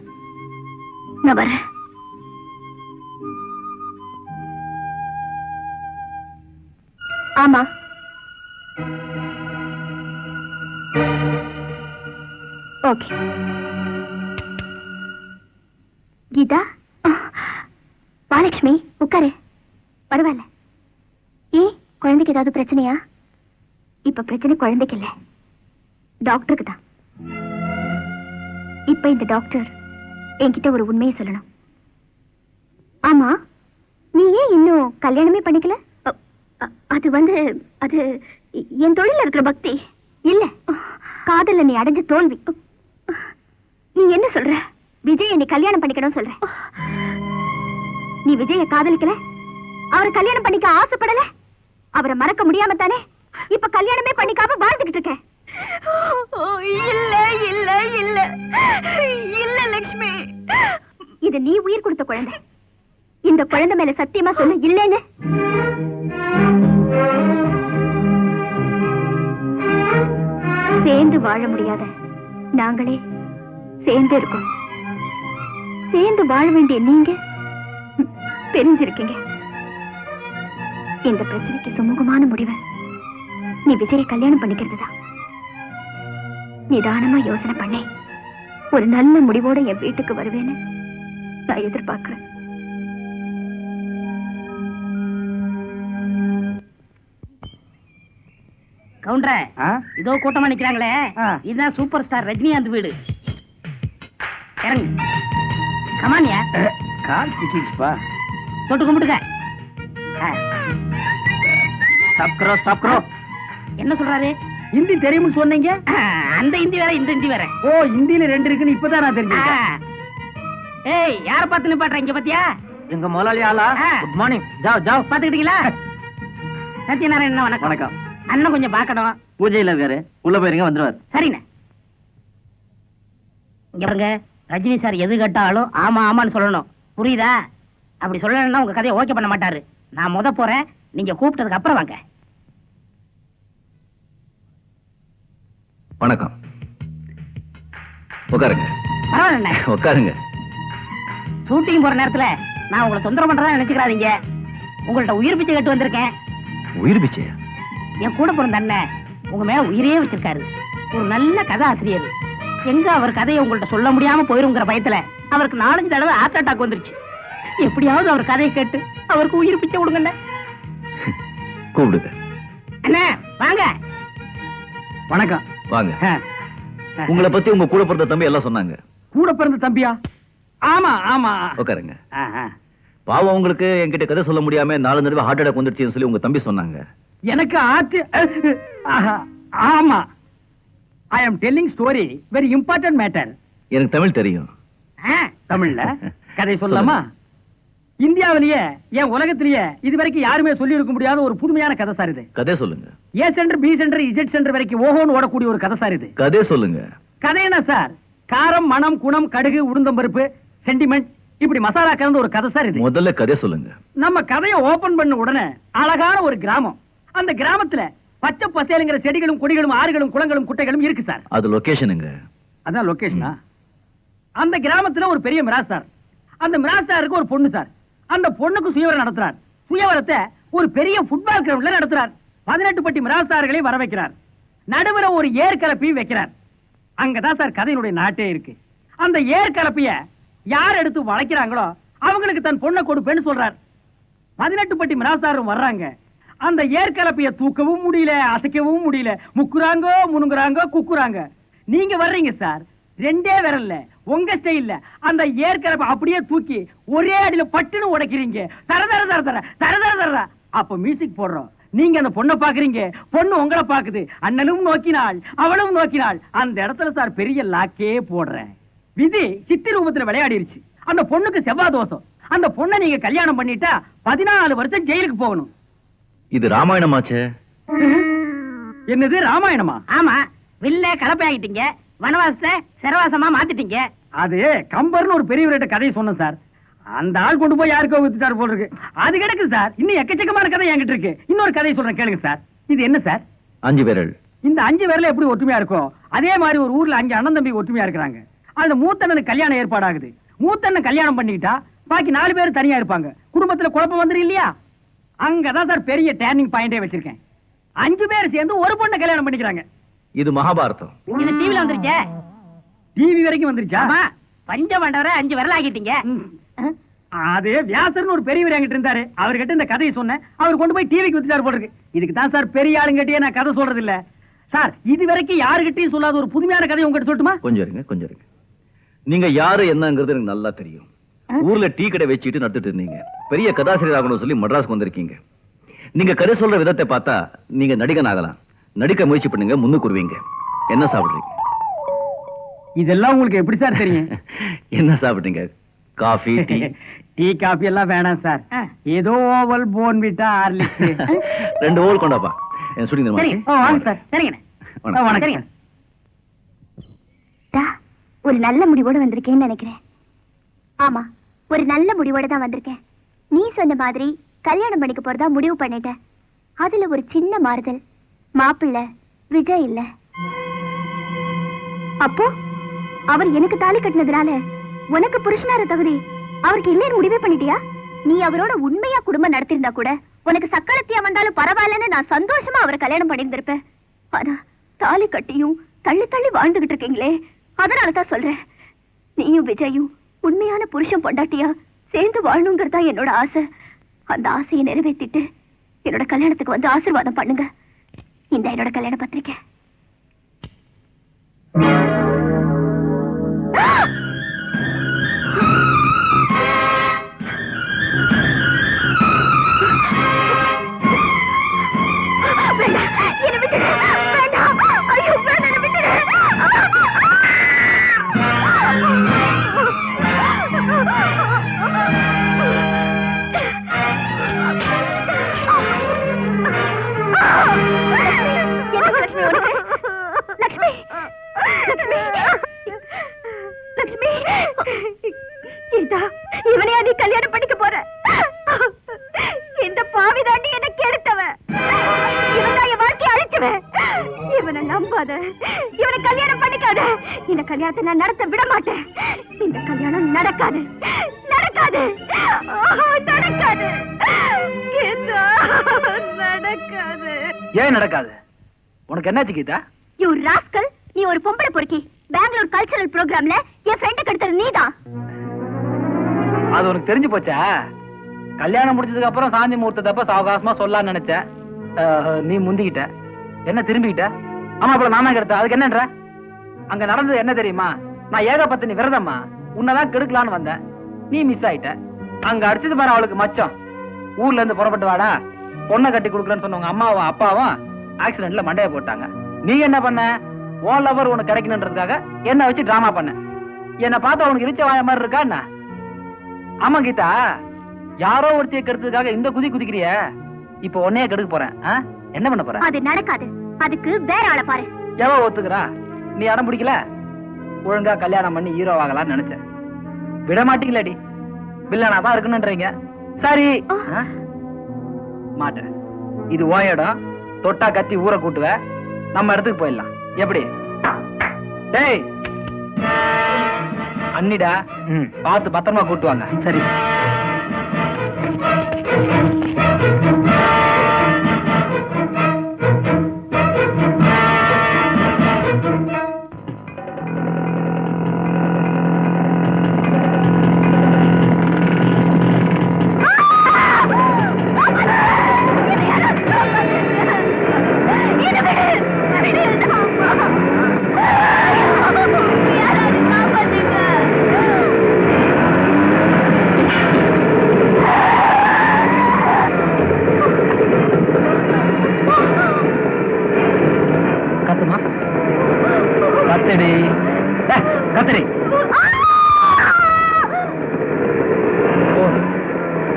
நான் வரேன். ஆமா, ஓகே. கீதா, வாலட்சுமி உட்காரு. பரவாயில்ல. ஏன், குழந்தைக்கு ஏதாவது பிரச்சனையா? இப்ப பிரச்சனை குழந்தைக்கு இல்ல, டாக்டருக்கு தான். இப்ப இந்த டாக்டர் என்கிட்ட ஒரு உண்மையை சொல்லணும். ஆமா, நீ ஏன் இன்னும் கல்யாணமே பண்ணிக்கல? அது வந்து அது என் தொழில இருக்கிற பக்தி இல்ல, காதல்ல நீ அடைஞ்ச தோல்வி. நீ என்ன சொல்ற? விஜய் நீ கல்யாணம் பண்ணிக்கணும் சொல்ற. நீ விஜய காதலிக்கல, அவரை கல்யாணம் பண்ணிக்க ஆசைப்படல, அவரை மறக்க முடியாம தானே இப்ப கல்யாணமே பண்ணிக்காம வாழ்ந்துகிட்டு இருக்க. இல்ல இல்ல இல்ல இல்ல லட்சுமி, இது நீ உயிர் கொடுத்த குழந்தை. இந்த குழந்தை மேல சத்தியமா சொல்லு இல்லன்னு. சேர்ந்து வாழ முடியாத நாங்களே சேர்ந்து இருக்கோம். சேர்ந்து வாழ வேண்டிய நீங்க தெரிஞ்சிருக்கீங்க. இந்த பிரச்சனைக்கு சுமூகமான முடிவை நீ விஜயை கல்யாணம் பண்ணிக்கிறதுதான். நிதானமா யோசனை பண்ணி ஒரு நல்ல முடிவோட என் வீட்டுக்கு வருவேன்னு நான் எதிர்பார்க்கிறேன். கவுண்டர, இதோ கூட்டமா நிக்கிறாங்களே, இதுதான் சூப்பர் ஸ்டார் ரஜினிகாந்த் வீடு. இறங்கு. கமானியா கால் சிக்கிச்சுப்பா. தொட்டு கும்பிட்டுக்க. சாப்க்ரோ சாப்க்ரோ. என்ன சொல்றாரு? ஹிந்தி தெரியும்னு சொன்னீங்க. அந்த ஹிந்தி வேற இந்த ஹிந்தி வேற. ஓ, ஹிந்தில 2 இருக்குன்னு இப்பதான் நான் தெரிஞ்சுக்கிட்டேன். ஏய், யார பார்த்து நிப்பாட்ற இங்க பாத்தியா? எங்க முதலாளி ஆளா? Good morning. ஜாவ் ஜாவ். பாத்துக்கிட்டீங்களா? சத்யநாராயணன் வணக்கம். வணக்கம். அண்ணன் கொஞ்சம் பாக்கணும். பூஜையில இருக்காரு, உள்ள போயிருங்க, வந்துருவாரு. சரிண்ணே. இங்க பாருங்க, ரஜினி சார் எது கேட்டாலும் ஆமா ஆமான்னு சொல்லணும், புரியுதா? அப்படி சொல்லணும்னா உங்க கதையை ஓகே பண்ண மாட்டாரு. நான் முத போறேன், நீங்க கூப்பிட்டதுக்கு அப்புறம் வாங்க. வணக்கம். உட்காருங்க. பரவாயில்ல, உட்காருங்க. ஷூட்டிங் போற நேரத்துல நான் உங்களை தொந்தரவு பண்றதா நினைச்சுக்கிறாதீங்க. உங்கள்ட்ட உயிர் பிச்சை கேட்டு வந்திருக்கேன். உயிர் பிச்சை? என் கூட பிறந்த அண்ணன் உங்க மேல உயிரே வச்சிருக்காரு. ஒரு நல்ல கதை ஆசிரியர். எங்க அவர் கதையை உங்கள்ட்ட சொல்ல முடியாம போயிருங்கிற பயத்துல அவருக்கு 4-5 தடவை ஹார்ட் அட்டாக் வந்துருச்சு. எப்படியாவது அவர் கதையை கேட்டு அவருக்கு உயிர் பிச்சை கொடுங்க. கூப்பிடுங்க. அண்ணா வாங்க. வணக்கம். வாங்க. உங்களை பத்தி உங்க கூட பிறந்த தம்பி எல்லாம் சொன்னாங்க. கூட பிறந்த தம்பியா? ஆமா ஆமா. உட்காருங்க. பாவம், உங்களுக்கு என்கிட்ட கதை சொல்ல முடியாம 4 தடவை ஹார்ட் அட்டாக் வந்துருச்சுன்னு சொல்லி உங்க தம்பி சொன்னாங்க. எனக்கு ஆமா. I am telling story, very important matter. எனக்கு தமிழ் தெரியும். தமிழ்ல கதை சொல்லலாமா? இந்தியாவிலேயே ஏன் உலகத்திலேயே இதுவரைக்கும் யாருமே சொல்லி இருக்க முடியாத ஒரு புதுமையான கதை சார் இது. கதை சொல்லுங்க. A centre, B centre, Z centre வரைக்கும் ஓஹோன்னு ஓடக்கூடிய ஒரு கதை சார் இது. கதை சொல்லுங்க. கதை என்ன சார்? காரம், மணம், குணம், கடுகு, உளுந்தம்பருப்பு, சென்டிமெண்ட், இப்படி மசாலா கலந்த ஒரு கதை சார் இது. முதல்ல கதை சொல்லுங்க. நம்ம கதையை ஓபன் பண்ண உடனே அழகான ஒரு கிராமம். அந்த கிராமத்துல பச்சை பசேலுங்கிற செடிகளும் கொடிகளும் ஆறுகளும் குளங்களும் குட்டைகளும் இருக்கு சார். அது லொகேஷனுங்க. அதான் லொகேஷனா? அந்த கிராமத்துல ஒரு பெரிய மிராஸ்தார். அந்த மிராஸ்தாருக்கு ஒரு பொண்ணு சார். அந்த பொண்ணுக்கு சுயவரம் நடத்துறார். சுயவரத்தை ஒரு பெரிய ஃபுட்பால் கிரவுண்ட்ல நடத்துறார். 18 பட்டி மிராஸ்தார்களை வர வைக்கிறார். நடுவுல ஒரு ஏற்கலப்பையும் வைக்கிறார். அங்கதான் சார் கதையினுடைய நாட்டே இருக்கு. அந்த ஏற்கலப்பைய யார் எடுத்து வளைக்கிறாங்களோ அவங்களுக்கு தன் பொண்ணை கொடுப்பேன்னு சொல்றார். 18 பட்டி மிராஸ்தாரும் வர்றாங்க. அந்த ஏற்கலப்பைய தூக்கவும் முடியல, அசைக்கவும் முடியல. முக்குறாங்கோ, முனுங்குறாங்கோ, குக்குறாங்க. நீங்க வர்றீங்க சார், 2 விரல்ல உங்க ஸ்டைல்ல அந்த ஏற்கலப்பை அப்படியே தூக்கி ஒரே அடியில பட்டுன்னு உடைக்கிறீங்க. தர தர தர தர தர தர தர. அப்ப மியூசிக் போடுறோம். நீங்க அந்த பொண்ணை பாக்குறீங்க, பொண்ணு உங்களை பாக்குது. அண்ணனும் நோக்கினாள், அவளும் நோக்கினாள். அந்த இடத்துல சார் பெரிய லாக்கே போடுறேன். விதி சித்தி ரூபத்துல விளையாடிருச்சு. அந்த பொண்ணுக்கு செவ்வாய் தோஷம். அந்த பொண்ணை நீங்க கல்யாணம் பண்ணிட்டா 14 வருஷம் ஜெயிலுக்கு போகணும். இது ராமாயணமாச்சே. என்னது ராமாயணமா? ஆமா, வில்ல கலப்பை ஆகிட்டீங்க, வனவாசத்தை சிறவாசமா மாத்திட்டீங்க. அது கம்பர்னு ஒரு பெரியவர்கிட்ட கதையை சொன்னேன் சார். அந்த ஆள் கொண்டு போய் யாருக்கோ வித்துட்டார் போல இருக்கு. அது கிடக்கு சார். இன்னும் எக்கச்சக்கமான கதை என்கிட்ட இருக்கு. இன்னொரு கதையை சொல்றேன் கேளுங்க சார். இது என்ன சார்? 5 விரல். இந்த 5 விரல் எப்படி ஒற்றுமையா இருக்கும், அதே மாதிரி ஒரு ஊர்ல 5 அண்ணன் தம்பி ஒற்றுமையா இருக்கிறாங்க. அந்த மூத்தண்ணனுக்கு கல்யாணம் ஏற்பாடாகுது. மூத்தண்ணன் கல்யாணம் பண்ணிக்கிட்டா பாக்கி 4 பேர் தனியா இருப்பாங்க. குடும்பத்துல குழப்பம் வந்துரு இல்லையா? அங்கதான் சார் பெரிய டேர்னிங் பாயிண்டே வச்சிருக்கேன். 5 பேர் சேர்ந்து ஒரு பொண்ணை கல்யாணம் பண்ணிக்கிறாங்க. இது மகாபாரதம். இது டிவில வந்துருச்சே. டிவி வரைக்கும் வந்துருச்சா? பஞ்சபாண்டவரை 5 விரல் ஆகிட்டீங்க. அது வியாசர்னு ஒரு பெரியவர் என்கிட்ட இருந்தாரு. அவர்கிட்ட இந்த கதையை சொன்னேன். அவர் கொண்டு போய் டிவிக்கு வித்துட்டாரு போல இருக்கு. இதுக்கு தான் சார் பெரிய ஆளுங்கிட்டே நான் கதை சொல்றது இல்ல சார். இது வரைக்கும் யாருகிட்டயும் சொல்லாத ஒரு புதுமையான கதையை உங்ககிட்ட சொல்லட்டுமா? கொஞ்சம் இருங்க, கொஞ்சம் இருங்க. நீங்க யாரு என்னங்கிறது எனக்கு நல்லா தெரியும். ஊர்ல டீ கடை வச்சுட்டு நடத்திட்டு இருந்தீங்க. பெரிய கதாசிரியர் ஆகணும்னு சொல்லி மദ്രാஸ்க்கு வந்திருக்கீங்க. நீங்க கதை சொல்ற விதத்தை பார்த்தா நீங்க நடிகன் ஆகலாம். நடிக்க முயற்சி பண்ணுங்க, முன்னுக்கு வருவீங்க. என்ன சாப்பிடுறீங்க? இதெல்லாம் உங்களுக்கு எப்படி சார் தெரியும்? என்ன சாப்பிடுறீங்க? Coffee, tea? டீ காபி எல்லாம் வேணாம் சார். ஏதோ ஓவல் போன்விட்டா ஹார்லிக்ஸ் 2 ஓவல் கொண்டாப்பா. என்ன சுடிங்க? வாங்க சார். சரிங்க. வணக்கம். ஒரு நல்ல முடிவோட வந்திருக்கேன்னு நினைக்கிறேன். ஆமா, ஒரு நல்ல முடிவோட தான் வந்திருக்கேன். நீ சொன்ன மாதிரி கல்யாணம் பண்ணிக்க போறதா முடிவு பண்ணிட்டேன். அதுல ஒரு சின்ன மாறுதல். மாப்பிள்ளை விஜய் இல்ல. அப்போ அவர் எனக்கு தாலி கட்டினதுனால உனக்கு புருஷனார தகுதி அவருக்கு இல்லைன்னு முடிவே பண்ணிட்டியா? நீ அவரோட உண்மையா குடும்பம் நடத்திருந்தா கூட உனக்கு சக்களத்தியா வந்தாலும் பரவாயில்லன்னு நான் சந்தோஷமா அவரை கல்யாணம் பண்ணியிருந்திருப்பேன். ஆனா தாலி கட்டியும் தள்ளி தள்ளி வாழ்ந்துகிட்டு இருக்கீங்களே, அதனாலதான் சொல்றேன். நீயும் விஜயும் உண்மையான புருஷன் பொண்டாட்டியா சேர்ந்து வாழணுங்கிறதா என்னோட ஆசை. அந்த ஆசையை நிறைவேற்றிட்டு என்னோட கல்யாணத்துக்கு வந்து ஆசீர்வாதம் பண்ணுங்க. இந்த என்னோட கல்யாண பத்திரிக்கை. இவனையா நீ கல்யாணம் பண்ணிக்க போற? இந்த பாவிதாண்டி என்ன கெடுத்தவன். இவன் தான் என் வாழ்க்கையை அழிச்சவன். இவனை நம்பாத, இவனை கல்யாணம் பண்ணிக்காத. இந்த கல்யாணத்தை நான் நடத்த விட மாட்டேன். இந்த கல்யாணம் நடக்காது, நடக்காது, நடக்காது, நடக்காது. ஏன் நடக்காது? உனக்கு என்னாச்சு கீதா? யூ ராஸ்கல், நீ ஒரு பொம்பளை பொறுக்கி. பெங்களூர் கல்ச்சரல் ப்ரோக்ராம்ல என் ஃப்ரெண்ட் கெடுத்தது நீதான். அது உனக்கு தெரிஞ்சு போச்சா? கல்யாணம் முடிச்சதுக்கு அப்புறம் சாந்தி முகூர்த்தப்ப சாவகாசமா சொல்லலாம்னு நினைச்சேன். நீ முந்திக்கிட்ட. என்ன திரும்பிக்கிட்ட? ஆமா, அப்புறம் நானா கெடுத்த. அதுக்கு என்னன்ற? அங்க நடந்தது என்ன தெரியுமா? நான் ஏகபத்தினி விரதம்மா. உன்னதான் கெடுக்கலான்னு வந்தேன். நீ மிஸ் ஆயிட்ட. அங்க அடிச்சது பாரு அவளுக்கு மச்சம். ஊர்ல இருந்து புறப்பட்டு வாடா, பொண்ணை கட்டி கொடுக்குறேன்னு சொன்னவங்க அம்மாவும் அப்பாவும் ஆக்சிடென்ட்ல மண்டைய போட்டாங்க. நீ என்ன பண்ண? ஓன் லவர் உனக்கு கிடைக்கணுன்றதுக்காக என்ன வச்சு டிராமா பண்ண. என்ன பார்த்தா உனக்கு இரிச்ச வாய மாதிரி இருக்கா என்ன? ஆமா கீதா, யாரோ ஒருத்தைய கெடுத்ததுக்காக இந்த குதி குதிக்கிறிய. இப்ப உன்னையே கெடுக்க போறேன். என்ன பண்ண போற? அது நடக்காது. அதுக்கு வேற ஆளை பாரு. எவ ஒத்துக்கிறா? நீ அடம் பிடிக்கல. ஒழுங்கா கல்யாணம் பண்ணி ஹீரோ ஆகலாம்னு நினைச்சேன். விட மாட்டீங்களேடி. வில்லனா தான் இருக்குன்னுன்றீங்க. சரி, மாட்டேன். இது ஓ இடம். தொட்டா கத்தி ஊரை கூட்டுவ. நம்ம இடத்துக்கு போயிடலாம். எப்படி? டேய் அண்ணிடா, பார்த்து பத்திரமா கூட்டுவாங்க. சரி.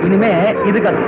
இனிமே இது கத்து.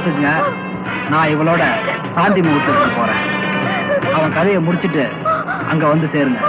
பாத்துங்க, நான் இவளோட சாந்தி முகூர்த்தத்துக்கு போறேன். அவன் கதையை முடிச்சிட்டு அங்க வந்து சேருங்க.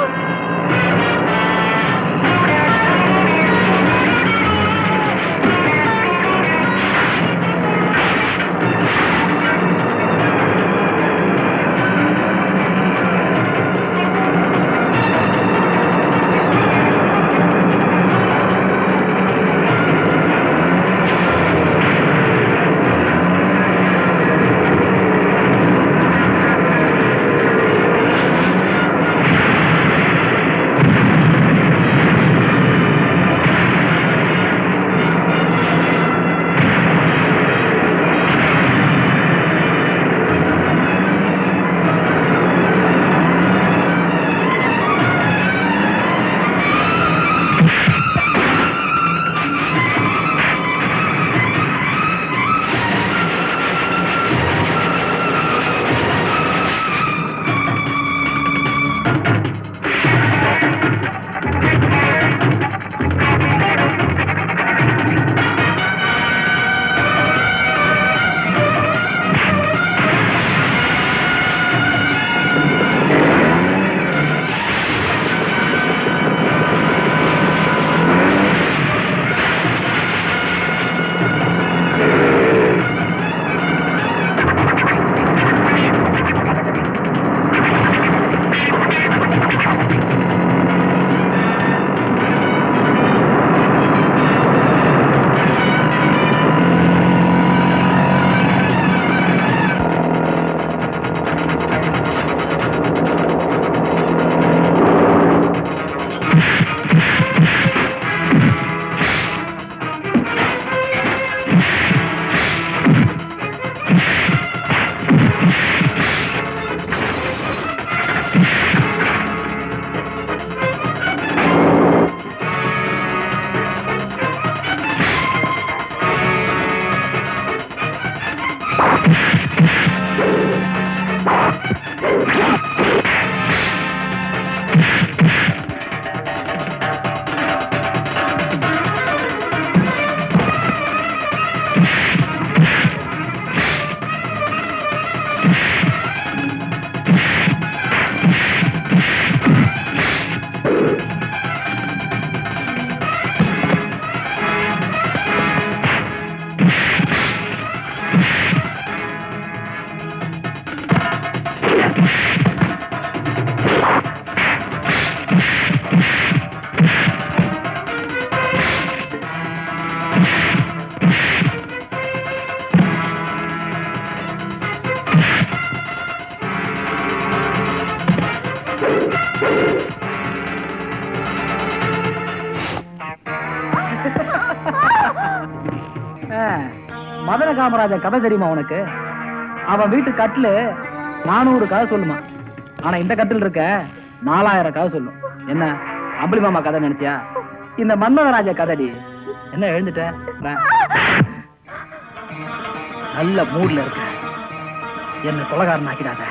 மதன காமராஜர் கதை தெரியுமா உனக்கு? அவன் வீட்டு கட்டில் 400 கதை சொல்லுமா. ஆனா இந்த கட்டில் இருக்க 4000 கதை சொல்லும். என்ன அம்பளி மாமா கதை நினைச்சியா? இந்த மன்மதராஜ கதைடி. என்ன எழுந்துட்ட? நல்ல மூட்ல இருக்க, என்ன கொலகாரன் ஆக்கிடாத.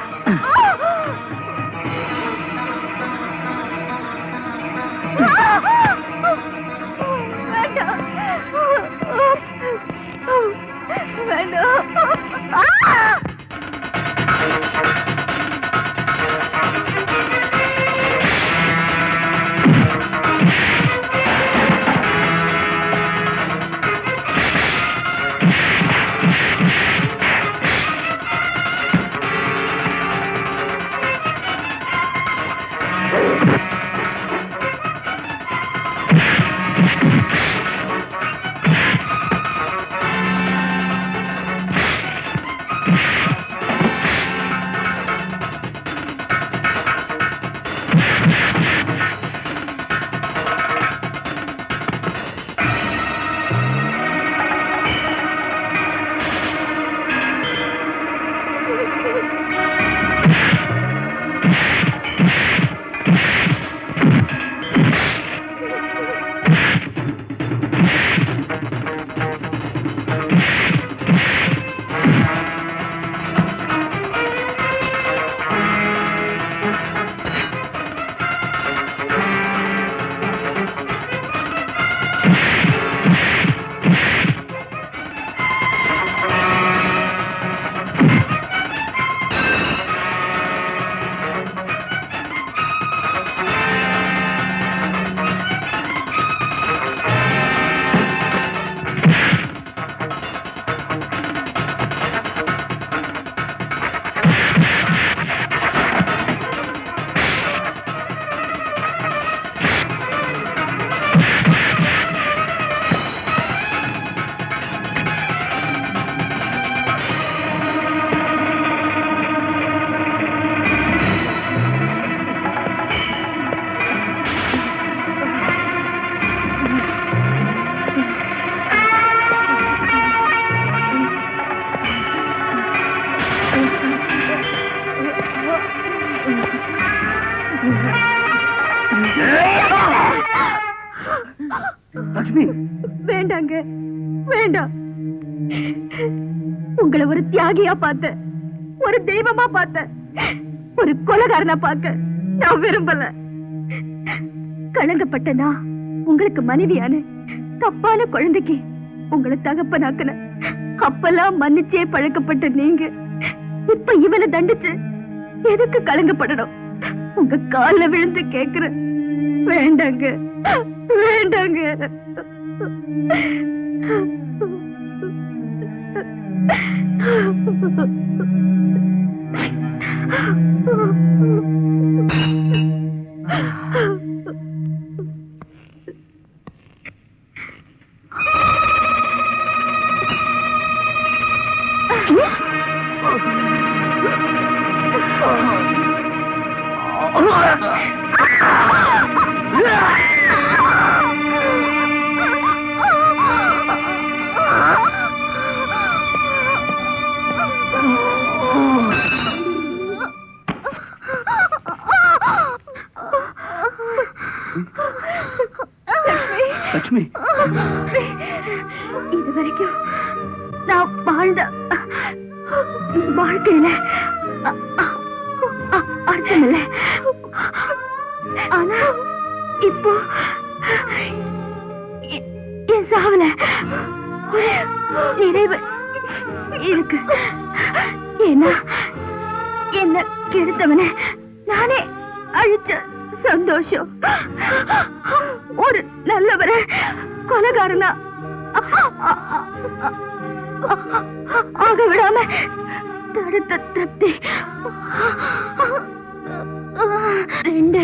லட்சுமி வேண்டாங்க, வேண்டாம். உங்களை ஒரு தியாகியா பார்த்த, ஒரு தெய்வமா பார்த்த, ஒரு கொலைகாரனா பார்க்க நான் விரும்பல. கலங்கப்பட்டனா உங்களுக்கு மனைவியான தப்பான குழந்தைக்கு உங்களை தகப்பனாக்குன. அப்பெல்லாம் மன்னிச்சே பழக்கப்பட்ட நீங்க இப்ப இவனை தண்டிச்சு எதுக்கு கலங்கப்படணும்? உங்க கால்ல விழுந்து கேக்குறேன், வேண்டாங்க, வேண்டாங்க. லட்சுமி, இதுவரைக்கும் நான் வாழ்ந்த வாழ்க்கையில அர்த்தம் இல்லை. ஆனா இப்போ என் சாவல ஒரு நிறைவு இருக்கு. ஏன்னா என்ன கெடுத்தவன நானே அழிச்ச சந்தோஷம் ஒரு நல்லவரை கொலைகாரனா ஆக விடாம தடுத்த திருப்தி. ரெண்டு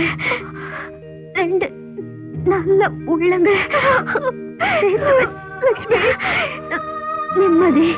நல்ல உள்ளங்க லட்சுமி, நிம்மதி.